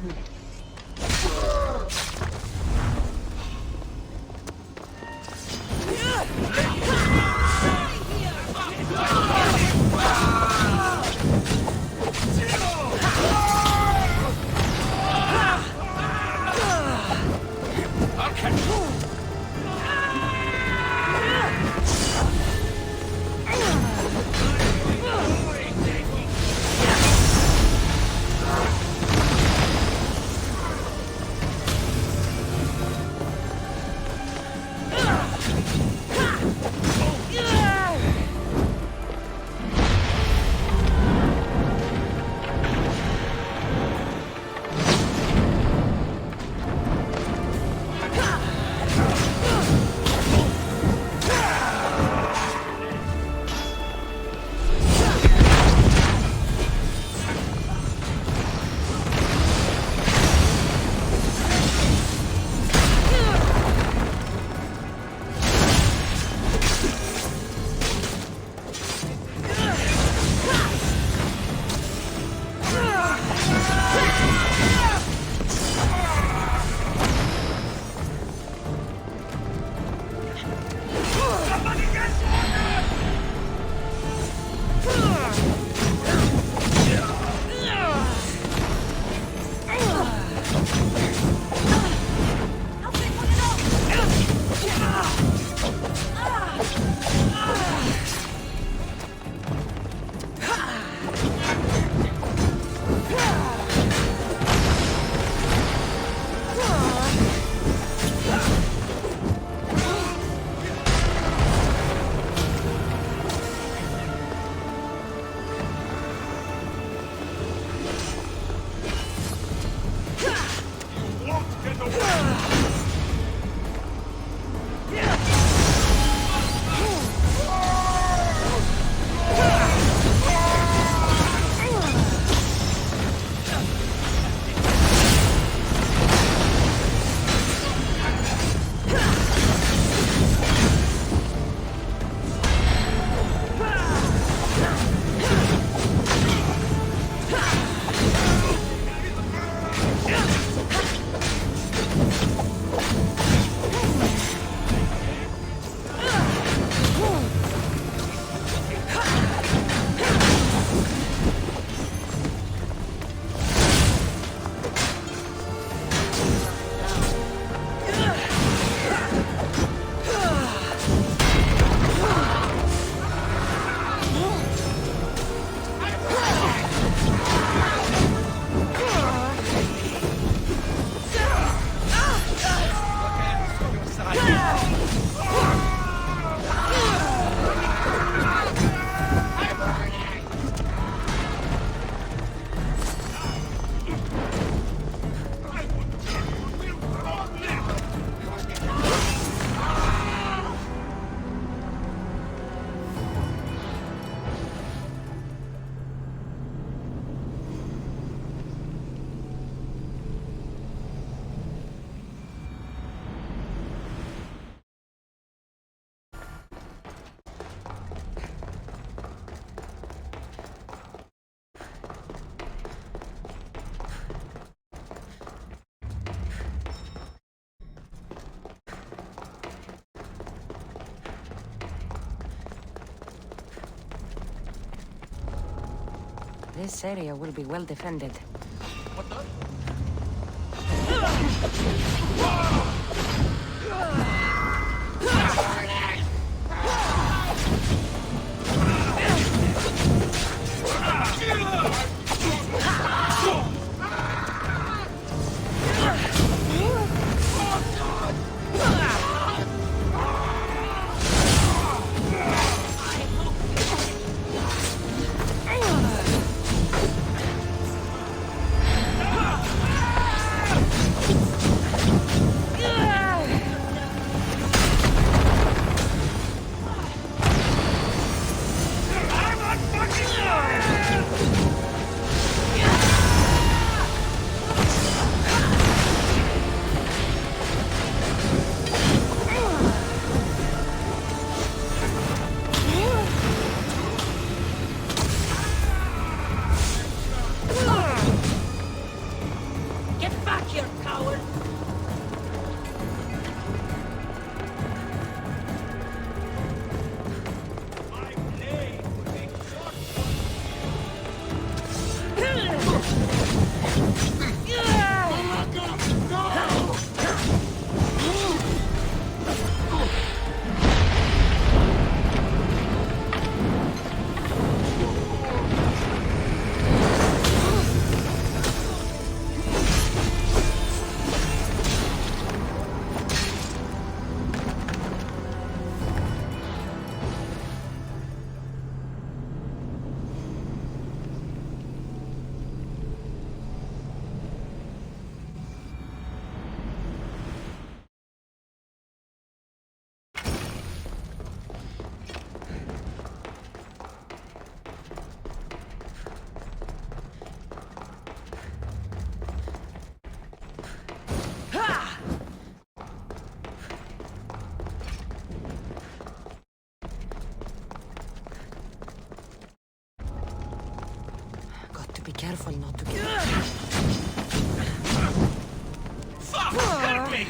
S2: This area will be well defended.
S1: What the?
S2: to be careful not to get...
S1: Fuck! Help me!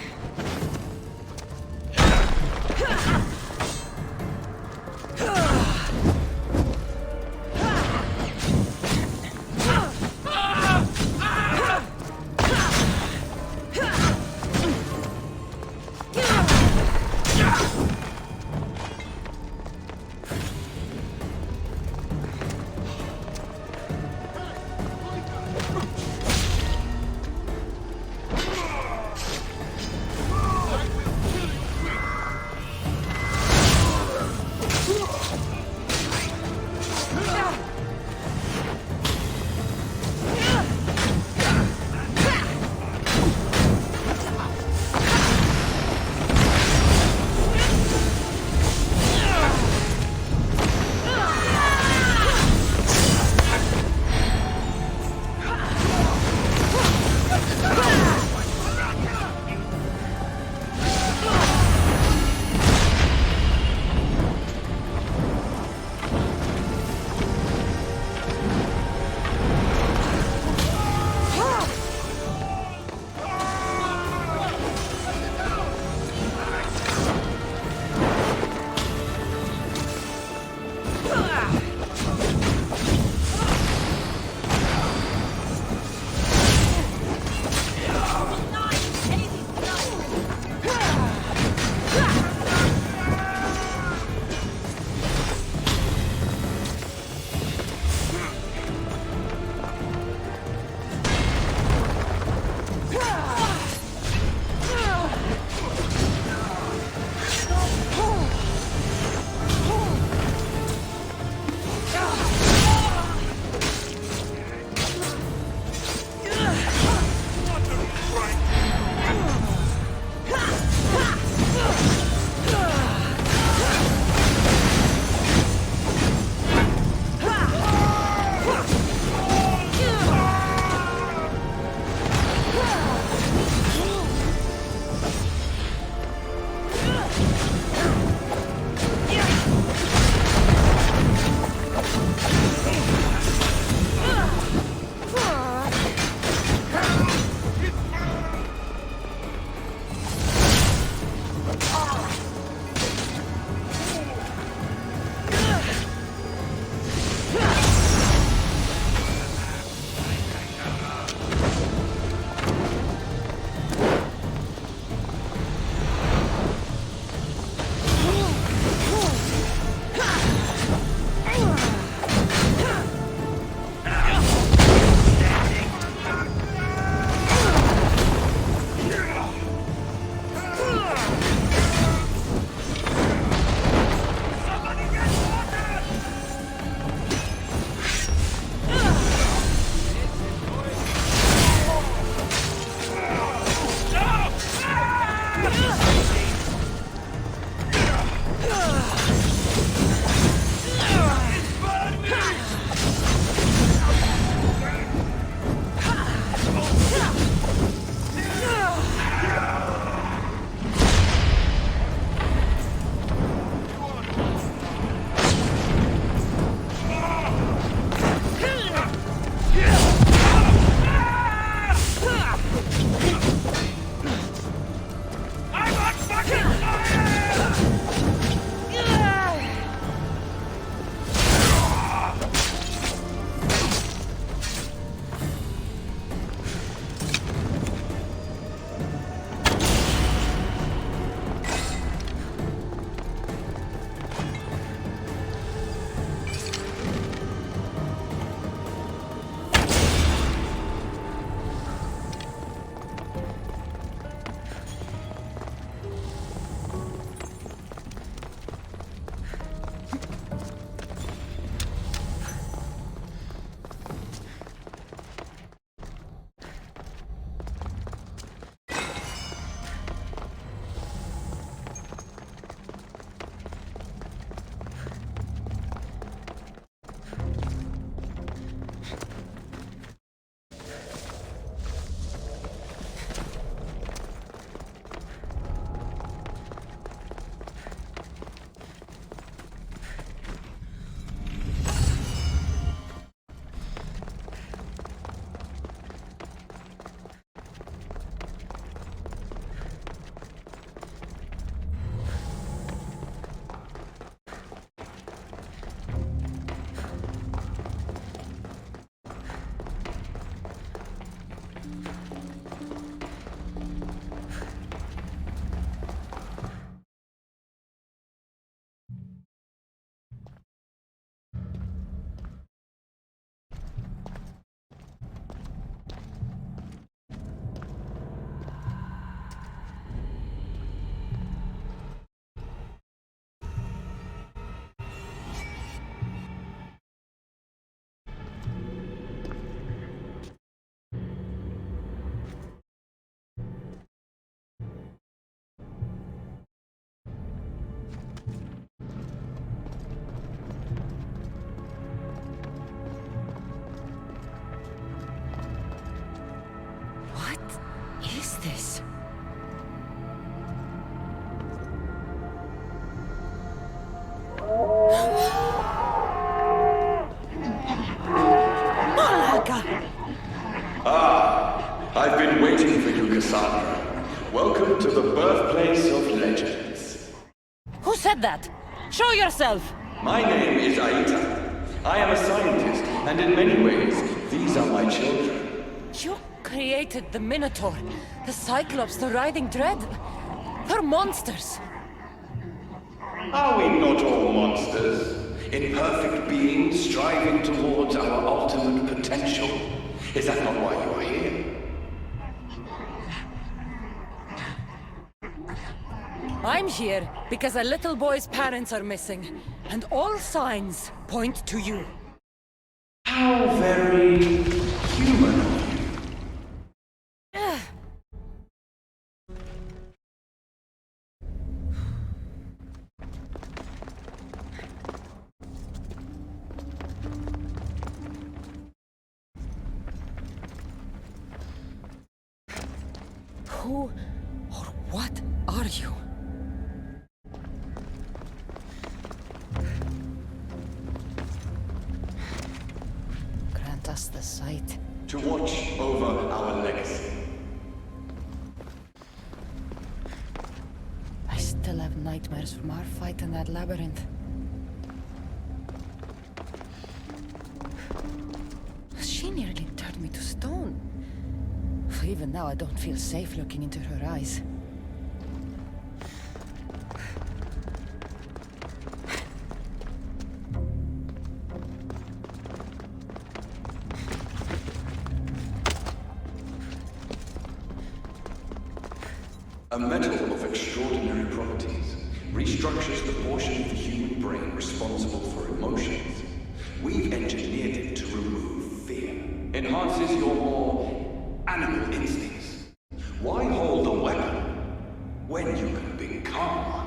S2: is this?
S15: I've been waiting for you, Cassandra. Welcome to the birthplace of legends.
S2: Who said that? Show yourself!
S15: My name is Aita. I am a scientist, and in many ways, these are my children.
S2: You created the Minotaur, the Cyclops, the Riding Dread. They're monsters.
S15: Are we not all monsters? Imperfect beings striving towards our ultimate potential. Is that not why you are here?
S2: I'm here because a little boy's parents are missing, and all signs point to you.
S15: How very human of you.
S2: Who or what are you? Grant us the sight.
S15: To watch over our legacy.
S2: I still have nightmares from our fight in that labyrinth. She nearly turned me to stone. Even now, I don't feel safe looking into her eyes.
S15: A metal of extraordinary properties restructures the portion of the human brain responsible for emotions. We've engineered it to remove fear. Enhances your more animal instincts. Why hold a weapon when you can become one?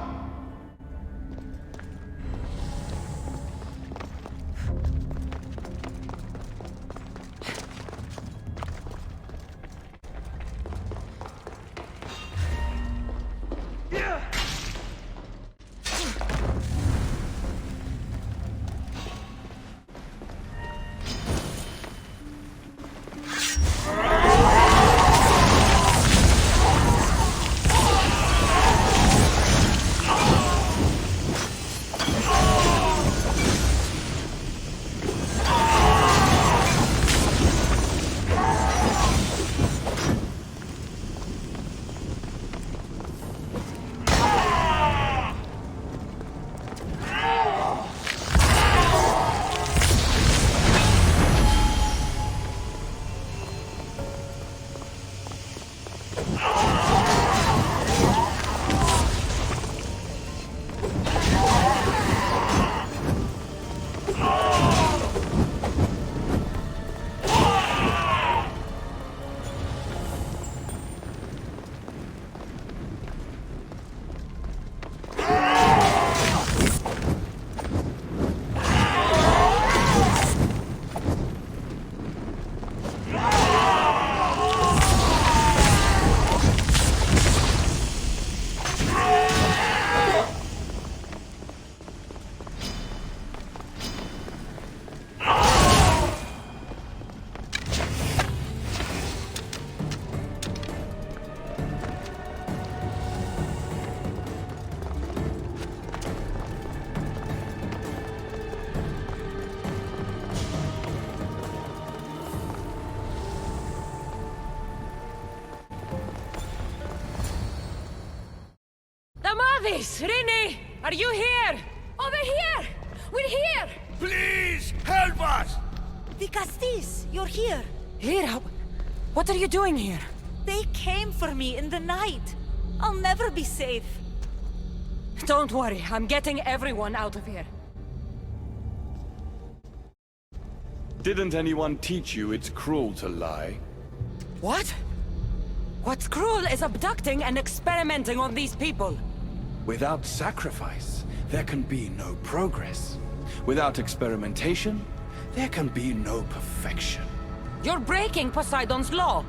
S2: Rini! Are you here? Over here! We're here!
S7: Please, help us!
S3: The Castis, you're here.
S2: Lyra, what are you doing here?
S3: They came for me in the night. I'll never be safe.
S2: Don't worry, I'm getting everyone out of here.
S15: Didn't anyone teach you it's cruel to lie?
S2: What? What's cruel is abducting and experimenting on these people.
S15: Without sacrifice, there can be no progress. Without experimentation, there can be no perfection.
S2: You're breaking Poseidon's law.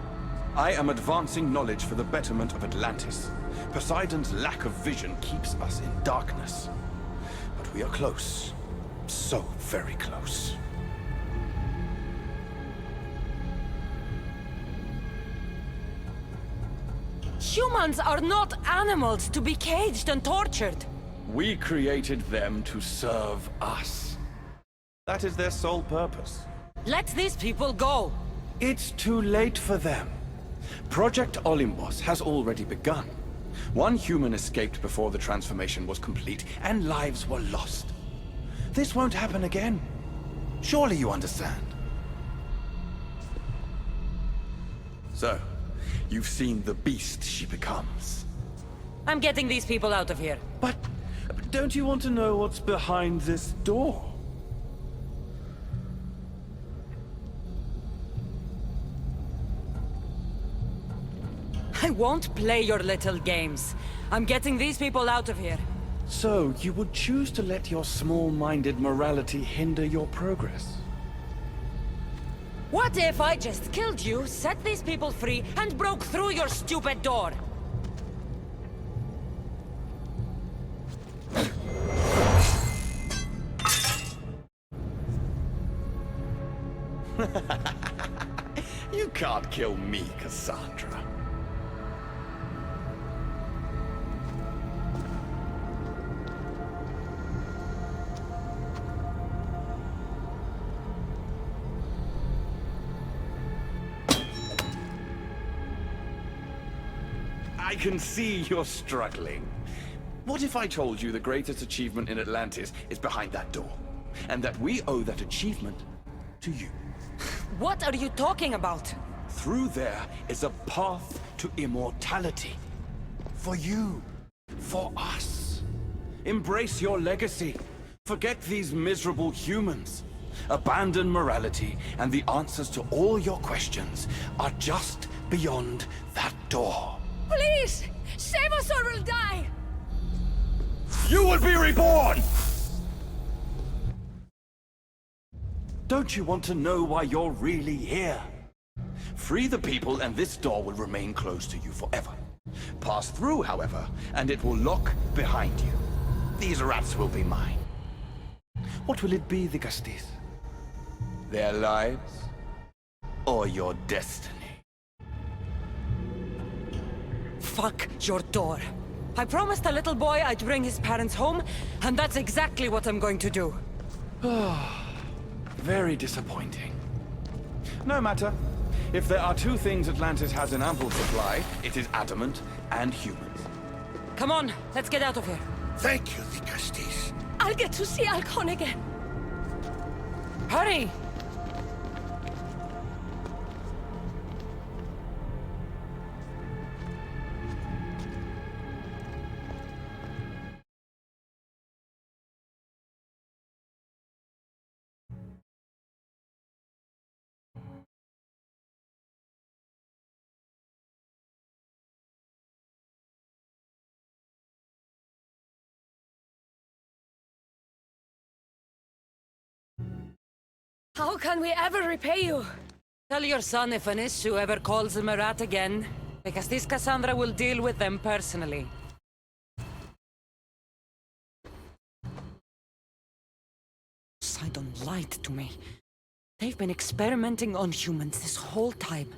S15: I am advancing knowledge for the betterment of Atlantis. Poseidon's lack of vision keeps us in darkness. But we are close. So very close.
S2: Humans are not animals to be caged and tortured.
S15: We created them to serve us. That is their sole purpose.
S2: Let these people go.
S15: It's too late for them. Project Olympus has already begun. One human escaped before the transformation was complete, and lives were lost. This won't happen again. Surely you understand. So, you've seen the beast she becomes.
S2: I'm getting these people out of here.
S15: But don't you want to know what's behind this door?
S2: I won't play your little games. I'm getting these people out of here.
S15: So, you would choose to let your small-minded morality hinder your progress?
S2: What if I just killed you, set these people free, and broke through your stupid door?
S15: You can't kill me, Cassandra. I can see you're struggling. What if I told you the greatest achievement in Atlantis is behind that door? And that we owe that achievement to you?
S2: What are you talking about?
S15: Through there is a path to immortality. For you. For us. Embrace your legacy. Forget these miserable humans. Abandon morality, and the answers to all your questions are just beyond that door.
S4: Please! Save us or we'll die!
S15: You will be reborn! Don't you want to know why you're really here? Free the people and this door will remain closed to you forever. Pass through, however, and it will lock behind you. These rats will be mine. What will it be, the Castis? Their lives? Or your destiny?
S2: Fuck your door. I promised the little boy I'd bring his parents home, and that's exactly what I'm going to do.
S15: Very disappointing. No matter. If there are two things Atlantis has in ample supply, it is adamant and humans.
S2: Come on, let's get out of here.
S7: Thank you, the Castis.
S4: I'll get to see Alcon again.
S2: Hurry!
S4: How can we ever repay you?
S2: Tell your son if an issue ever calls him a rat again, because this Cassandra will deal with them personally. Poseidon lied to me. They've been experimenting on humans this whole time.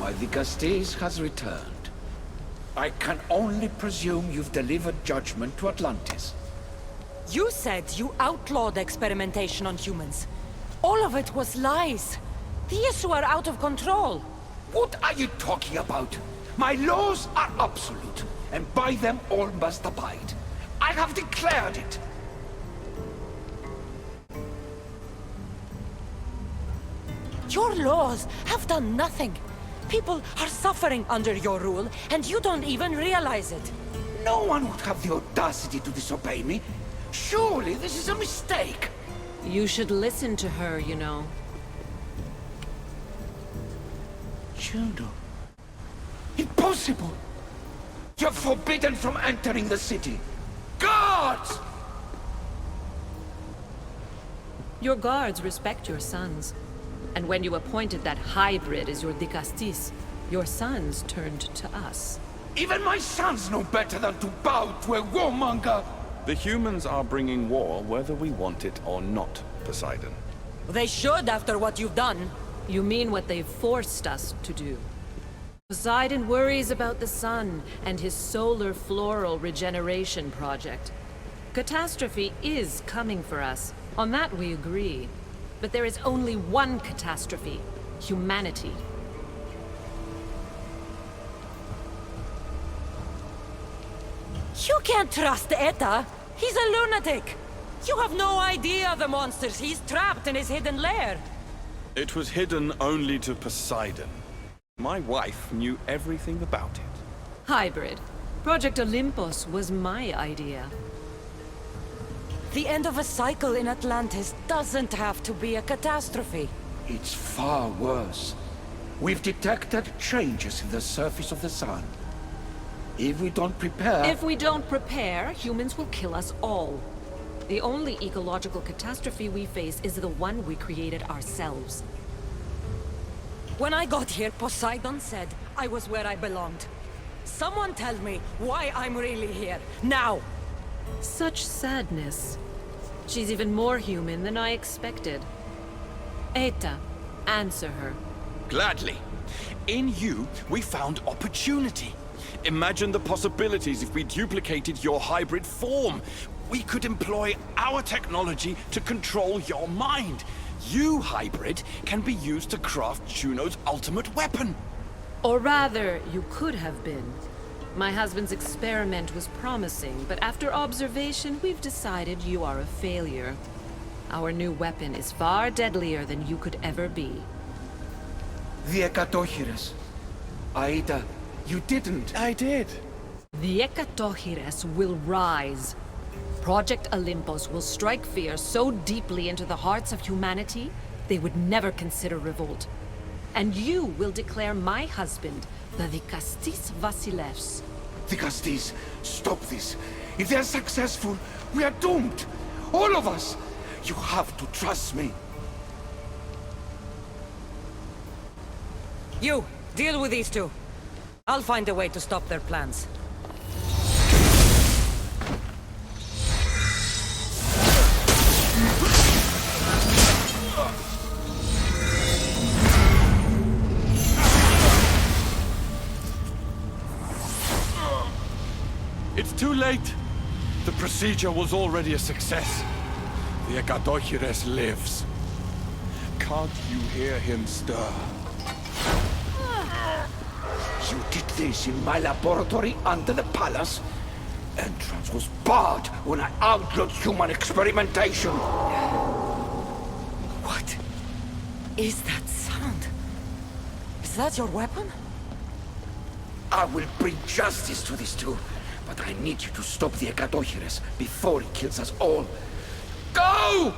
S16: While the Castes has returned, I can only presume you've delivered judgment to Atlantis.
S2: You said you outlawed experimentation on humans. All of it was lies. The issue are out of control.
S16: What are you talking about? My laws are absolute, and by them all must abide. I have declared it.
S2: Your laws have done nothing. People are suffering under your rule, and you don't even realize it.
S16: No one would have the audacity to disobey me. Surely this is a mistake.
S6: You should listen to her, you know.
S16: Juno. Impossible! You're forbidden from entering the city. Guards!
S6: Your guards respect your sons. And when you appointed that hybrid as your Dicastis, your sons turned to us.
S16: Even my sons know better than to bow to a warmonger!
S17: The humans are bringing war whether we want it or not, Poseidon.
S2: They should after what you've done.
S6: You mean what they've forced us to do. Poseidon worries about the sun and his solar floral regeneration project. Catastrophe is coming for us. On that we agree. But there is only one catastrophe: humanity.
S2: You can't trust Eta. He's a lunatic. You have no idea the monsters he's trapped in his hidden lair.
S17: It was hidden only to Poseidon. My wife knew everything about it.
S6: Hybrid. Project Olympus was my idea.
S2: The end of a cycle in Atlantis doesn't have to be a catastrophe.
S16: It's far worse. We've detected changes in the surface of the sun. If we don't prepare...
S6: If we don't prepare, humans will kill us all. The only ecological catastrophe we face is the one we created ourselves.
S2: When I got here, Poseidon said I was where I belonged. Someone tell me why I'm really here, now!
S6: Such sadness. She's even more human than I expected. Eta, answer her.
S17: Gladly. In you, we found opportunity. Imagine the possibilities if we duplicated your hybrid form. We could employ our technology to control your mind. You, hybrid, can be used to craft Juno's ultimate weapon.
S6: Or rather, you could have been. My husband's experiment was promising, but after observation, we've decided you are a failure. Our new weapon is far deadlier than you could ever be.
S16: The Ekatochires. Aida, you didn't.
S17: I did.
S6: The Ekatochires will rise. Project Olympus will strike fear so deeply into the hearts of humanity, they would never consider revolt. And you will declare my husband the Dicastis Vasilevs.
S16: Dicastis, stop this. If they're successful, we are doomed. All of us. You have to trust me.
S2: You, deal with these two. I'll find a way to stop their plans.
S17: It's too late. The procedure was already a success. The Ekatochires lives. Can't you hear him stir?
S16: You did this in my laboratory under the palace. Entrance was barred when I outlawed human experimentation.
S2: What is that sound? Is that your weapon?
S16: I will bring justice to these two, but I need you to stop the Ekatochires before he kills us all. Go!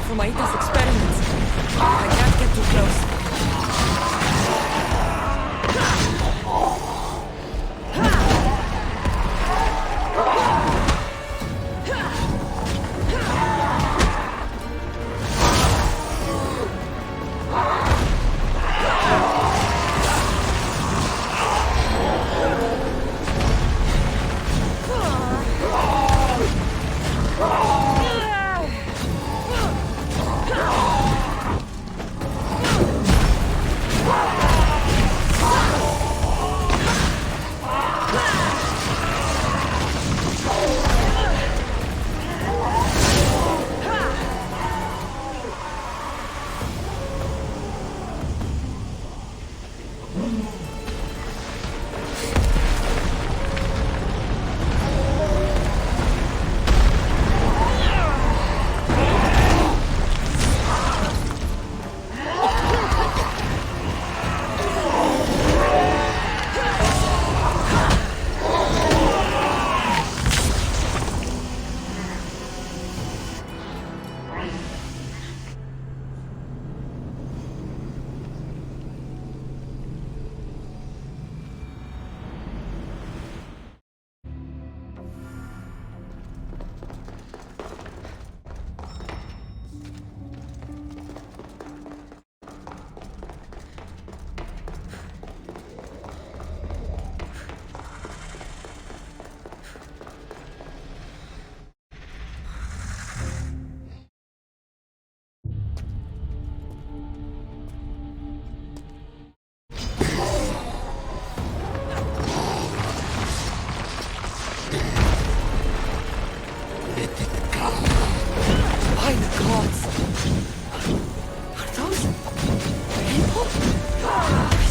S2: from Aita's experiments. I can't get too close.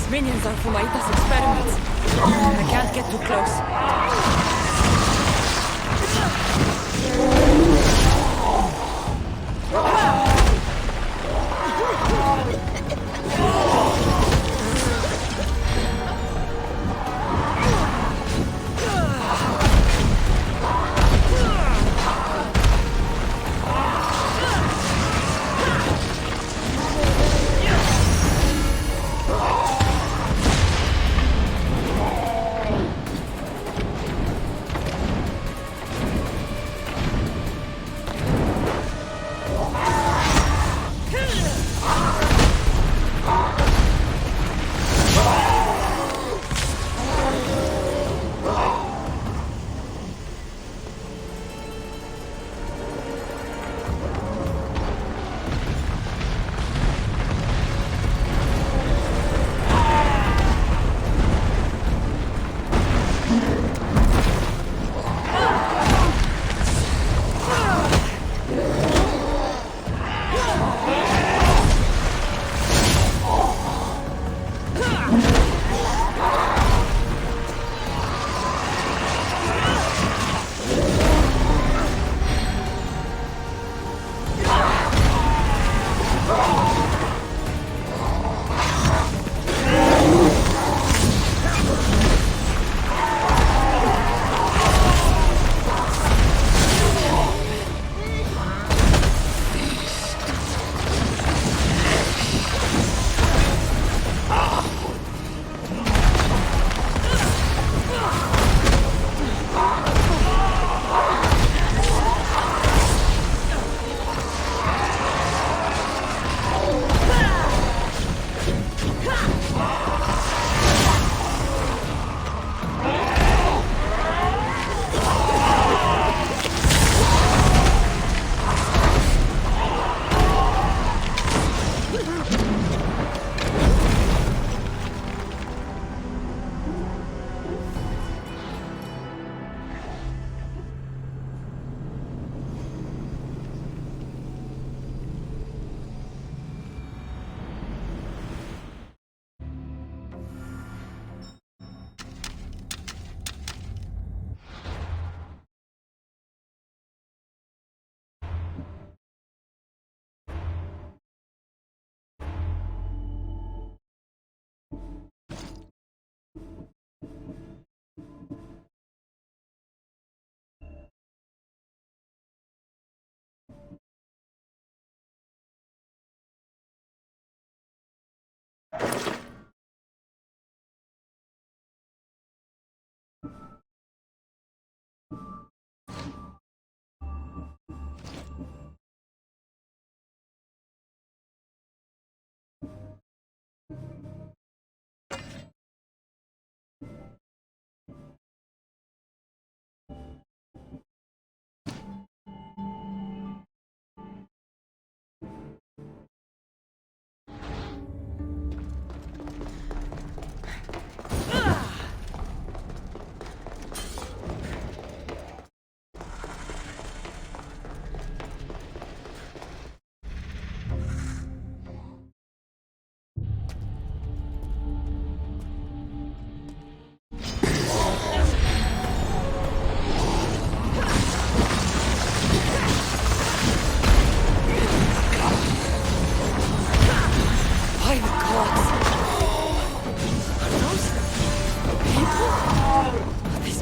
S2: Minions are from Aita's experiments. I can't get too close.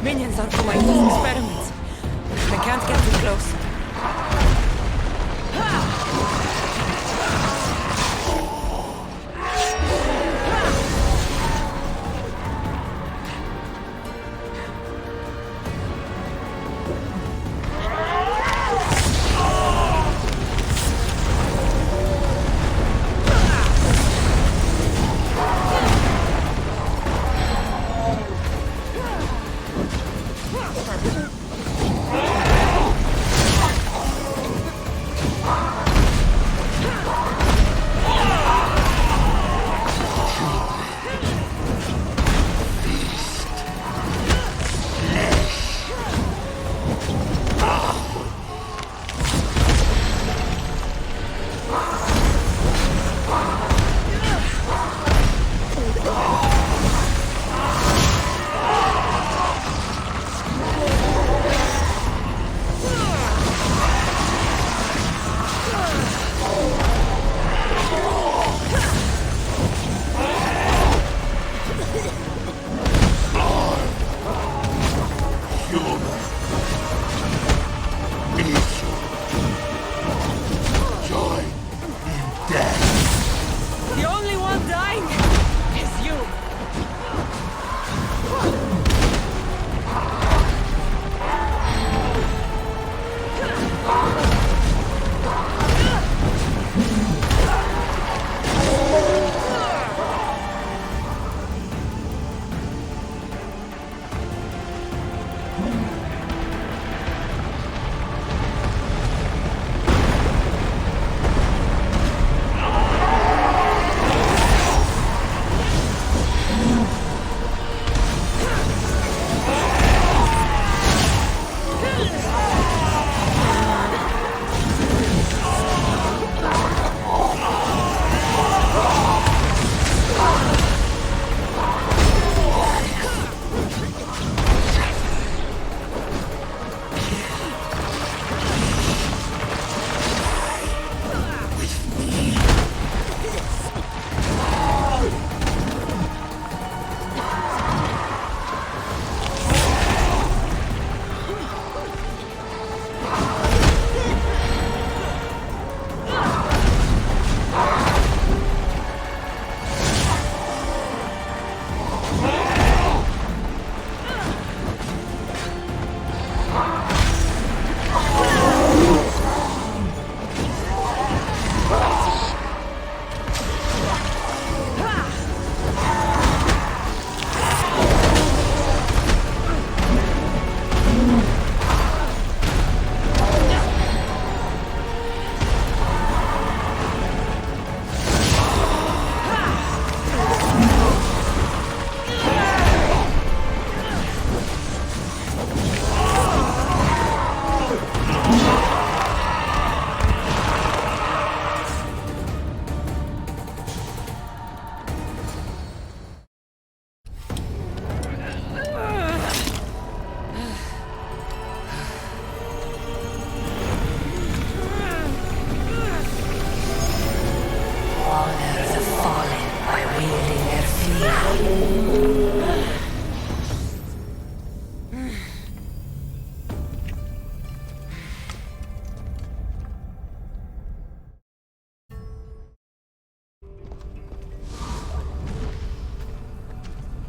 S2: Minions are for my experiments. I can't get too close.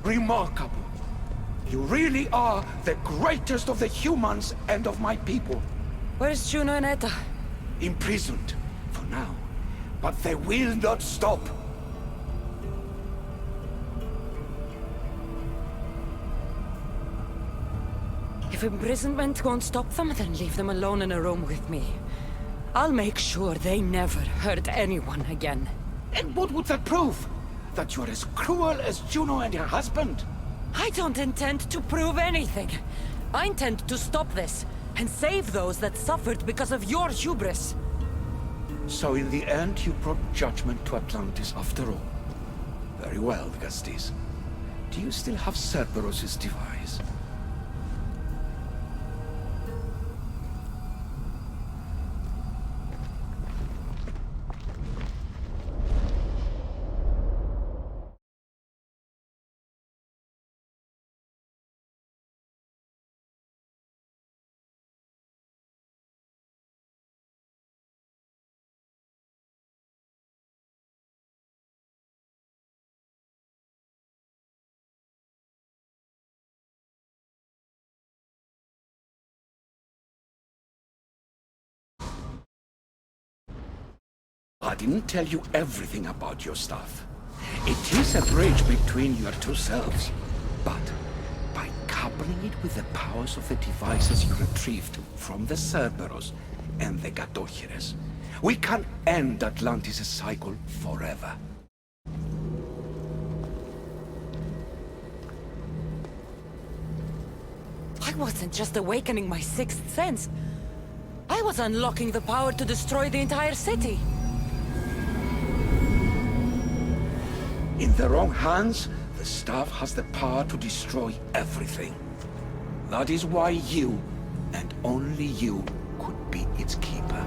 S16: Remarkable. You really are the greatest of the humans and of my people.
S2: Where's Juno and Etta?
S16: Imprisoned, for now. But they will not stop.
S2: If imprisonment won't stop them, then leave them alone in a room with me. I'll make sure they never hurt anyone again.
S16: And what would that prove? That you're as cruel as Juno and her husband?
S2: I don't intend to prove anything. I intend to stop this, and save those that suffered because of your hubris.
S16: So in the end, you brought judgment to Atlantis after all. Very well, Gastis. Do you still have Cerberus' device? I didn't tell you everything about your stuff. It is a bridge between your two selves. But by coupling it with the powers of the devices you retrieved from the Cerberus and the Gatochires, we can end Atlantis' cycle forever.
S2: I wasn't just awakening my sixth sense. I was unlocking the power to destroy the entire city.
S16: In the wrong hands, the staff has the power to destroy everything. That is why you, and only you, could be its keeper.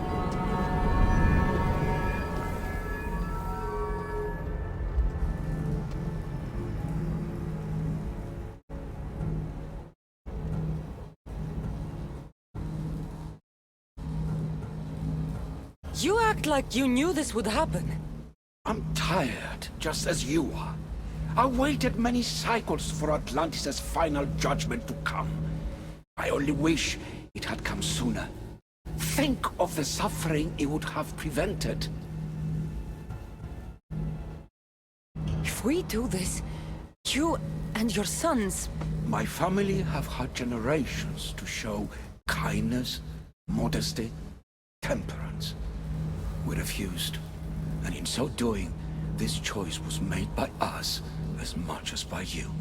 S2: You act like you knew this would happen.
S16: I'm tired, just as you are. I waited many cycles for Atlantis' final judgment to come. I only wish it had come sooner. Think of the suffering it would have prevented.
S2: If we do this, you and your sons...
S16: My family have had generations to show kindness, modesty, temperance. We refused. And in so doing, this choice was made by us as much as by you.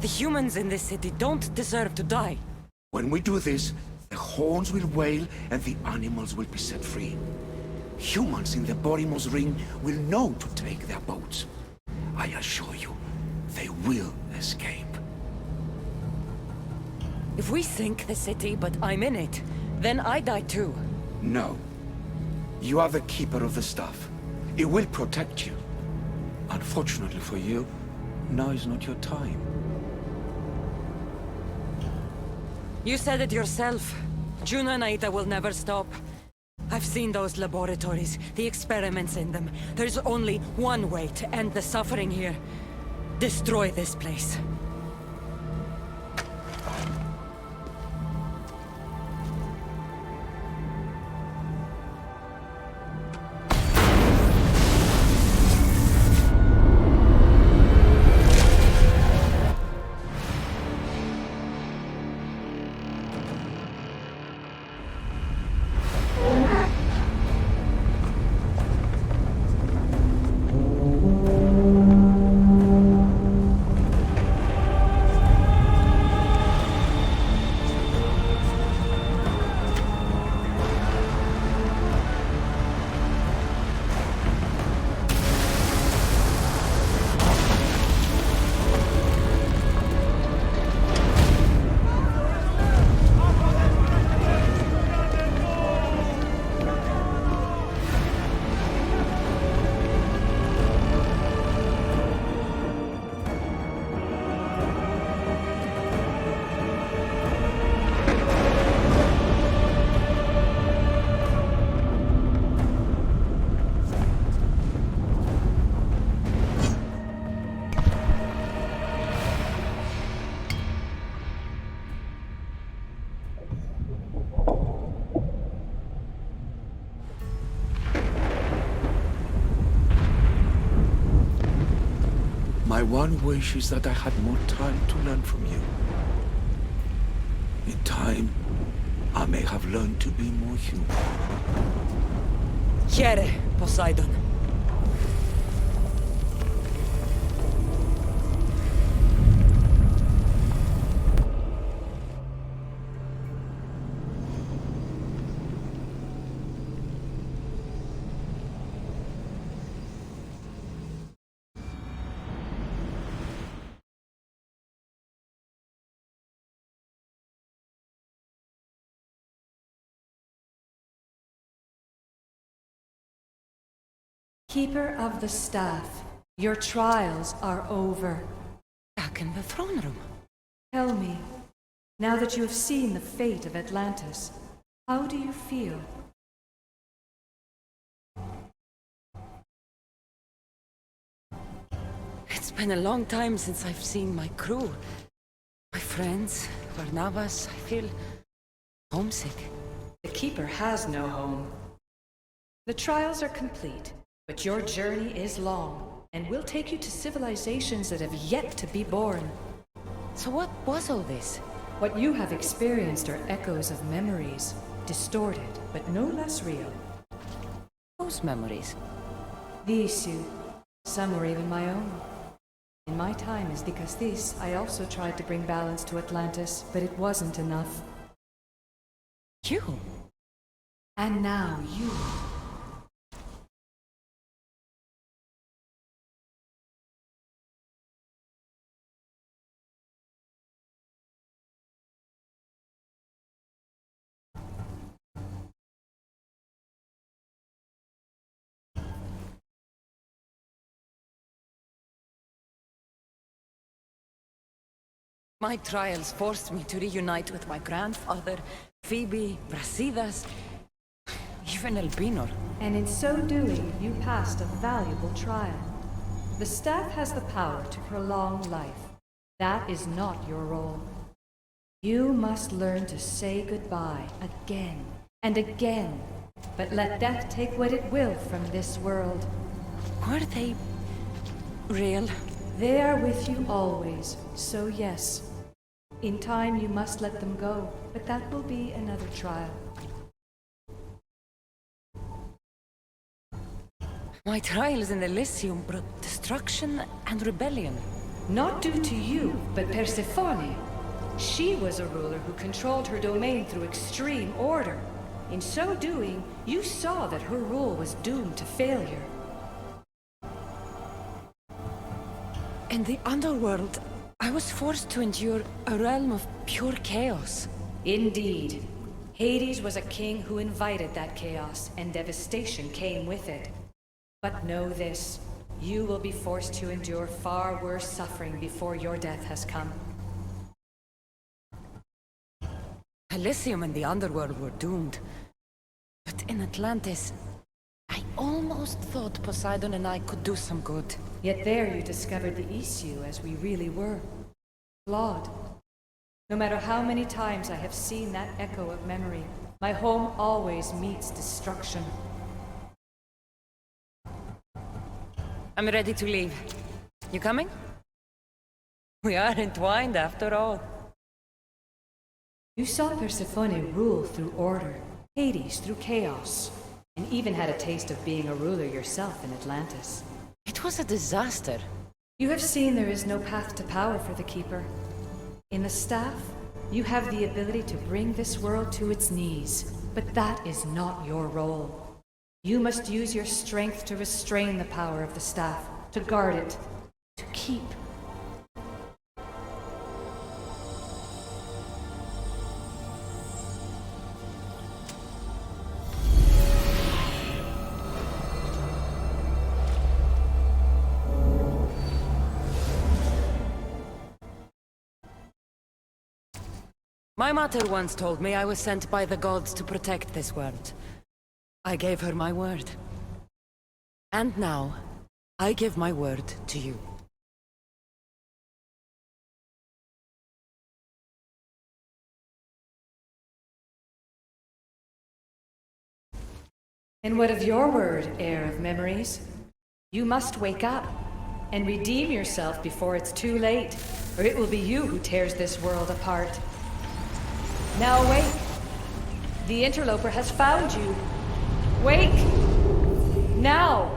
S2: The humans in this city don't deserve to die.
S16: When we do this, the horns will wail and the animals will be set free. Humans in the Borimos Ring will know to take their boats. I assure you, they will escape.
S2: If we sink the city, but I'm in it, then I die too.
S16: No. You are the keeper of the stuff. It will protect you. Unfortunately for you, now is not your time.
S2: You said it yourself. Juno and Aita will never stop. I've seen those laboratories, the experiments in them. There's only one way to end the suffering here. Destroy this place.
S16: My one wish is that I had more time to learn from you. In time, I may have learned to be more human.
S2: Here, Poseidon.
S6: Keeper of the Staff, your trials are over.
S2: Back in the throne room.
S6: Tell me, now that you have seen the fate of Atlantis, how do you feel?
S2: It's been a long time since I've seen my crew. My friends, Barnabas. I feel homesick.
S6: The Keeper has no home. The trials are complete. But your journey is long, and will take you to civilizations that have yet to be born.
S2: So what was all this?
S6: What you have experienced are echoes of memories, distorted, but no less real.
S2: Whose memories?
S6: The issue. Some were even my own. In my time as Dikastis, I also tried to bring balance to Atlantis, but it wasn't enough.
S2: You?
S6: And now you.
S2: My trials forced me to reunite with my grandfather, Phoebe, Brasidas, even Elpinor.
S6: And in so doing, you passed a valuable trial. The staff has the power to prolong life. That is not your role. You must learn to say goodbye again and again, but let death take what it will from this world.
S2: Were they real?
S6: They are with you always, so yes. In time you must let them go, but that will be another trial.
S2: My trials in Elysium brought destruction and rebellion.
S6: Not due to you, but Persephone. She was a ruler who controlled her domain through extreme order. In so doing, you saw that her rule was doomed to failure.
S2: In the underworld, I was forced to endure a realm of pure chaos.
S6: Indeed. Hades was a king who invited that chaos, and devastation came with it. But know this, you will be forced to endure far worse suffering before your death has come.
S2: Elysium and the underworld were doomed. But in Atlantis, I almost thought Poseidon and I could do some good.
S6: Yet there you discovered the issue as we really were. Flawed. No matter how many times I have seen that echo of memory, my home always meets destruction.
S2: I'm ready to leave. You coming? We are entwined after all.
S6: You saw Persephone rule through order, Hades through chaos, and even had a taste of being a ruler yourself in Atlantis.
S2: It was a disaster.
S6: You have seen there is no path to power for the Keeper. In the staff, you have the ability to bring this world to its knees, but that is not your role. You must use your strength to restrain the power of the staff, to guard it, to keep.
S2: My mother once told me I was sent by the gods to protect this world. I gave her my word. And now, I give my word to you.
S6: And what of your word, heir of memories? You must wake up. and redeem yourself before it's too late, or it will be you who tears this world apart. Now awake. The interloper has found you. Wake! Now!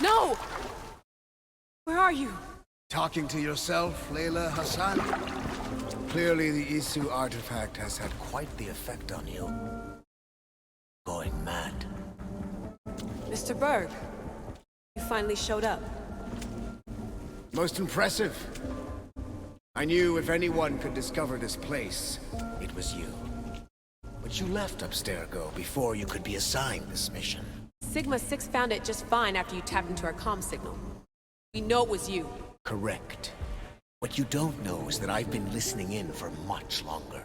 S8: No! Where are you?
S18: Talking to yourself, Layla Hassan? Clearly the Isu artifact has had quite the effect on you. Going mad.
S8: Mr. Berg, you finally showed up.
S18: Most impressive. I knew if anyone could discover this place, it was you. But you left Abstergo before you could be assigned this mission.
S8: Sigma 6 found it just fine after you tapped into our comm signal. We know it was you.
S18: Correct. What you don't know is that I've been listening in for much longer.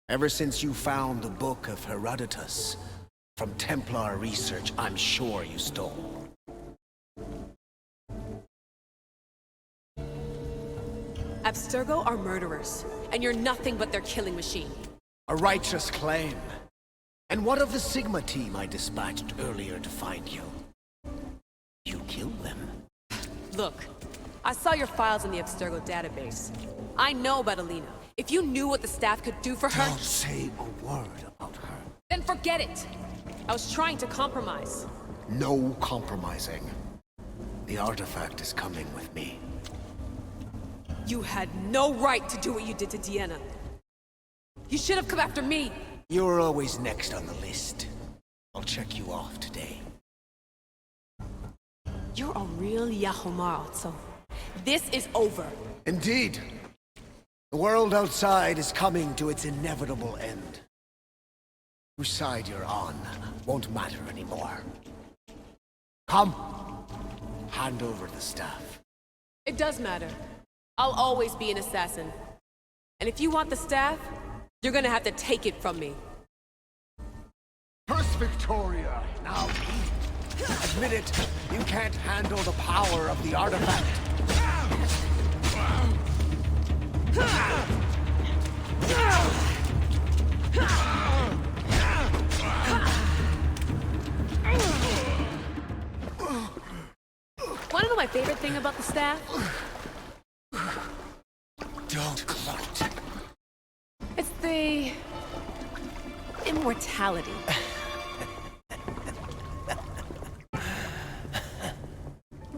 S18: Ever since you found the Book of Herodotus, from Templar research I'm sure you stole.
S8: Abstergo are murderers, and you're nothing but their killing machine.
S18: A righteous claim. And what of the Sigma team I dispatched earlier to find you? You killed them.
S8: Look, I saw your files in the Abstergo database. I know about Alina. If you knew what the staff could do for her...
S18: Don't say a word about her.
S8: Then forget it! I was trying to compromise.
S18: No compromising. The artifact is coming with me.
S8: You had no right to do what you did to Deanna. You should have come after me!
S18: You're always next on the list. I'll check you off today.
S8: You're a real Yahomar, so this is over.
S18: Indeed. The world outside is coming to its inevitable end. Whose side you're on won't matter anymore. Come. Hand over the staff.
S8: It does matter. I'll always be an assassin. And if you want the staff, you're gonna have to take it from me.
S18: First Victoria, now eat. Admit it, you can't handle the power of the artifact.
S8: Wanna know my favorite thing about the staff?
S18: Don't gloat.
S8: It's the... immortality.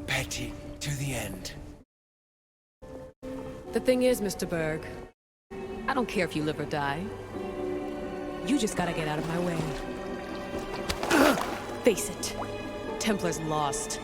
S18: Petty to the end.
S8: The thing is, Mr. Berg, I don't care if you live or die. You just gotta get out of my way. Face it, Templar's lost.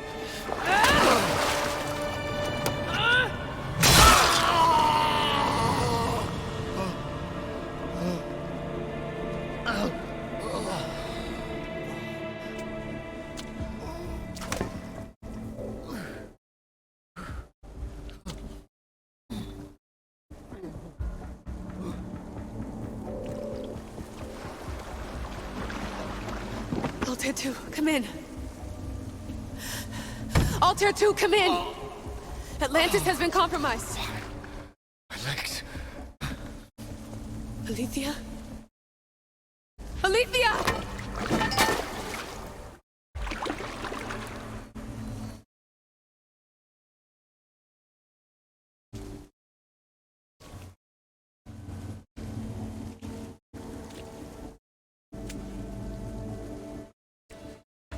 S8: Altair 2, come in. Altair 2, come in! Atlantis has been compromised.
S18: Alex.
S8: Alethea? Alethea!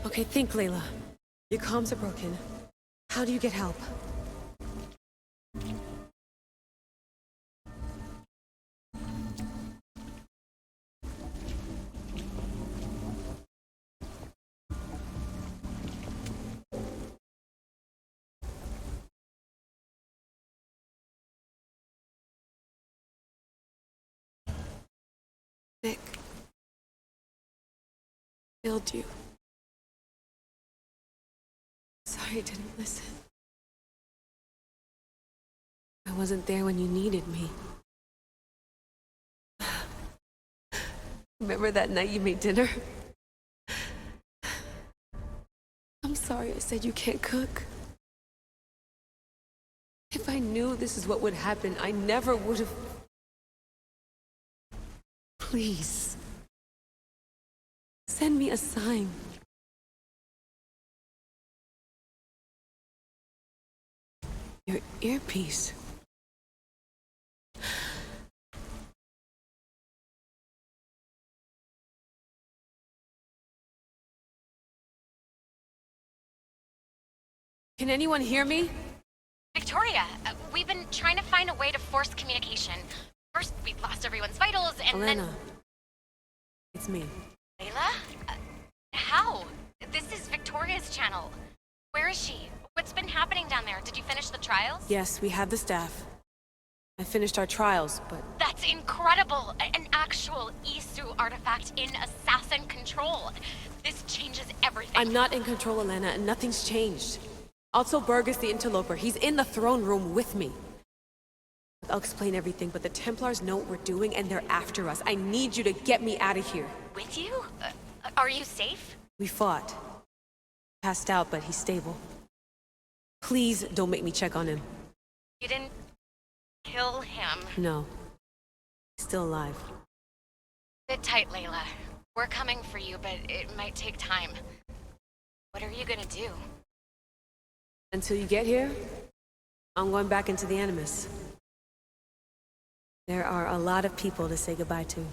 S8: Okay, think, Layla. Your comms are broken. How do you get help? Nick. Failed you. Sorry I didn't listen. I wasn't there when you needed me. Remember that night you made dinner? I'm sorry I said you can't cook. If I knew this is what would happen, I never would have... Please. Send me a sign. Your earpiece. Can anyone hear me?
S19: Victoria, we've been trying to find a way to force communication. First, we lost everyone's vitals, and
S8: Elena.
S19: then...
S8: It's me.
S19: Layla? How? This is Victoria's channel. Where is she? What's been happening down there? Did you finish the trials?
S8: Yes, we have the staff. I finished our trials, but...
S19: That's incredible! An actual Isu artifact in assassin control. This changes everything.
S8: I'm not in control, Elena, and nothing's changed. Also, Burgess the Interloper. He's in the throne room with me. I'll explain everything, but the Templars know what we're doing, and they're after us. I need you to get me out of here.
S19: With you? Are you safe?
S8: We fought. Passed out, but he's stable. Please don't make me check on him.
S19: You didn't kill him.
S8: No. He's still alive.
S19: Sit tight, Layla. We're coming for you, but it might take time. What are you gonna do?
S8: Until you get here, I'm going back into the Animus. There are a lot of people to say goodbye to.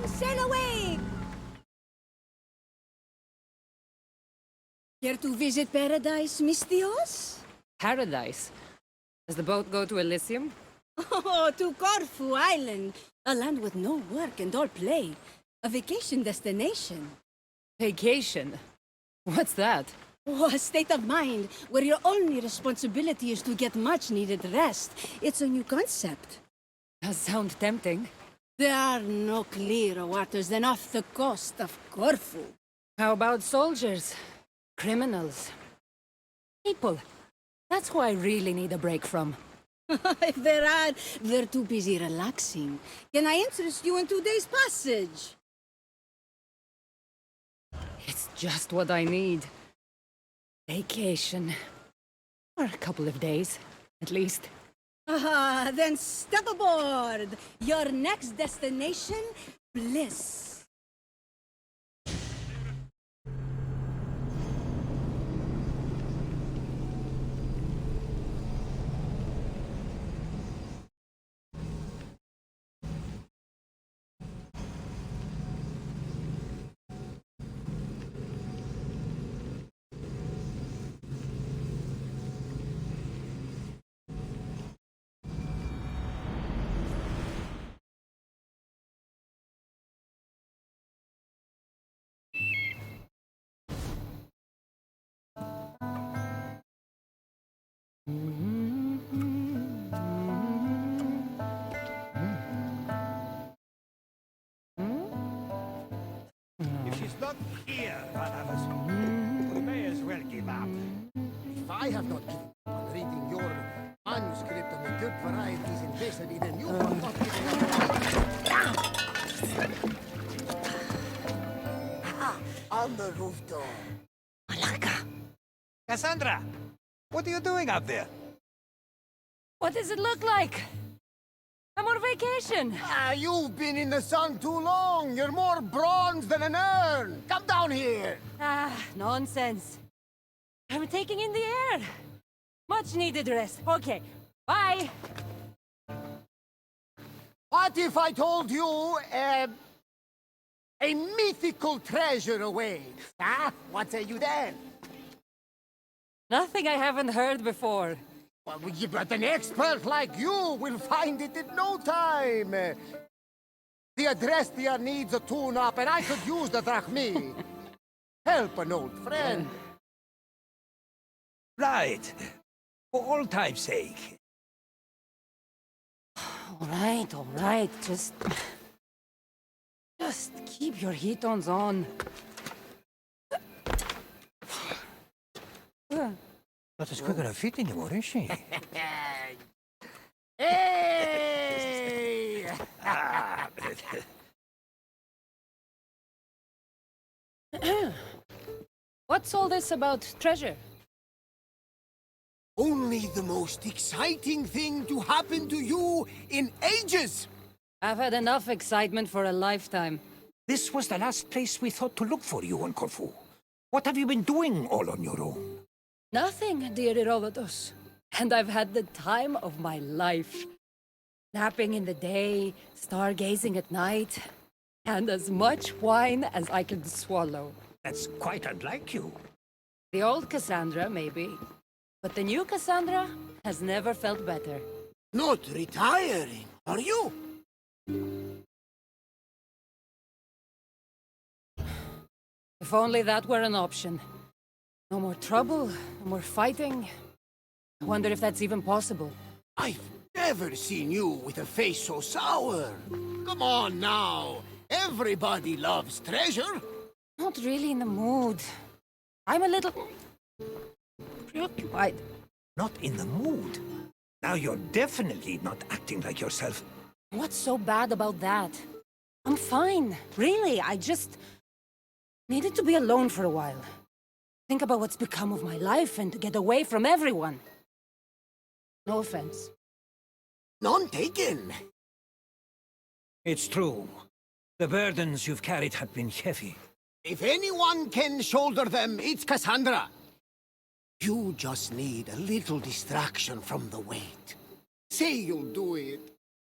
S3: Sail away! Care to visit paradise, Mistios?
S2: Paradise? Does the boat go to Elysium?
S3: Oh, to Corfu Island. A land with no work and all play. A vacation destination.
S2: Vacation? What's that?
S3: Oh, a state of mind where your only responsibility is to get much-needed rest. It's a new concept.
S2: Does sound tempting.
S3: There are no clearer waters than off the coast of Corfu.
S2: How about soldiers? Criminals? People. That's who I really need a break from.
S3: If there are, they're too busy relaxing. Can I interest you in today's passage?
S2: It's just what I need. Vacation. For a couple of days, at least.
S3: Ah, then step aboard! Your next destination, bliss.
S18: If she's not here, Bananas, we may as well give up. If I have not given up on reading your manuscript on the dirt varieties in Thessaly, then you will not give on the rooftop.
S20: Cassandra, what are you doing out there?
S2: What does it look like? I'm on vacation.
S18: You've been in the sun too long. You're more bronze than an urn. Come down here.
S2: Nonsense. I'm taking in the air. Much needed rest. Okay, bye.
S18: What if I told you a mythical treasure awaits? Huh? What say you then?
S2: Nothing I haven't heard before.
S18: Well, but an expert like you will find it in no time. The Adrestia needs a tune-up, and I could use the drachmi. Help an old friend.
S20: Right. For old time's sake.
S2: All right. Just keep your heat-ons on.
S20: Not as quick on her feet anymore, is she?
S18: Hey!
S2: What's all this about treasure?
S18: Only the most exciting thing to happen to you in ages!
S2: I've had enough excitement for a lifetime.
S20: This was the last place we thought to look for you on Corfu. What have you been doing all on your own?
S2: Nothing, dear Herodotus. And I've had the time of my life. Napping in the day, stargazing at night, and as much wine as I can swallow.
S20: That's quite unlike you.
S2: The old Cassandra, maybe. But the new Cassandra has never felt better.
S18: Not retiring, are you?
S2: If only that were an option. No more trouble, no more fighting. I wonder if that's even possible.
S18: I've never seen you with a face so sour. Come on now. Everybody loves treasure.
S2: Not really in the mood. I'm a little preoccupied.
S20: Not in the mood. Now you're definitely not acting like yourself.
S2: What's so bad about that? I'm fine. Really, I just needed to be alone for a while. Think about what's become of my life and to get away from everyone. No offense.
S18: None taken.
S20: It's true. The burdens you've carried have been heavy.
S18: If anyone can shoulder them, it's Cassandra. You just need a little distraction from the weight. Say you'll do it.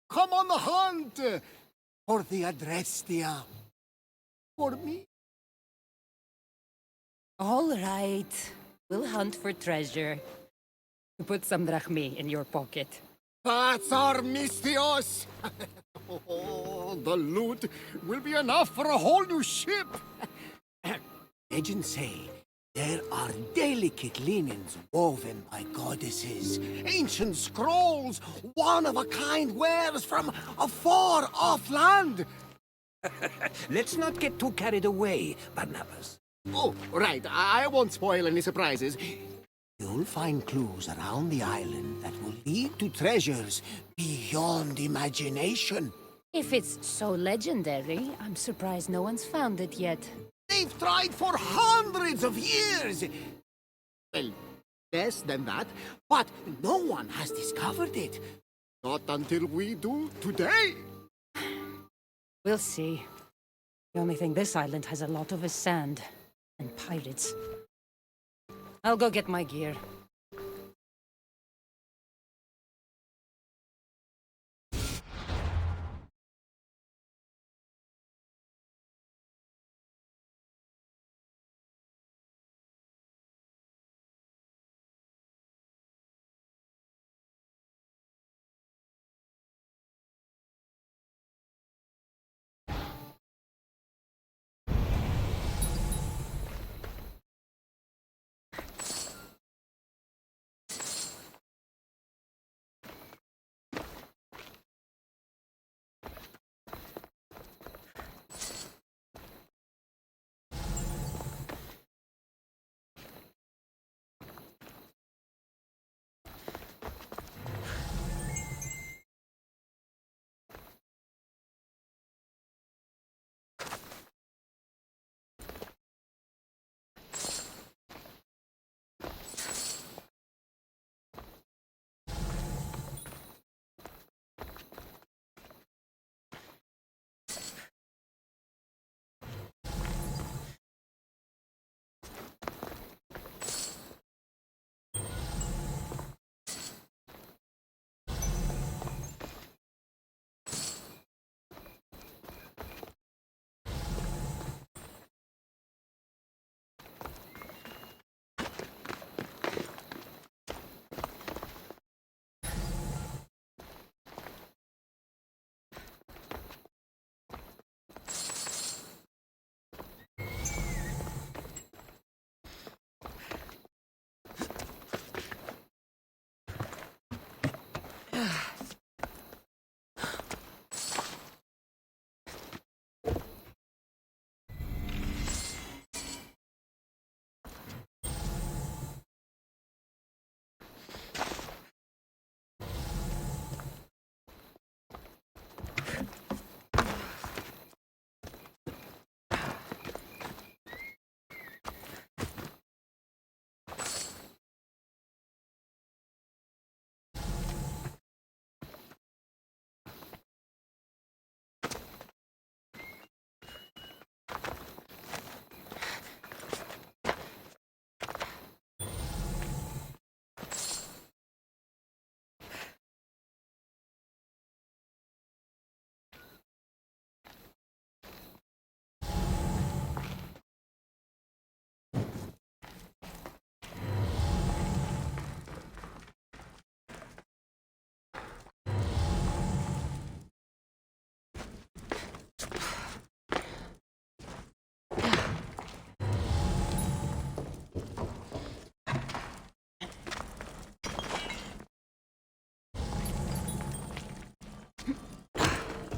S18: Come on the hunt. For the Adrestia. For me.
S2: All right. We'll hunt for treasure. Put some drachmi in your pocket.
S18: Patsar Mistios! Oh, the loot will be enough for a whole new ship! Legends say there are delicate linens woven by goddesses, ancient scrolls, one-of-a-kind wares from a far-off land!
S20: Let's not get too carried away, Barnabas.
S18: Oh, right. I won't spoil any surprises. You'll find clues around the island that will lead to treasures beyond imagination.
S2: If it's so legendary, I'm surprised no one's found it yet.
S18: They've tried for hundreds of years! Well, less than that, but no one has discovered it. Not until we do today.
S2: We'll see. The only thing this island has a lot of is sand and pirates. I'll go get my gear.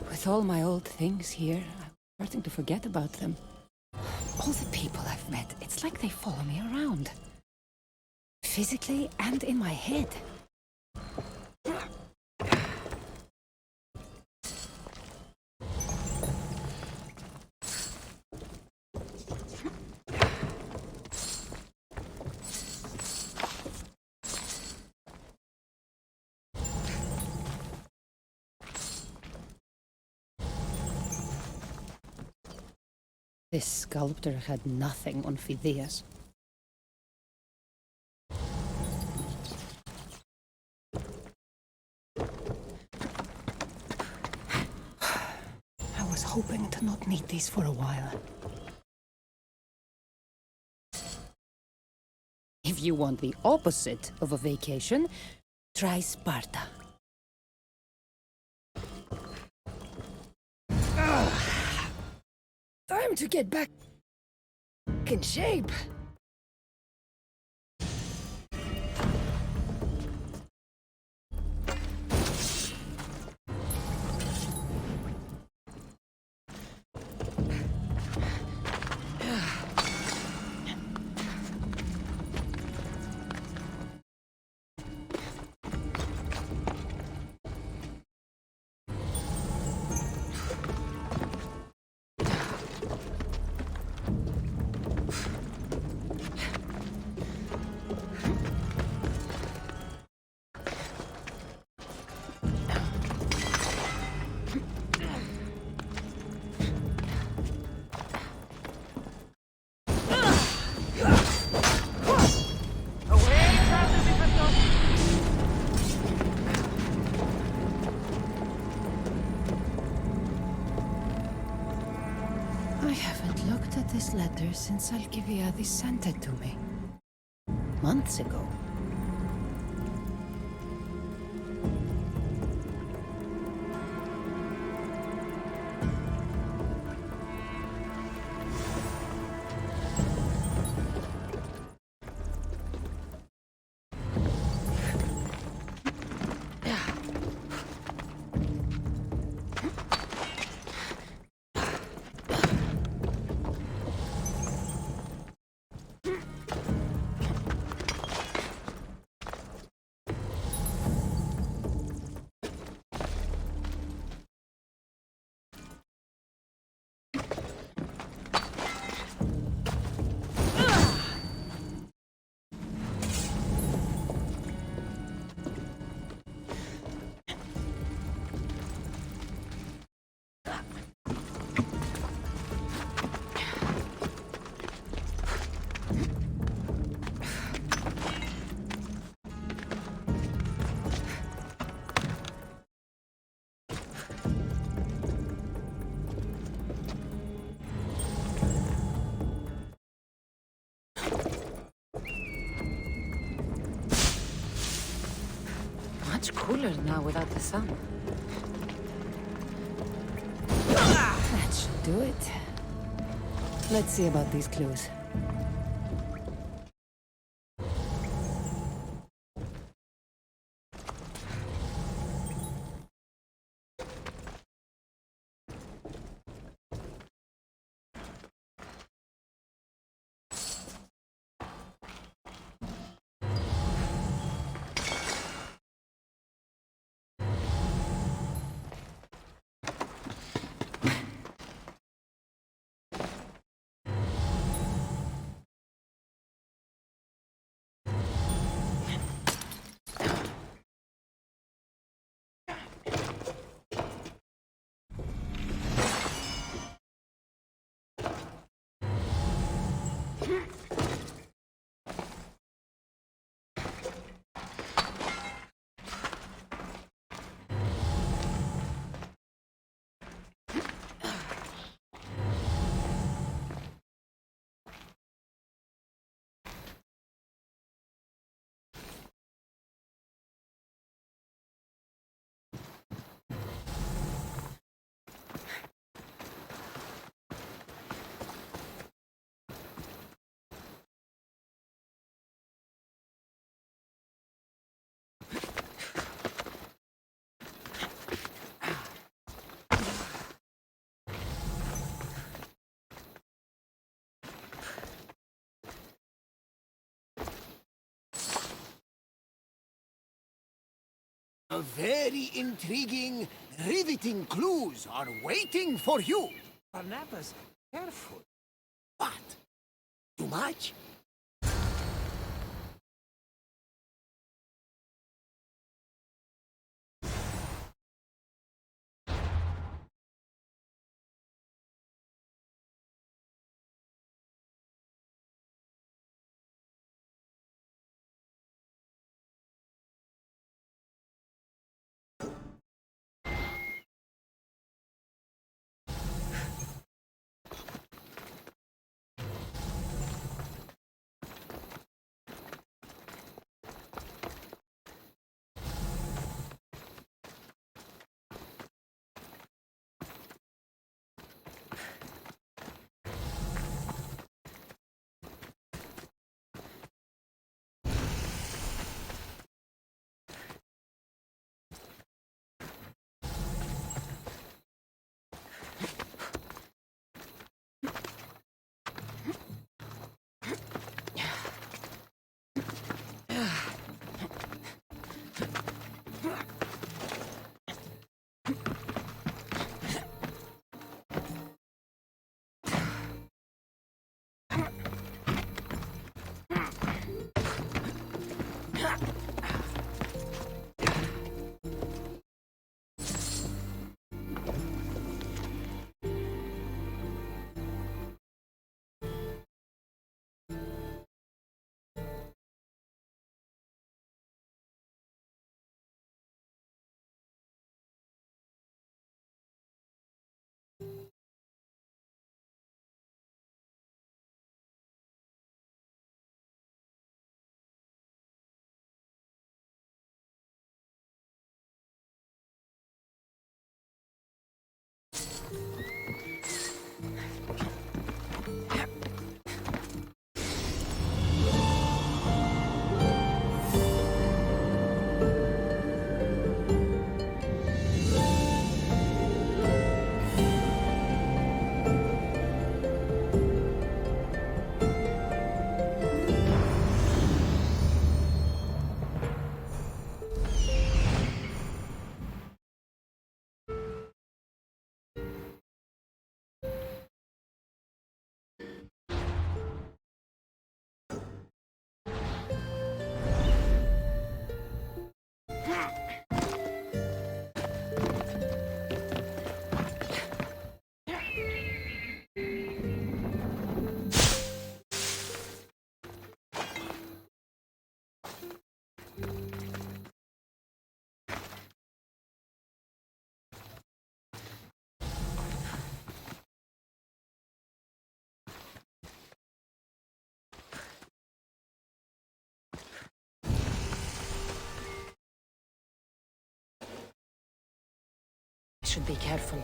S2: With all my old things here, I'm starting to forget about them. All the people I've met, it's like they follow me around. Physically and in my head. This sculptor had nothing on Phidias. I
S20: was hoping to not need these for a while.
S2: If you want the opposite of a vacation, try Sparta.
S4: Time to get back in shape.
S2: I haven't looked at this letter since Alcibiades sent it to me. Months ago. Much cooler now without the sun. That should do it. Let's see about these clues.
S18: Very intriguing, riveting clues are waiting for you.
S20: Barnabas, careful.
S18: What? Too much?
S2: should be careful.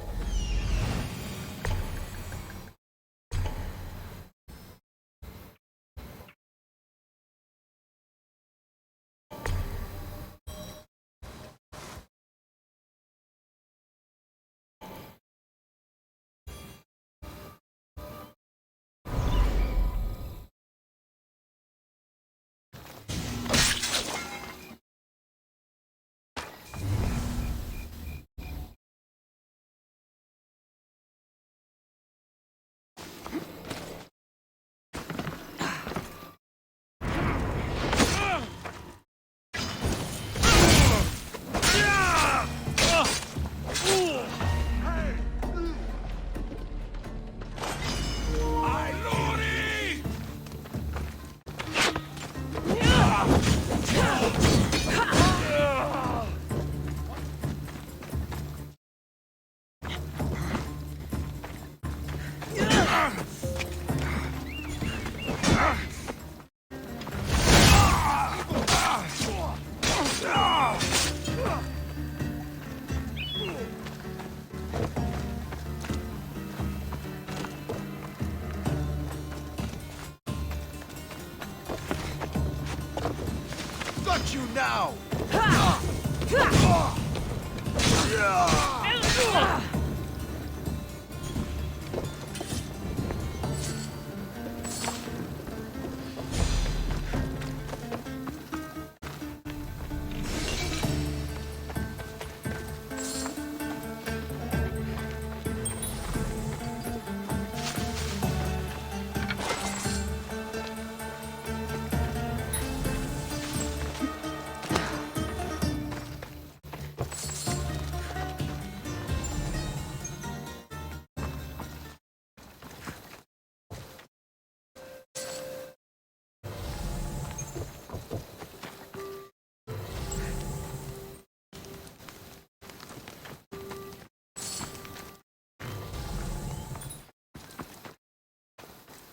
S1: Got you now!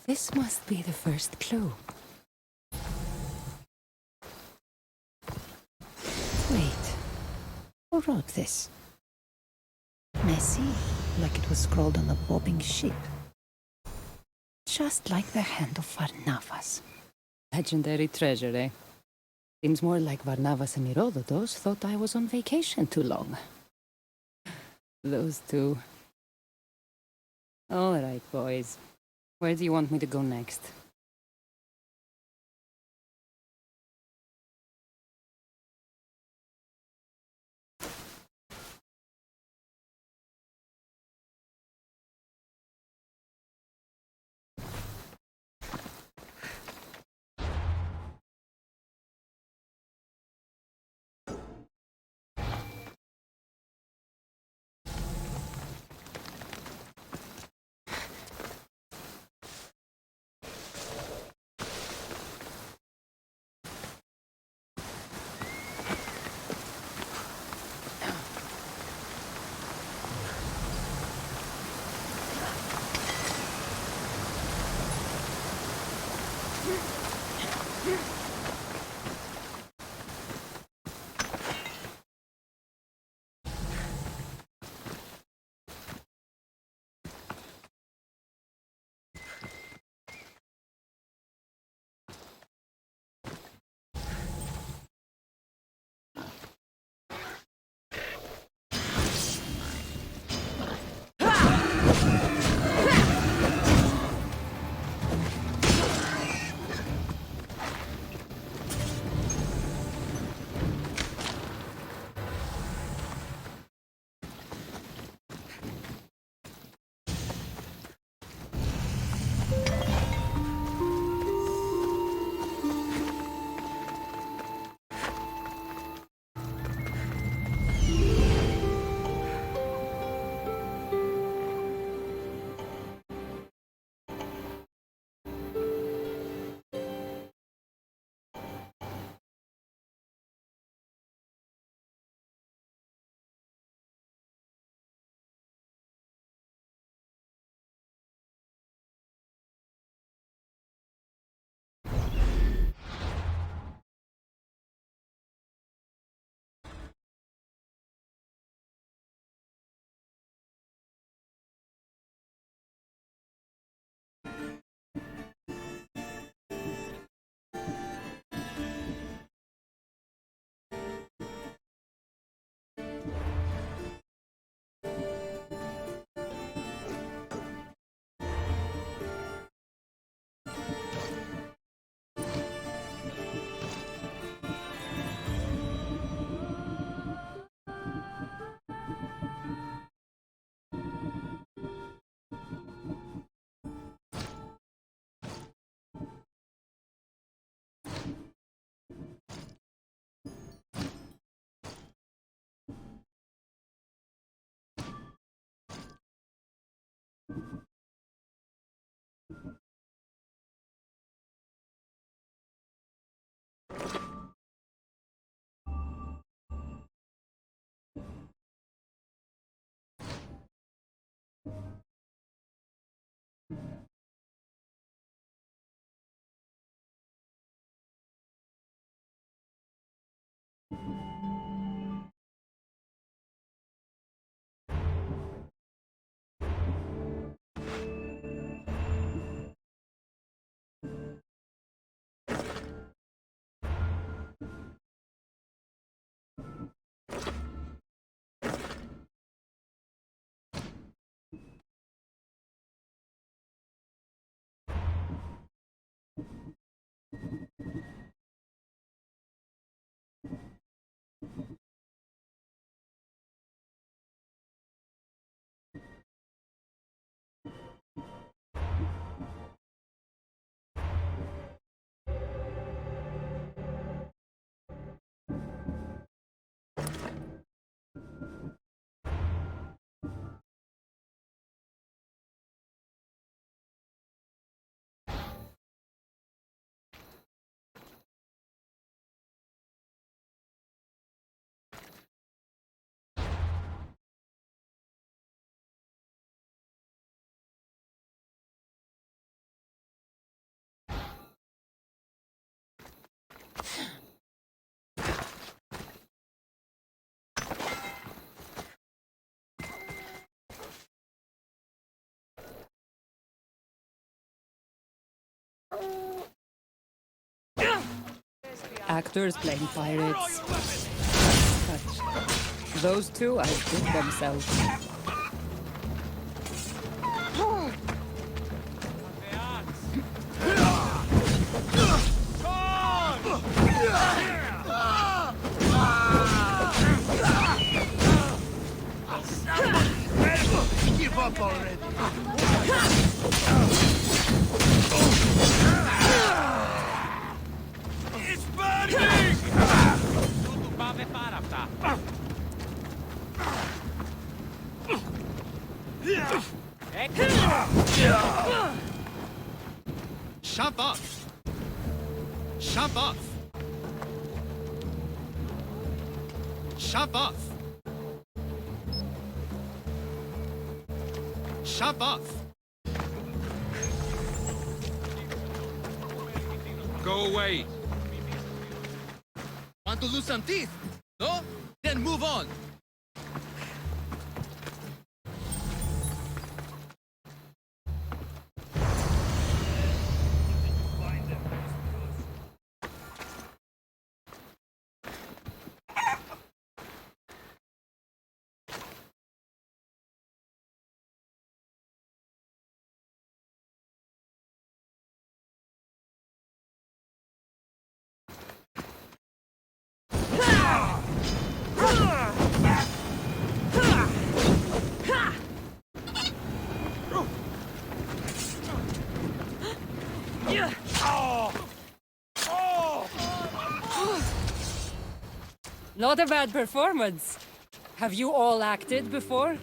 S2: This must be the first clue. Wait, who wrote this? Messy, like it was scrawled on a bobbing ship. Just like the hand of Varnavas. Legendary treasure, eh? Seems more like Varnavas and Herodotus thought I was on vacation too long. Those two. All right, boys. Where do you want me to go next? Actors playing pirates. But those two outdid themselves.
S7: Give up already!
S1: It's burning!
S7: Shove off! Shove off! Shove off! Shove off!
S12: Go away.
S7: Want to lose some teeth? No? Then move on!
S2: Not a bad performance. Have you all acted before?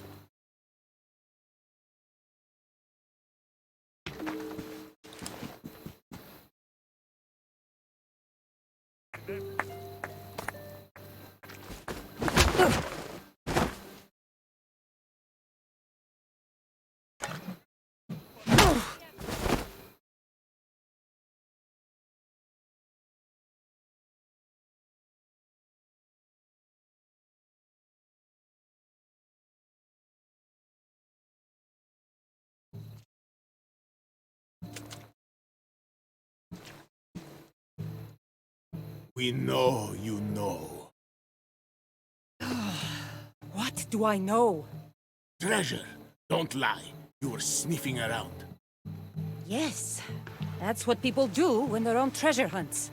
S5: We know you know.
S2: What do I know?
S5: Treasure. Don't lie. You were sniffing around.
S2: Yes, that's what people do when they're on treasure hunts.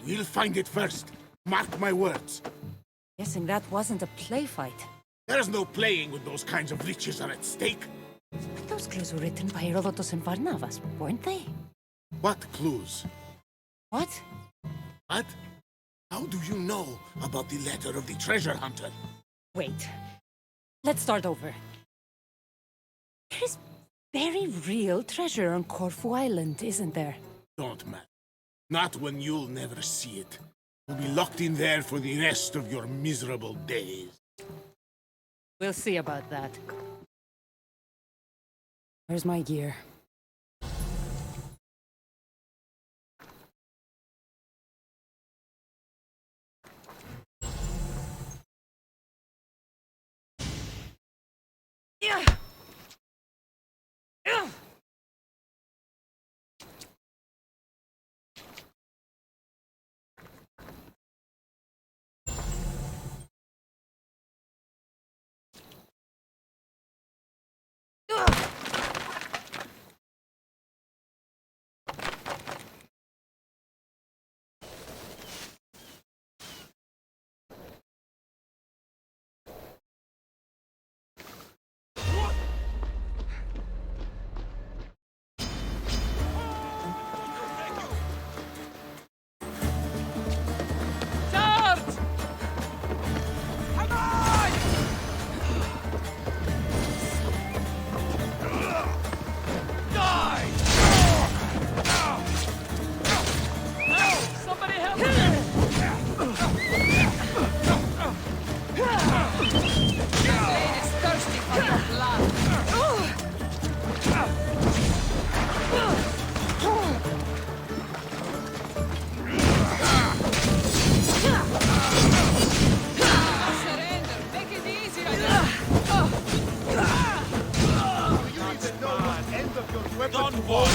S5: We'll find it first. Mark my words.
S2: Guessing that wasn't a play fight.
S5: There's no playing when those kinds of riches are at stake.
S2: But those clues were written by Herodotus and Varnavas, weren't they?
S5: What clues?
S2: What?
S5: What? How do you know about the letter of the treasure hunter?
S2: Wait. Let's start over. There's very real treasure on Corfu Island, isn't there?
S5: Don't matter. Not when you'll never see it. You'll be locked in there for the rest of your miserable days.
S2: We'll see about that. Where's my gear?
S1: Don't worry.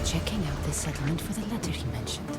S14: checking out this settlement for the letter he mentioned.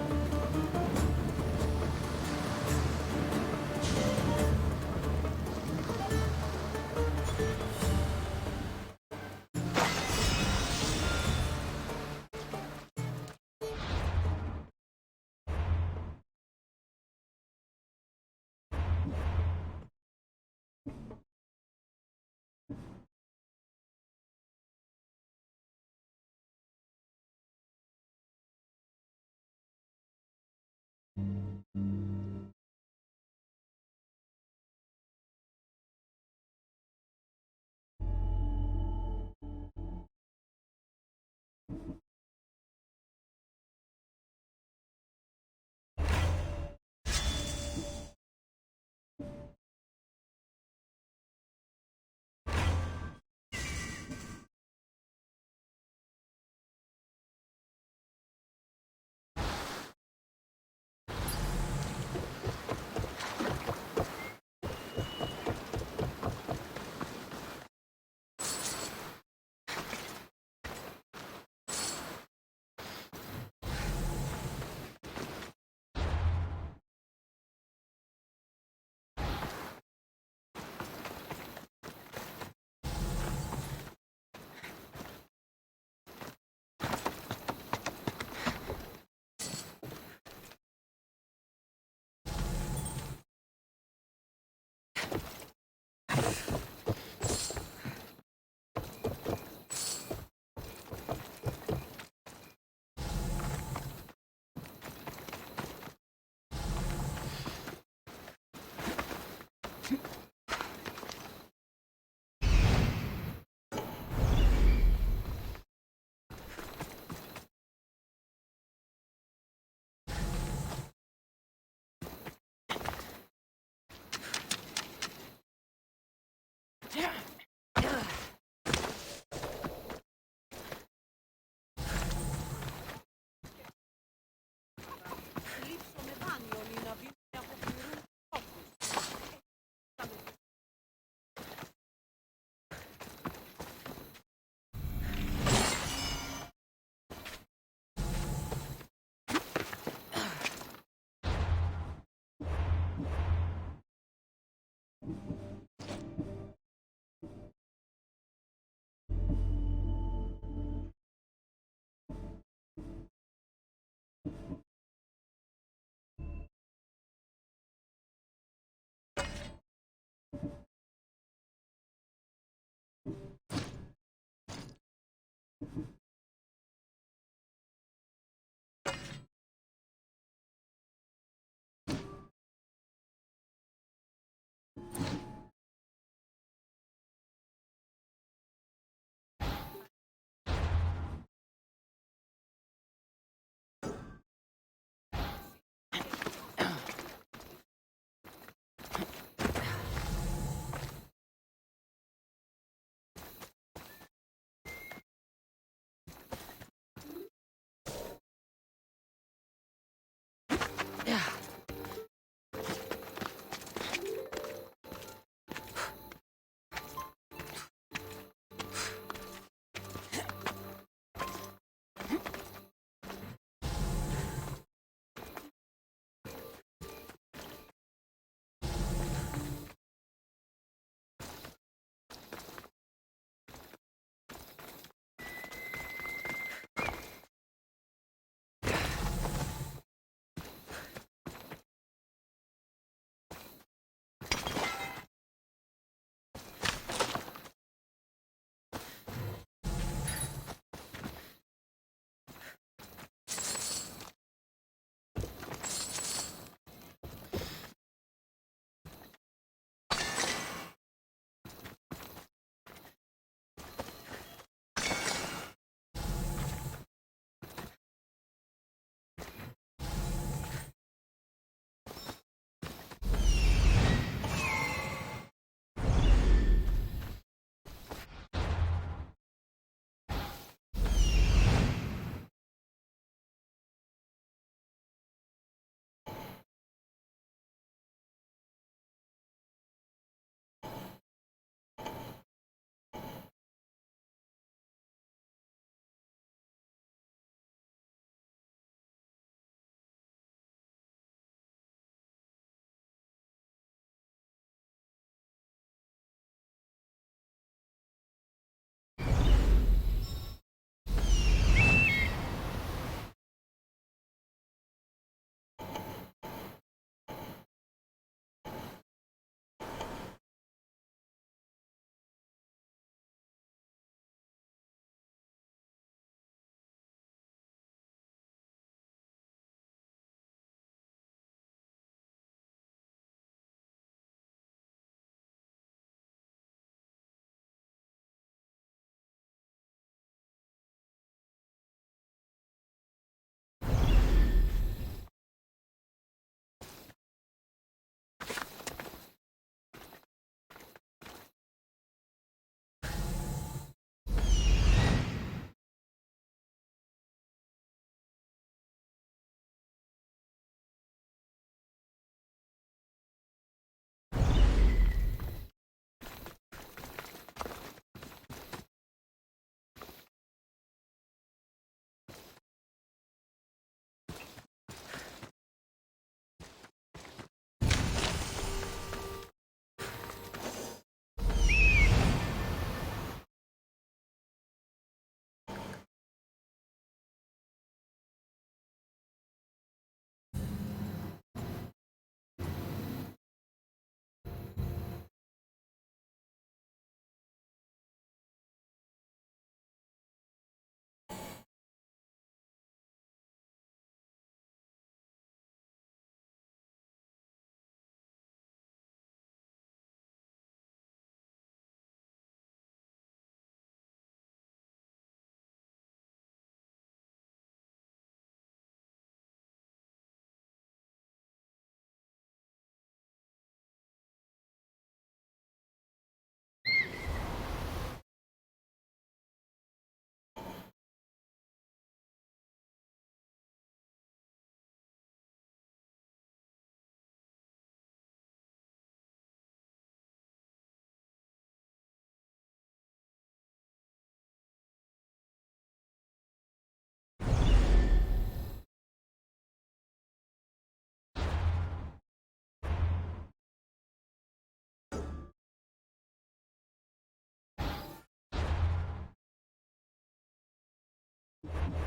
S3: you.